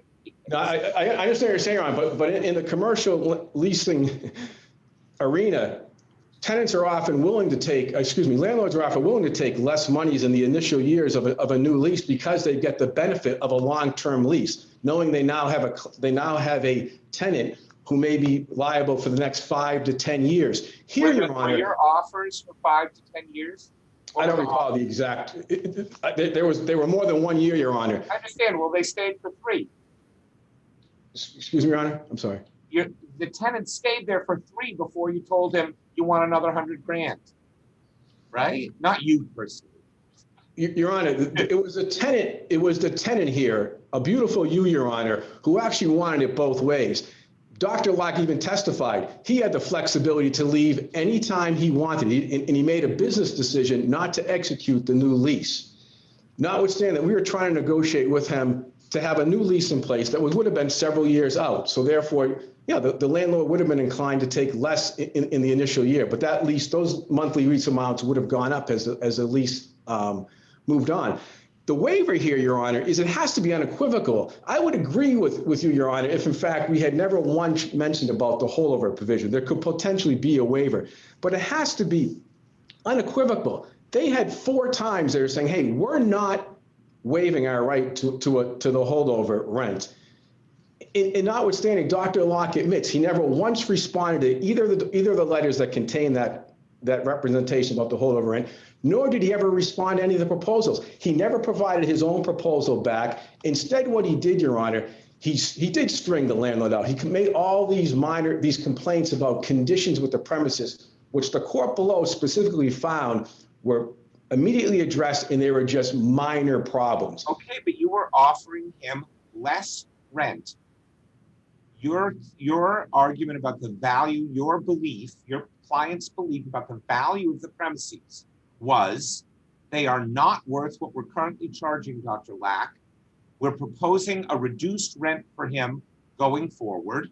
No, I understand what you're saying, Your Honor, but in the commercial leasing arena, landlords are often willing to take less monies in the initial years of a new lease because they get the benefit of a long-term lease, knowing they now have a tenant who may be liable for the next 5 to 10 years. Here, Your Honor, were your offers for 5 to 10 years? I don't recall the exact. There were more than 1 year, Your Honor. I understand. Well, they stayed for 3. Excuse me, Your Honor. I'm sorry. The tenant stayed there for 3 before you told him you want another $100,000, right? Not you personally. Your Honor, it was the tenant. It was the tenant here, a beautiful you, Your Honor, who actually wanted it both ways. Dr. Locke even testified he had the flexibility to leave anytime he wanted, and he made a business decision not to execute the new lease. Notwithstanding that, we were trying to negotiate with him to have a new lease in place that would have been several years out. So therefore, yeah, the landlord would have been inclined to take less in the initial year, but that lease, those monthly lease amounts would have gone up as the lease moved on. The waiver here, Your Honor, is it has to be unequivocal. I would agree with you, Your Honor, if in fact we had never once mentioned about the holdover provision. There could potentially be a waiver, but it has to be unequivocal. They had 4 times they were saying, hey, we're not waiving our right to the holdover rent. And notwithstanding, Dr. Locke admits he never once responded to either of the letters that contain that representation about the holdover rent, nor did he ever respond to any of the proposals. He never provided his own proposal back. Instead, what he did, Your Honor, he did string the landlord out. He made all these complaints about conditions with the premises, which the court below specifically found were immediately addressed, and they were just minor problems. Okay, but you were offering him less rent. Your argument about the value, your client's belief about the value of the premises was they are not worth what we're currently charging Dr. Lack. We're proposing a reduced rent for him going forward.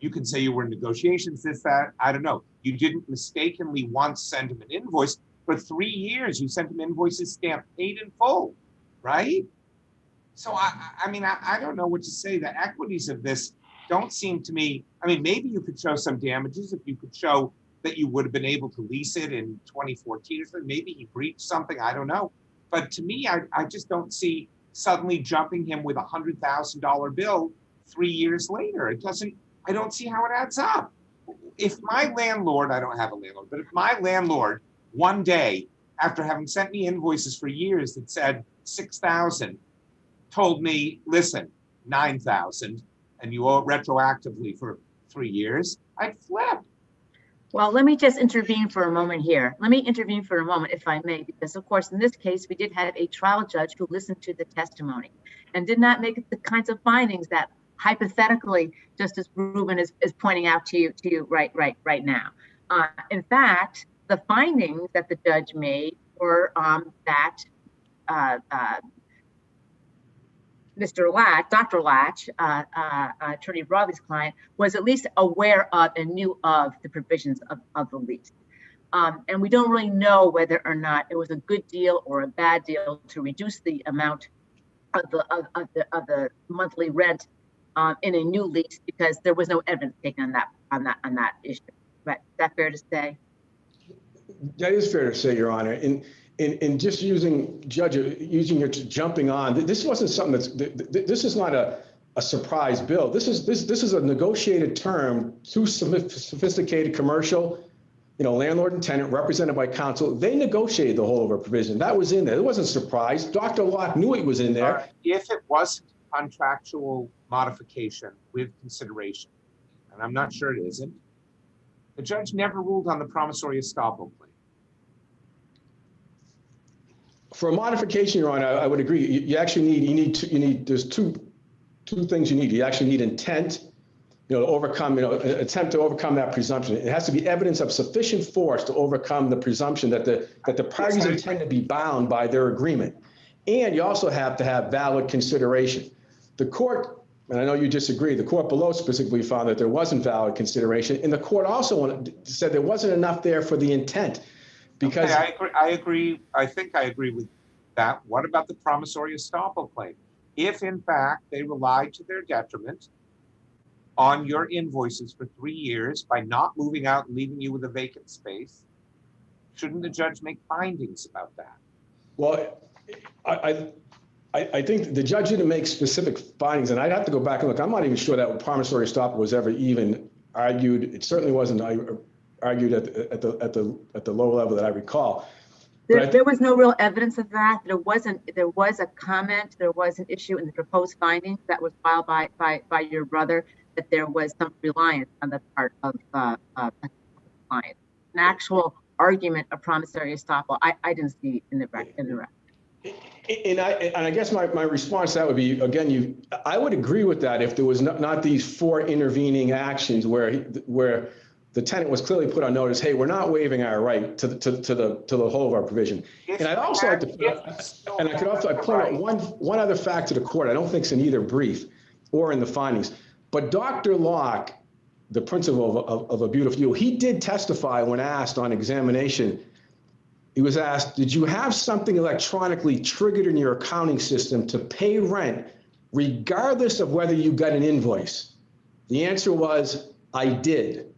You can say you were in negotiations, this, that, I don't know. You didn't mistakenly once send him an invoice. For 3 years, you sent him invoices stamped paid in full, right? So, I don't know what to say. The equities of this don't seem to me, maybe you could show some damages if you could show that you would have been able to lease it in 2014 or something. Maybe he breached something, I don't know. But to me, I just don't see suddenly jumping him with a $100,000 bill 3 years later. I don't see how it adds up. If my landlord, I don't have a landlord, but if my landlord one day, after having sent me invoices for years that said 6,000, told me, listen, 9,000, and you owe it retroactively for 3 years, I'd flip. Well, let me just intervene for a moment here. Let me intervene for a moment, if I may, because of course, in this case, we did have a trial judge who listened to the testimony and did not make the kinds of findings that hypothetically Justice Rubin is pointing out to you right now. In fact, the findings that the judge made were that Mr. Latch, Dr. Latch, Attorney Broadley's client, was at least aware of and knew of the provisions of the lease. And we don't really know whether or not it was a good deal or a bad deal to reduce the amount of the monthly rent in a new lease, because there was no evidence taken on that issue. Right? Is that fair to say? That is fair to say, Your Honor. And just using your jumping on, this wasn't something this is not a surprise bill. This is a negotiated term. Two sophisticated commercial, landlord and tenant represented by counsel. They negotiated the holdover provision. That was in there. It wasn't a surprise. Dr. Locke knew it was in there. If it wasn't contractual modification with consideration, and I'm not sure it isn't, the judge never ruled on the promissory estoppel claim. For a modification, Your Honor, I would agree. You actually need. There's two things you need. You actually need intent, to overcome, attempt to overcome that presumption. It has to be evidence of sufficient force to overcome the presumption that the parties intend to be bound by their agreement, and you also have to have valid consideration. The court, and I know you disagree, the court below specifically found that there wasn't valid consideration, and the court also said there wasn't enough there for the intent. Because okay, I agree. I think I agree with that. What about the promissory estoppel claim? If in fact they relied to their detriment on your invoices for 3 years by not moving out and leaving you with a vacant space, shouldn't the judge make findings about that? Well, I think the judge didn't make specific findings, and I'd have to go back and look. I'm not even sure that promissory estoppel was ever even argued. It certainly wasn't argued at the low level that I recall. There was no real evidence of that. There was a comment, there was an issue in the proposed findings that was filed by your brother, that there was some reliance on the part of the client. An actual argument of promissory estoppel, I didn't see in the record. And I guess my response to that would be, again, I would agree with that if there was not these 4 intervening actions where the tenant was clearly put on notice, hey, we're not waiving our right to the whole of our provision. And I'd also like to point out one other fact to the court. I don't think it's in either brief or in the findings, but Dr. Locke, the principal of A Beautiful You, he did testify when asked on examination. He was asked, did you have something electronically triggered in your accounting system to pay rent regardless of whether you got an invoice? The answer was, I did.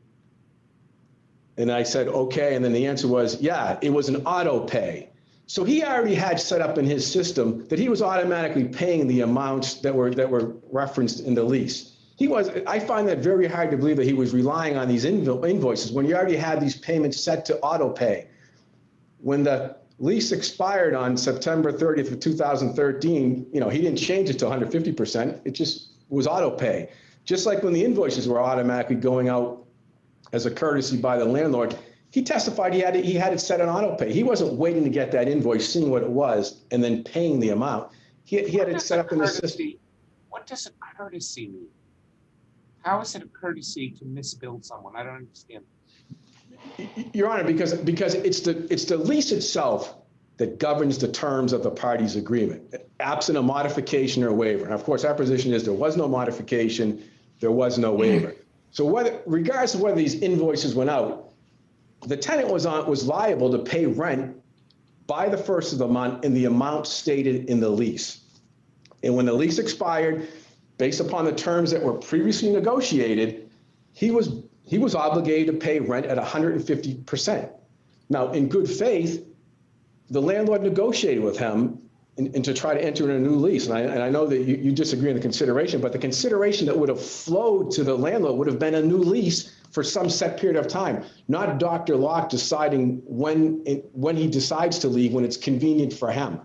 And I said, okay. And then the answer was, yeah, it was an auto pay. So he already had set up in his system that he was automatically paying the amounts that were referenced in the lease. I find that very hard to believe that he was relying on these invoices when you already had these payments set to auto pay. When the lease expired on September 30th of 2013, he didn't change it to 150%. It just was auto pay. Just like when the invoices were automatically going out as a courtesy by the landlord, he testified he had it set on auto pay. He wasn't waiting to get that invoice, seeing what it was, and then paying the amount. He had it set up in the system. What does a courtesy mean? How is it a courtesy to misbill someone? I don't understand. Your Honor, because it's the lease itself that governs the terms of the parties' agreement, absent a modification or waiver. And of course, our position is there was no modification, there was no waiver. So regardless of whether these invoices went out, the tenant was liable to pay rent by the first of the month in the amount stated in the lease. And when the lease expired, based upon the terms that were previously negotiated, he was obligated to pay rent at 150%. Now, in good faith, the landlord negotiated with him and to try to enter in a new lease. And I know that you disagree on the consideration, but the consideration that would have flowed to the landlord would have been a new lease for some set period of time, not Dr. Locke deciding when he decides to leave when it's convenient for him.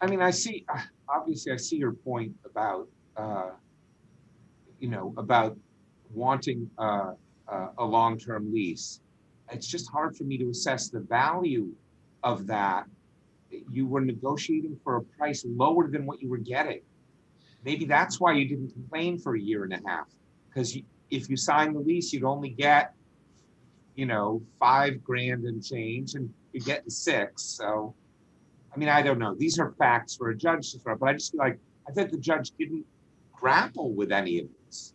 I mean, obviously I see your point about, about wanting a long-term lease. It's just hard for me to assess the value of that. You were negotiating for a price lower than what you were getting. Maybe that's why you didn't complain for a year and a half, because if you signed the lease, you'd only get, $5,000 and change, and you're getting 6. So, I mean, I don't know. These are facts for a judge to throw, but I just feel like I think the judge didn't grapple with any of this.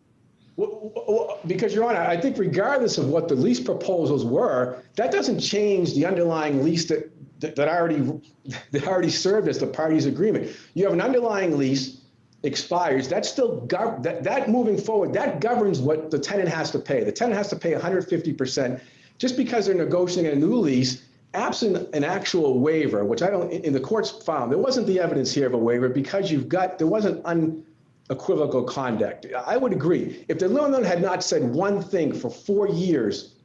Well, because, Your Honor, I think regardless of what the lease proposals were, that doesn't change the underlying lease that already served as the parties' agreement. You have an underlying lease, expires, that still that moving forward, that governs what the tenant has to pay. The tenant has to pay 150%. Just because they're negotiating a new lease, absent an actual waiver, which in the courts found, there wasn't the evidence here of a waiver because there wasn't unequivocal conduct. I would agree. If the landlord had not said one thing for 4 years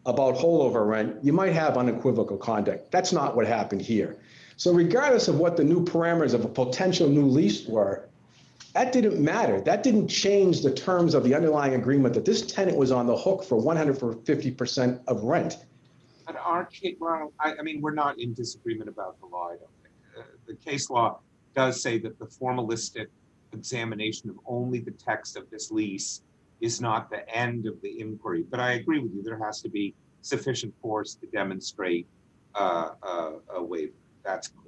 about holdover rent, you might have unequivocal conduct. That's not what happened here. So regardless of what the new parameters of a potential new lease were, that didn't matter. That didn't change the terms of the underlying agreement that this tenant was on the hook for 150% of rent. But I mean, we're not in disagreement about the law, I don't think. The case law does say that the formalistic examination of only the text of this lease is not the end of the inquiry. But I agree with you, there has to be sufficient force to demonstrate a waiver. That's clear.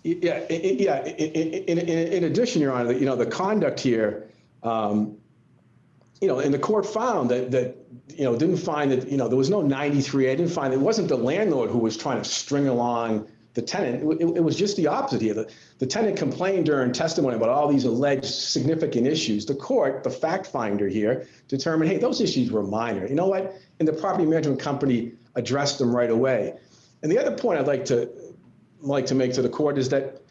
Yeah. In addition, Your Honor, the conduct here, and the court found that didn't find that there was no 93A. Didn't find it wasn't the landlord who was trying to string along the tenant. It was just the opposite here. The tenant complained during testimony about all these alleged significant issues. The court, the fact finder here, determined, hey, those issues were minor. You know what? And the property management company addressed them right away. And the other point I'd like to make to the court is that,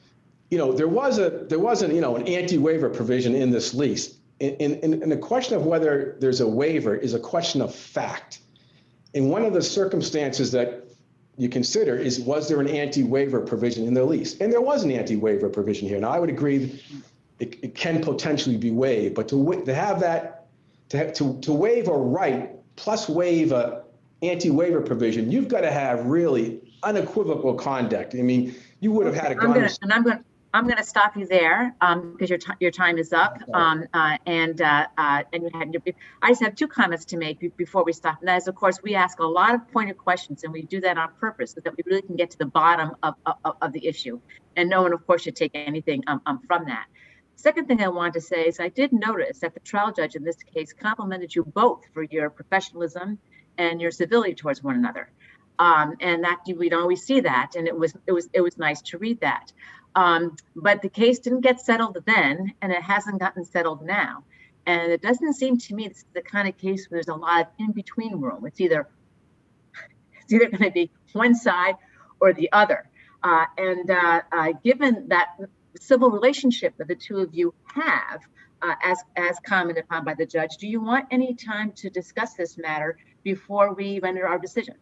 there wasn't an anti-waiver provision in this lease. And the question of whether there's a waiver is a question of fact. And one of the circumstances that you consider is, was there an anti-waiver provision in the lease? And there was an anti-waiver provision here. Now, I would agree it can potentially be waived, but to have that, to waive a right plus waive a anti-waiver provision, you've got to have really unequivocal conduct. I mean, you would have had a I'm going to stop you there because your time is up. And you had your. I just have 2 comments to make before we stop. And that is, of course, we ask a lot of pointed questions, and we do that on purpose so that we really can get to the bottom of the issue. And no one, of course, should take anything from that. Second thing I want to say is I did notice that the trial judge in this case complimented you both for your professionalism and your civility towards one another. And that we don't always see that, and it was nice to read that. But the case didn't get settled then, and it hasn't gotten settled now. And it doesn't seem to me this is the kind of case where there's a lot of in-between room. It's either going to be one side or the other. Given that civil relationship that the two of you have, as commented upon by the judge, do you want any time to discuss this matter before we render our decision?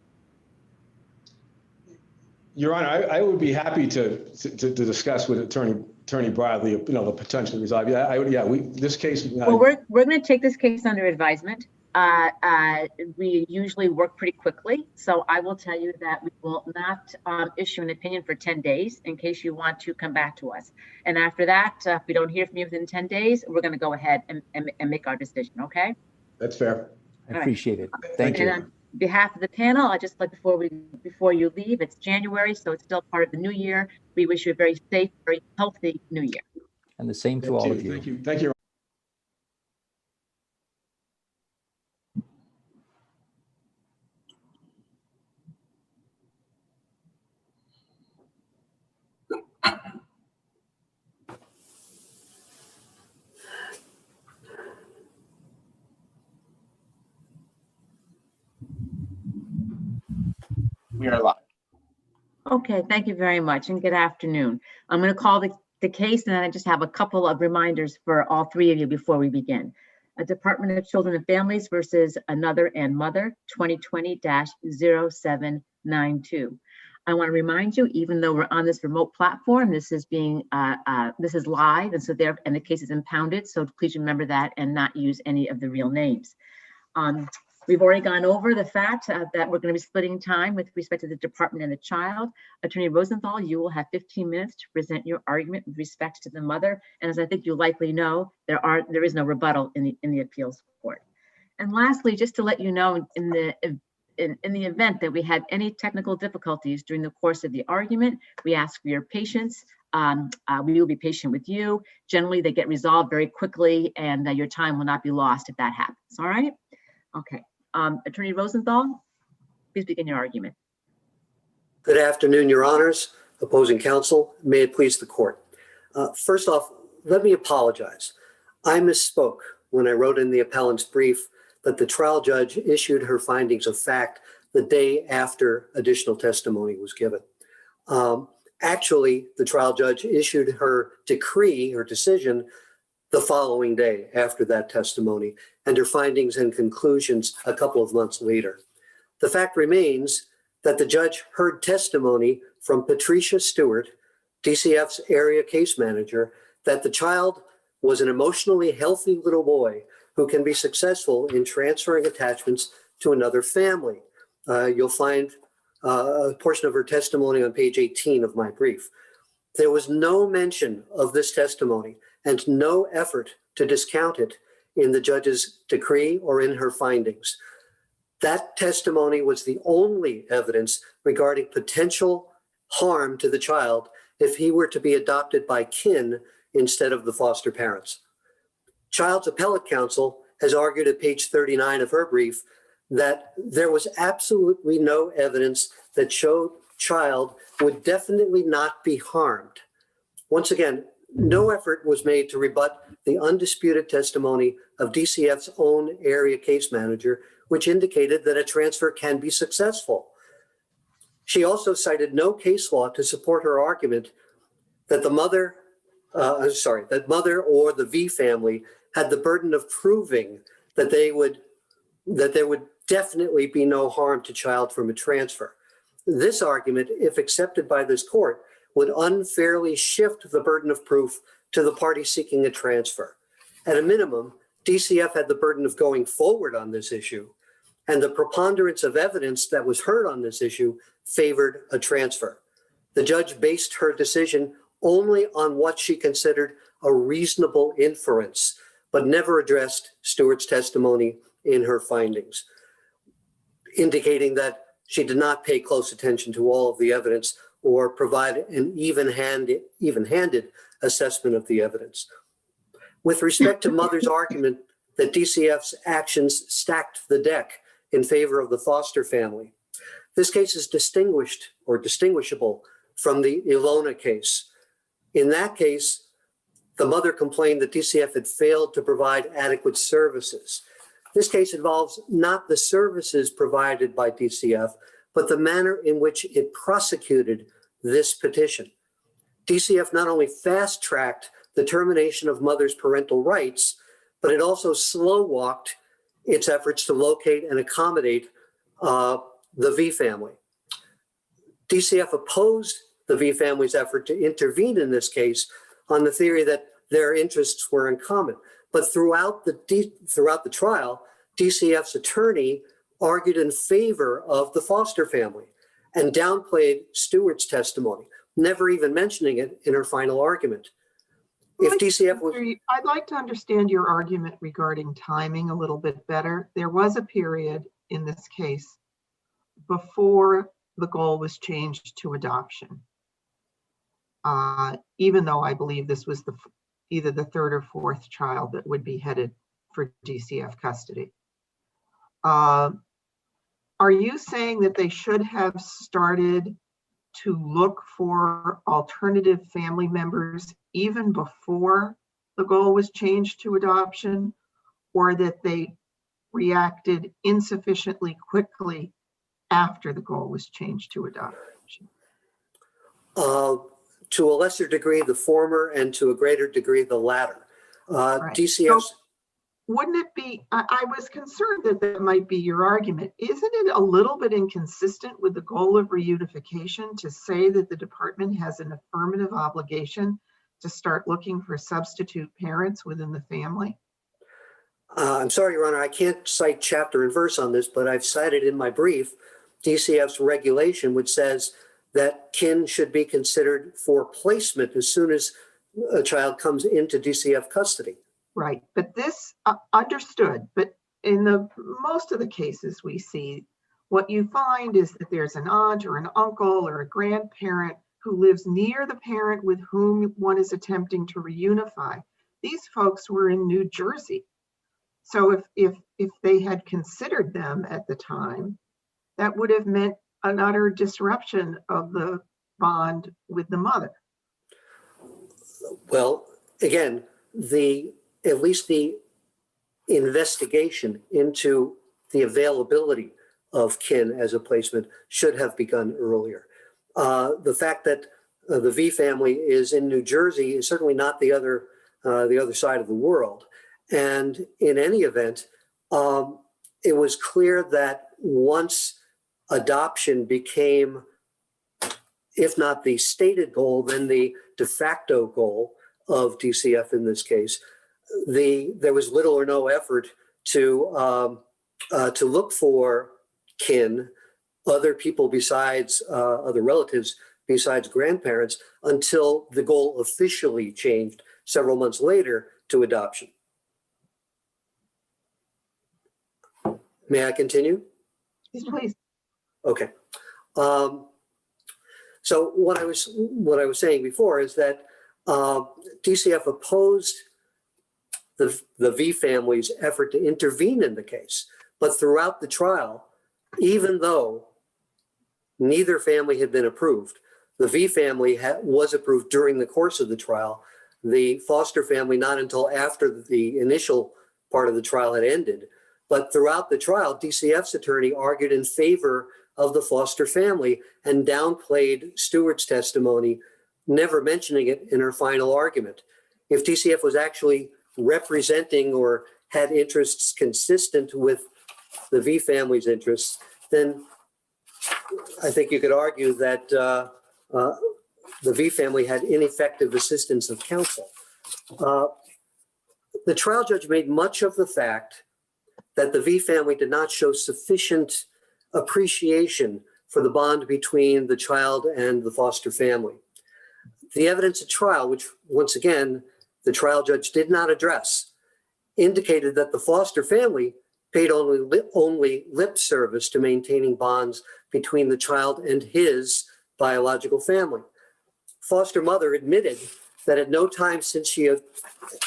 Your Honor, I would be happy to discuss with Attorney Bradley, the potential resolve. This case. Well, we're going to take this case under advisement. We usually work pretty quickly, so I will tell you that we will not issue an opinion for 10 days in case you want to come back to us. And after that, if we don't hear from you within 10 days, we're going to go ahead and make our decision. Okay? That's fair. I appreciate it. Thank you. On behalf of the panel, I just like before you leave, it's January, so it's still part of the new year. We wish you a very safe, very healthy new year. And the same to all of you. Thank you. Thank you. We are live. Okay, thank you very much and good afternoon. I'm going to call the case, and then I just have a couple of reminders for all three of you before we begin. A Department of Children and Families versus Another and Mother, 2020-0792. I want to remind you, even though we're on this remote platform, this is being this is live, and so the case is impounded. So please remember that and not use any of the real names. We've already gone over the fact that we're going to be splitting time with respect to the department and the child. Attorney Rosenthal, you will have 15 minutes to present your argument with respect to the mother. And as I think you likely know, there is no rebuttal in the appeals court. And lastly, just to let you know, in the event that we had any technical difficulties during the course of the argument, we ask for your patience. We will be patient with you. Generally, they get resolved very quickly, and your time will not be lost if that happens. All right? Okay. Attorney Rosenthal, please begin your argument. Good afternoon, Your Honors, opposing counsel. May it please the court. First off, let me apologize. I misspoke when I wrote in the appellant's brief that the trial judge issued her findings of fact the day after additional testimony was given. Actually, the trial judge issued her decree or decision the following day after that testimony, and her findings and conclusions a couple of months later. The fact remains that the judge heard testimony from Patricia Stewart, DCF's area case manager, that the child was an emotionally healthy little boy who can be successful in transferring attachments to another family. You'll find a portion of her testimony on page 18 of my brief. There was no mention of this testimony and no effort to discount it in the judge's decree or in her findings. That testimony was the only evidence regarding potential harm to the child if he were to be adopted by kin instead of the foster parents. Child's Appellate Counsel has argued at page 39 of her brief that there was absolutely no evidence that showed child would definitely not be harmed. Once again, no effort was made to rebut the undisputed testimony of DCF's own area case manager, which indicated that a transfer can be successful. She also cited no case law to support her argument that the mother, that mother or the V family had the burden of proving that there would definitely be no harm to child from a transfer. This argument, if accepted by this court, would unfairly shift the burden of proof to the party seeking a transfer. At a minimum, DCF had the burden of going forward on this issue, and the preponderance of evidence that was heard on this issue favored a transfer. The judge based her decision only on what she considered a reasonable inference, but never addressed Stewart's testimony in her findings, indicating that she did not pay close attention to all of the evidence or provide an even-handed assessment of the evidence. With respect to mother's argument that DCF's actions stacked the deck in favor of the foster family, this case is distinguished or distinguishable from the Ilona case. In that case, the mother complained that DCF had failed to provide adequate services. This case involves not the services provided by DCF, but the manner in which it prosecuted this petition. DCF not only fast-tracked the termination of mother's parental rights, but it also slow-walked its efforts to locate and accommodate the V family. DCF opposed the V family's effort to intervene in this case on the theory that their interests were in common. But throughout the trial, DCF's attorney argued in favor of the foster family and downplayed Stewart's testimony, never even mentioning it in her final argument. If DCF was... I'd like to understand your argument regarding timing a little bit better. There was a period in this case before the goal was changed to adoption, even though I believe this was either the third or fourth child that would be headed for DCF custody. Are you saying that they should have started to look for alternative family members even before the goal was changed to adoption, or that they reacted insufficiently quickly after the goal was changed to adoption? To a lesser degree, the former, and to a greater degree, the latter. Right. DCFs. So wouldn't it be, I was concerned that that might be your argument. Isn't it a little bit inconsistent with the goal of reunification to say that the department has an affirmative obligation to start looking for substitute parents within the family? I'm sorry, Your Honor, I can't cite chapter and verse on this, but I've cited in my brief DCF's regulation, which says that kin should be considered for placement as soon as a child comes into DCF custody. Right, but this understood, but in the most of the cases we see, what you find is that there's an aunt or an uncle or a grandparent who lives near the parent with whom one is attempting to reunify. These folks were in New Jersey. So if they had considered them at the time, that would have meant an utter disruption of the bond with the mother. Well, again, at least the investigation into the availability of kin as a placement should have begun earlier. The fact that the V family is in New Jersey is certainly not the other side of the world. And in any event, it was clear that once adoption became, if not the stated goal, then the de facto goal of DCF in this case, there was little or no effort to look for kin, other people besides other relatives besides grandparents, until the goal officially changed several months later to adoption. May I continue? Yes, please. Okay. So what I was saying before is that DCF opposed the V family's effort to intervene in the case, but throughout the trial, even though neither family had been approved, the V family was approved during the course of the trial. The foster family not until after the initial part of the trial had ended. But throughout the trial, DCF's attorney argued in favor of the foster family and downplayed Stewart's testimony, never mentioning it in her final argument. If DCF was actually representing or had interests consistent with the V family's interests, then I think you could argue that the V family had ineffective assistance of counsel. The trial judge made much of the fact that the V family did not show sufficient appreciation for the bond between the child and the foster family. The evidence at trial, which once again, the trial judge did not address, indicated that the foster family paid only lip service to maintaining bonds between the child and his biological family. Foster mother admitted that at no time since she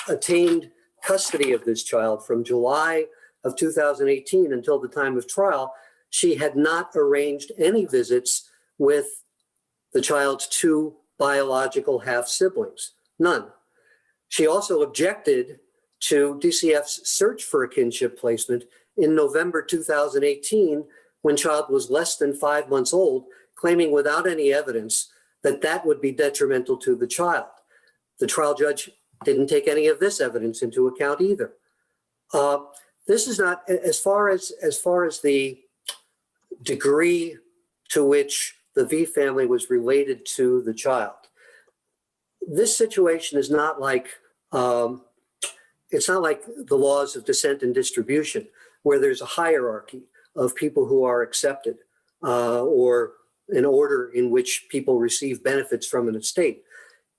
attained custody of this child from July of 2018 until the time of trial, she had not arranged any visits with the child's two biological half-siblings, none. She also objected to DCF's search for a kinship placement in November 2018 when child was less than 5 months old, claiming without any evidence that that would be detrimental to the child. The trial judge didn't take any of this evidence into account either. This is not, as far as the degree to which the V family was related to the child. This situation is not like, it's not like the laws of descent and distribution, where there's a hierarchy of people who are accepted or an order in which people receive benefits from an estate.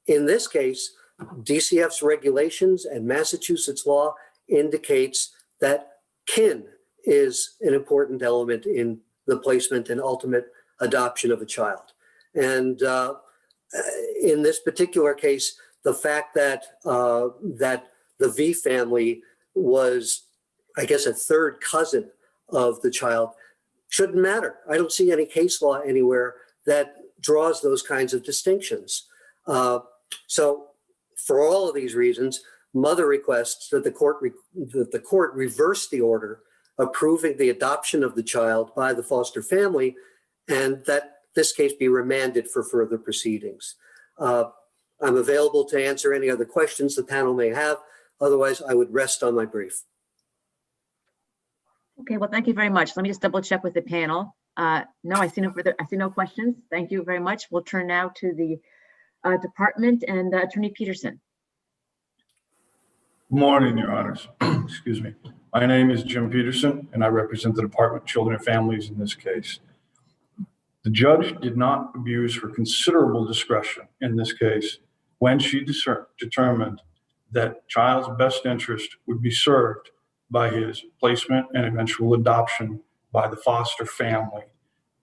In this case, DCF's regulations and Massachusetts law indicates that kin is an important element in the placement and ultimate adoption of a child. And in this particular case, the fact that that the V family was, I guess, a third cousin of the child shouldn't matter. I don't see any case law anywhere that draws those kinds of distinctions. So for all of these reasons, mother requests that the court reverse the order approving the adoption of the child by the foster family, and that this case be remanded for further proceedings. I'm available to answer any other questions the panel may have. Otherwise, I would rest on my brief. Okay, well, thank you very much. Let me just double check with the panel. No, I see no questions. Thank you very much. We'll turn now to the department and Attorney Peterson. Good morning, Your Honors. Excuse me. My name is Jim Peterson, and I represent the Department of Children and Families in this case. The judge did not abuse her considerable discretion in this case when she determined that child's best interest would be served by his placement and eventual adoption by the foster family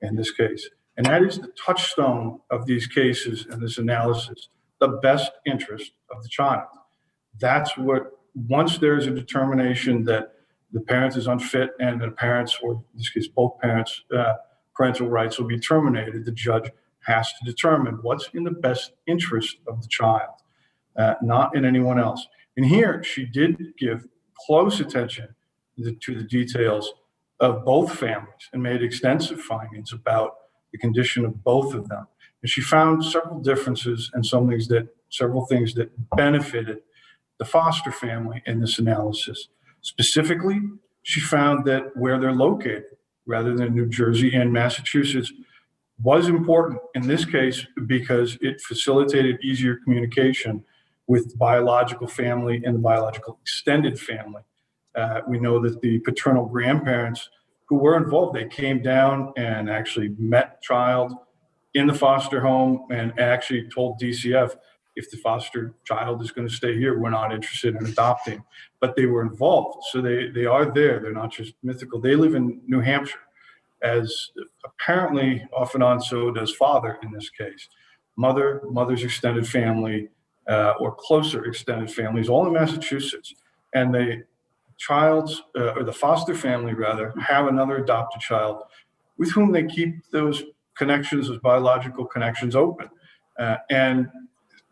in this case. And that is the touchstone of these cases and this analysis, the best interest of the child. That's what, once there's a determination that the parent is unfit and the parents, or in this case, both parents, parental rights will be terminated, the judge has to determine what's in the best interest of the child, not in anyone else. And here she did give close attention to the details of both families and made extensive findings about the condition of both of them. And she found several differences and several things that benefited the foster family in this analysis. Specifically, she found that where they're located, rather than New Jersey and Massachusetts, was important in this case because it facilitated easier communication with the biological family and the biological extended family. We know that the paternal grandparents who were involved, they came down and actually met child in the foster home and actually told DCF, if the foster child is going to stay here, we're not interested in adopting. But they were involved, so they are there. They're not just mythical. They live in New Hampshire, as apparently off and on so does father in this case. Mother's extended family, or closer extended families, all in Massachusetts. And the child's, or the foster family rather, have another adopted child with whom they keep those connections, those biological connections open. And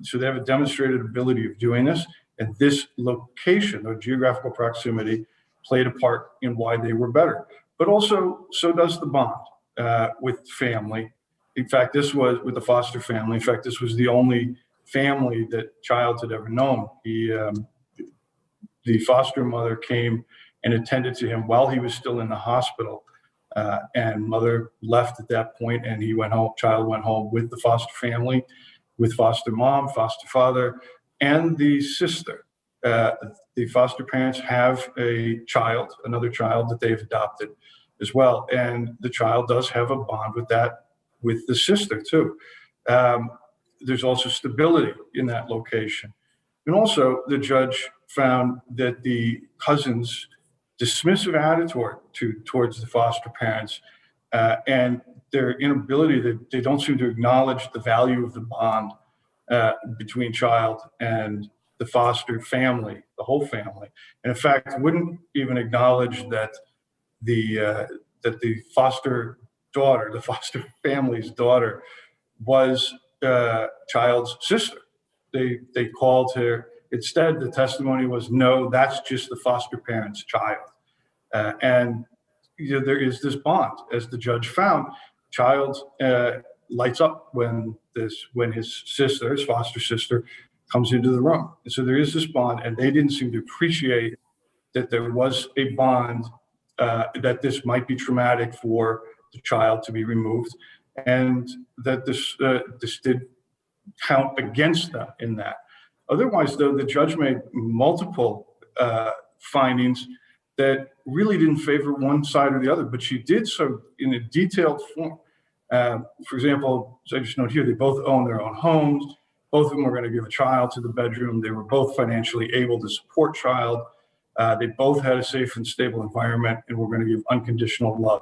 so they have a demonstrated ability of doing this. And this location or geographical proximity played a part in why they were better. But also, so does the bond with family. In fact, this was with the foster family. In fact, this was the only family that child had ever known. The foster mother came and attended to him while he was still in the hospital. And mother left at that point, and he went home. Child went home with the foster family, with foster mom, foster father, and the sister. The foster parents have another child that they've adopted as well. And the child does have a bond with the sister too. There's also stability in that location. And also the judge found that the cousins' dismissive attitude towards the foster parents and their inability, that they don't seem to acknowledge the value of the bond between child and the foster family, the whole family. And in fact, wouldn't even acknowledge that the foster daughter, the foster family's daughter, was child's sister. They called her. Instead, the testimony was, no, that's just the foster parent's child. And there is this bond, as the judge found. Child lights up when his sister, his foster sister, comes into the room. And so there is this bond, and they didn't seem to appreciate that there was a bond, that this might be traumatic for the child to be removed, and that this did count against them in that. Otherwise, though, the judge made multiple findings that really didn't favor one side or the other, but she did so in a detailed form. For example, as I just note here, they both own their own homes. Both of them were going to give a child to the bedroom. They were both financially able to support child. They both had a safe and stable environment and were going to give unconditional love.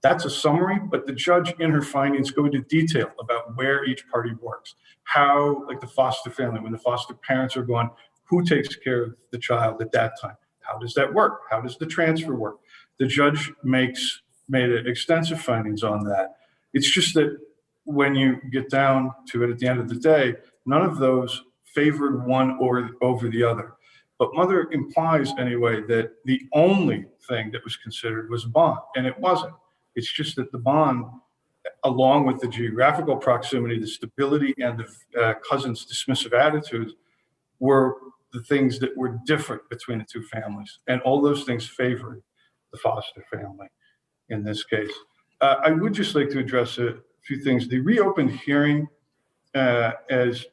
That's a summary, but the judge in her findings go into detail about where each party works. How, like the foster family, when the foster parents are gone, who takes care of the child at that time? How does that work? How does the transfer work? The judge made extensive findings on that. It's just that when you get down to it at the end of the day, none of those favored one or over the other. But mother implies anyway that the only thing that was considered was bond, and it wasn't. It's just that the bond, along with the geographical proximity, the stability, and the cousin's dismissive attitudes, were the things that were different between the two families. And all those things favored the foster family in this case. I would just like to address a few things. The reopened hearing, as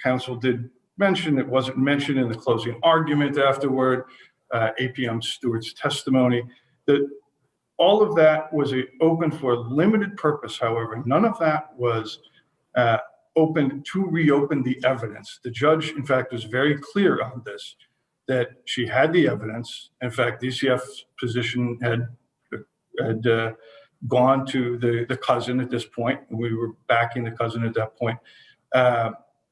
counsel did mention, it wasn't mentioned in the closing argument afterward, APM Stewart's testimony, that all of that was open for a limited purpose. However, none of that was open to reopen the evidence. The judge, in fact, was very clear on this, that she had the evidence. In fact, DCF's position had gone to the cousin at this point. We were backing the cousin at that point.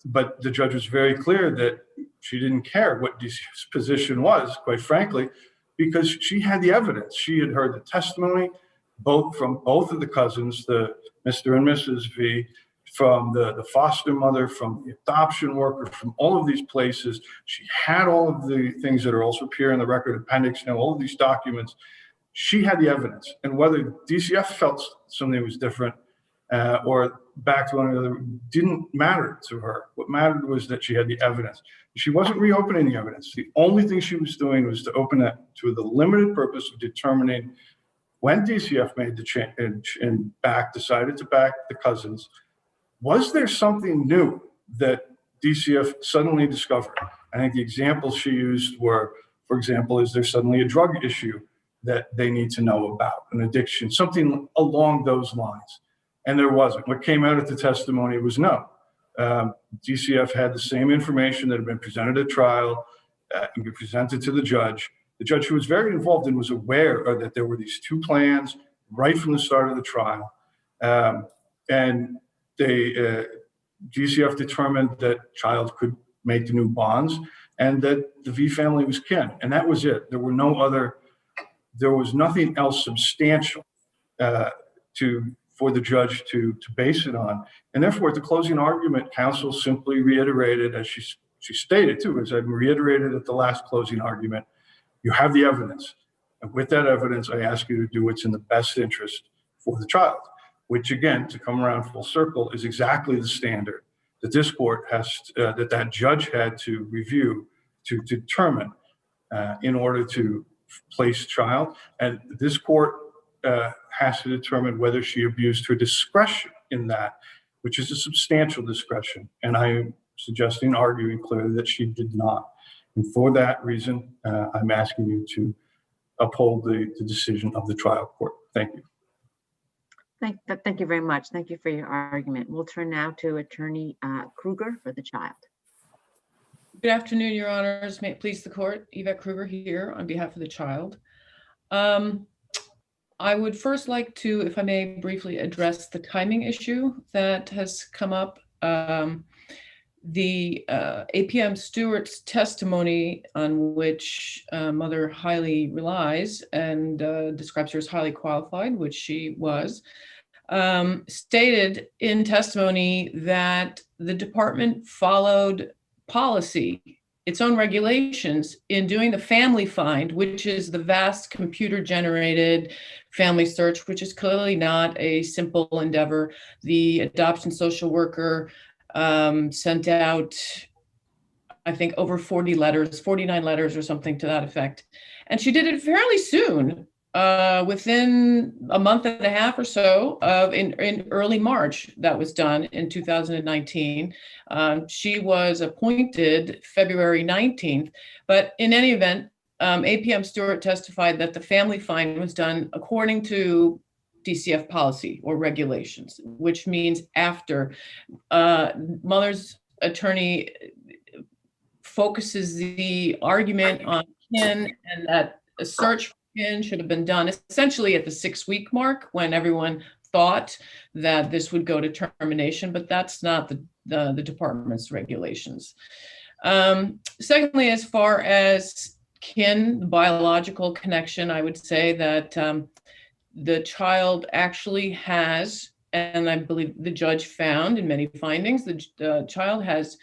But the judge was very clear that she didn't care what DCF's position was, quite frankly, because she had the evidence. She had heard the testimony from both of the cousins, the Mr. and Mrs. V, from the foster mother, from the adoption worker, from all of these places. She had all of the things that are also appear in the record appendix, all of these documents. She had the evidence. And whether DCF felt something was different or back to one another didn't matter to her. What mattered was that she had the evidence. She wasn't reopening the evidence. The only thing she was doing was to open that to the limited purpose of determining when DCF made the change and decided to back the cousins. Was there something new that DCF suddenly discovered? I think the examples she used were, for example, is there suddenly a drug issue that they need to know about, an addiction, something along those lines? And there wasn't. What came out at the testimony was no. DCF had the same information that had been presented at trial and be presented to the judge. The judge, who was very involved and was aware that there were these two plans right from the start of the trial. And DCF determined that child could make the new bonds and that the V family was kin. And that was it. There was nothing else substantial for the judge to base it on. And therefore, at the closing argument, counsel simply reiterated, as she stated too, as I reiterated at the last closing argument, you have the evidence. And with that evidence, I ask you to do what's in the best interest for the child, which again, to come around full circle, is exactly the standard that this court that judge had to review to determine in order to place child. And this court has to determine whether she abused her discretion in that, which is a substantial discretion. And I'm suggesting, arguing clearly that she did not. And for that reason, I'm asking you to uphold the decision of the trial court. Thank you. Thank you very much. Thank you for your argument. We'll turn now to Attorney Kruger for the child. Good afternoon, Your Honors. May it please the court. Yvette Kruger here on behalf of the child. I would first like to, if I may, briefly address the timing issue that has come up. The APM Stewart's testimony, on which Mother highly relies and describes her as highly qualified, which she was, stated in testimony that the department followed policy, its own regulations, in doing the family find, which is the vast computer-generated family search, which is clearly not a simple endeavor. The adoption social worker sent out, I think, over 40 letters, 49 letters or something to that effect. And she did it fairly soon, within a month and a half or so in early March. That was done in 2019. She was appointed February 19th, but in any event, APM Stewart testified that the family find was done according to DCF policy or regulations, which means after. Mother's attorney focuses the argument on kin and that a search for kin should have been done essentially at the 6-week mark when everyone thought that this would go to termination, but that's not the department's regulations. Secondly, as far as kin, the biological connection, I would say that the child actually has, and I believe the judge found in many findings, the child has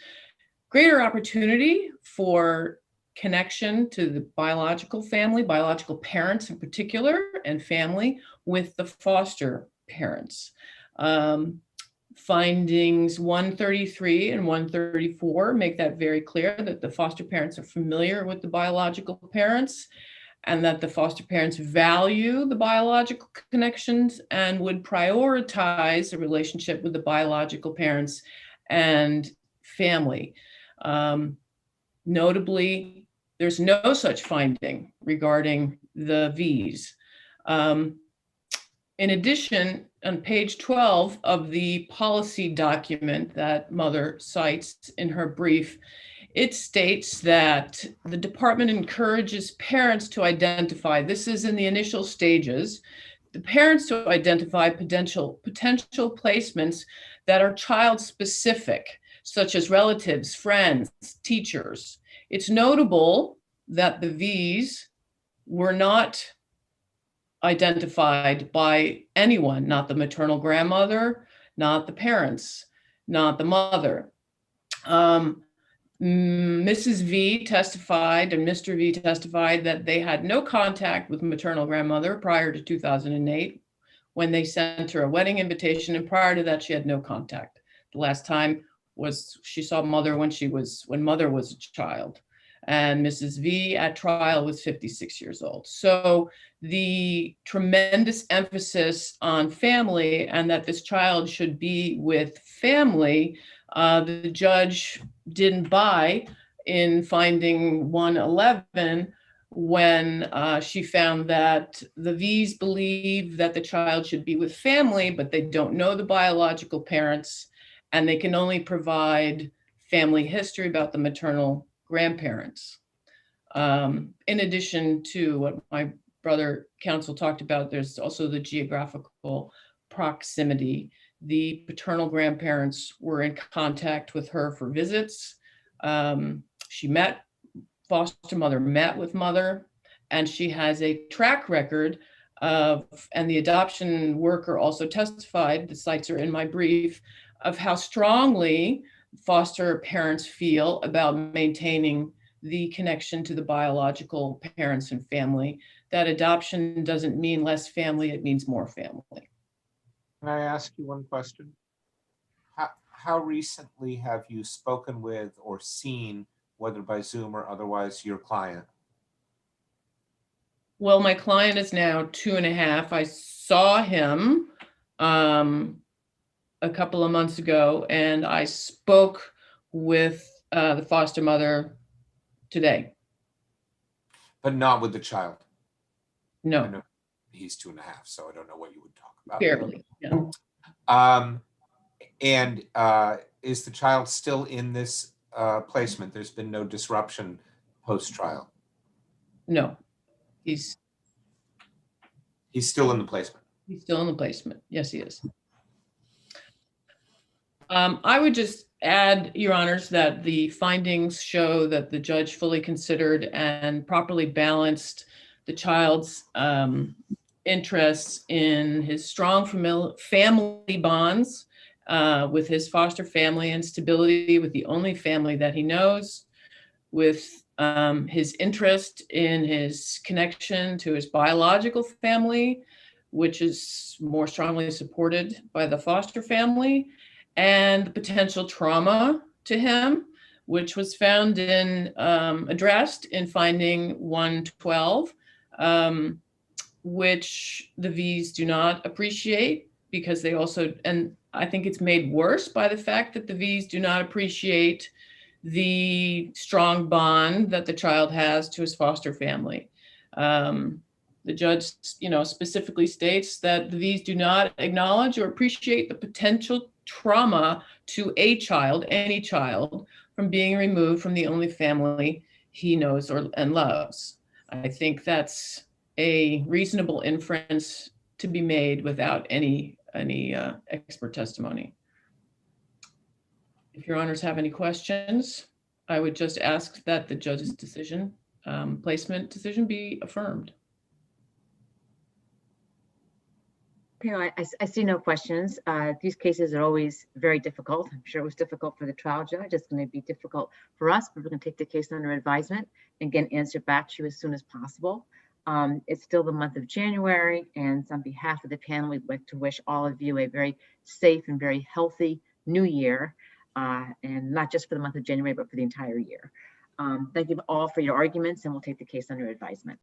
greater opportunity for connection to the biological family, biological parents in particular, and family with the foster parents. Findings 133 and 134 make that very clear, that the foster parents are familiar with the biological parents and that the foster parents value the biological connections and would prioritize a relationship with the biological parents and family. Notably, there's no such finding regarding the V's. In addition, on page 12 of the policy document that Mother cites in her brief, it states that the department encourages parents to identify, this is in the initial stages, the parents to identify potential placements that are child specific, such as relatives, friends, teachers. It's notable that the V's were not identified by anyone, not the maternal grandmother, not the parents, not the mother. Mrs. V testified and Mr. V testified that they had no contact with maternal grandmother prior to 2008 when they sent her a wedding invitation, and prior to that she had no contact. The last time was she saw mother when mother was a child, and Mrs. V at trial was 56 years old. So the tremendous emphasis on family and that this child should be with family, the judge didn't buy in finding 111 when she found that the V's believe that the child should be with family, but they don't know the biological parents, and they can only provide family history about the maternal grandparents. In addition to what my brother counsel talked about, there's also the geographical proximity. The paternal grandparents were in contact with her for visits. Foster mother met with mother, and she has a track record of, and the adoption worker also testified, the cites are in my brief, of how strongly foster parents feel about maintaining the connection to the biological parents and family. That adoption doesn't mean less family, it means more family. Can I ask you one question? How recently have you spoken with or seen, whether by Zoom or otherwise, your client? Well, my client is now 2.5. I saw him a couple of months ago, and I spoke with the foster mother today. But not with the child? No. I know he's 2.5, so I don't know what you would talk about. Barely, yeah. And is the child still in this placement? There's been no disruption post-trial? No, he's still in the placement. He's still in the placement. Yes, he is. I would just add, Your Honors, that the findings show that the judge fully considered and properly balanced the child's interests in his strong family bonds with his foster family and stability with the only family that he knows, with his interest in his connection to his biological family, which is more strongly supported by the foster family, and the potential trauma to him, which was found in, addressed in finding 112, which the V's do not appreciate because they also, and I think it's made worse by the fact that the V's do not appreciate the strong bond that the child has to his foster family. The judge, specifically states that the V's do not acknowledge or appreciate the potential trauma to a child, any child, from being removed from the only family he knows and loves. I think that's a reasonable inference to be made without any expert testimony. If Your Honors have any questions, I would just ask that the judge's decision, placement decision, be affirmed. Okay, I see no questions. These cases are always very difficult. I'm sure it was difficult for the trial judge. It's going to be difficult for us, but we're going to take the case under advisement and get an answer back to you as soon as possible. It's still the month of January, and on behalf of the panel, we'd like to wish all of you a very safe and very healthy new year, and not just for the month of January, but for the entire year. Thank you all for your arguments, and we'll take the case under advisement.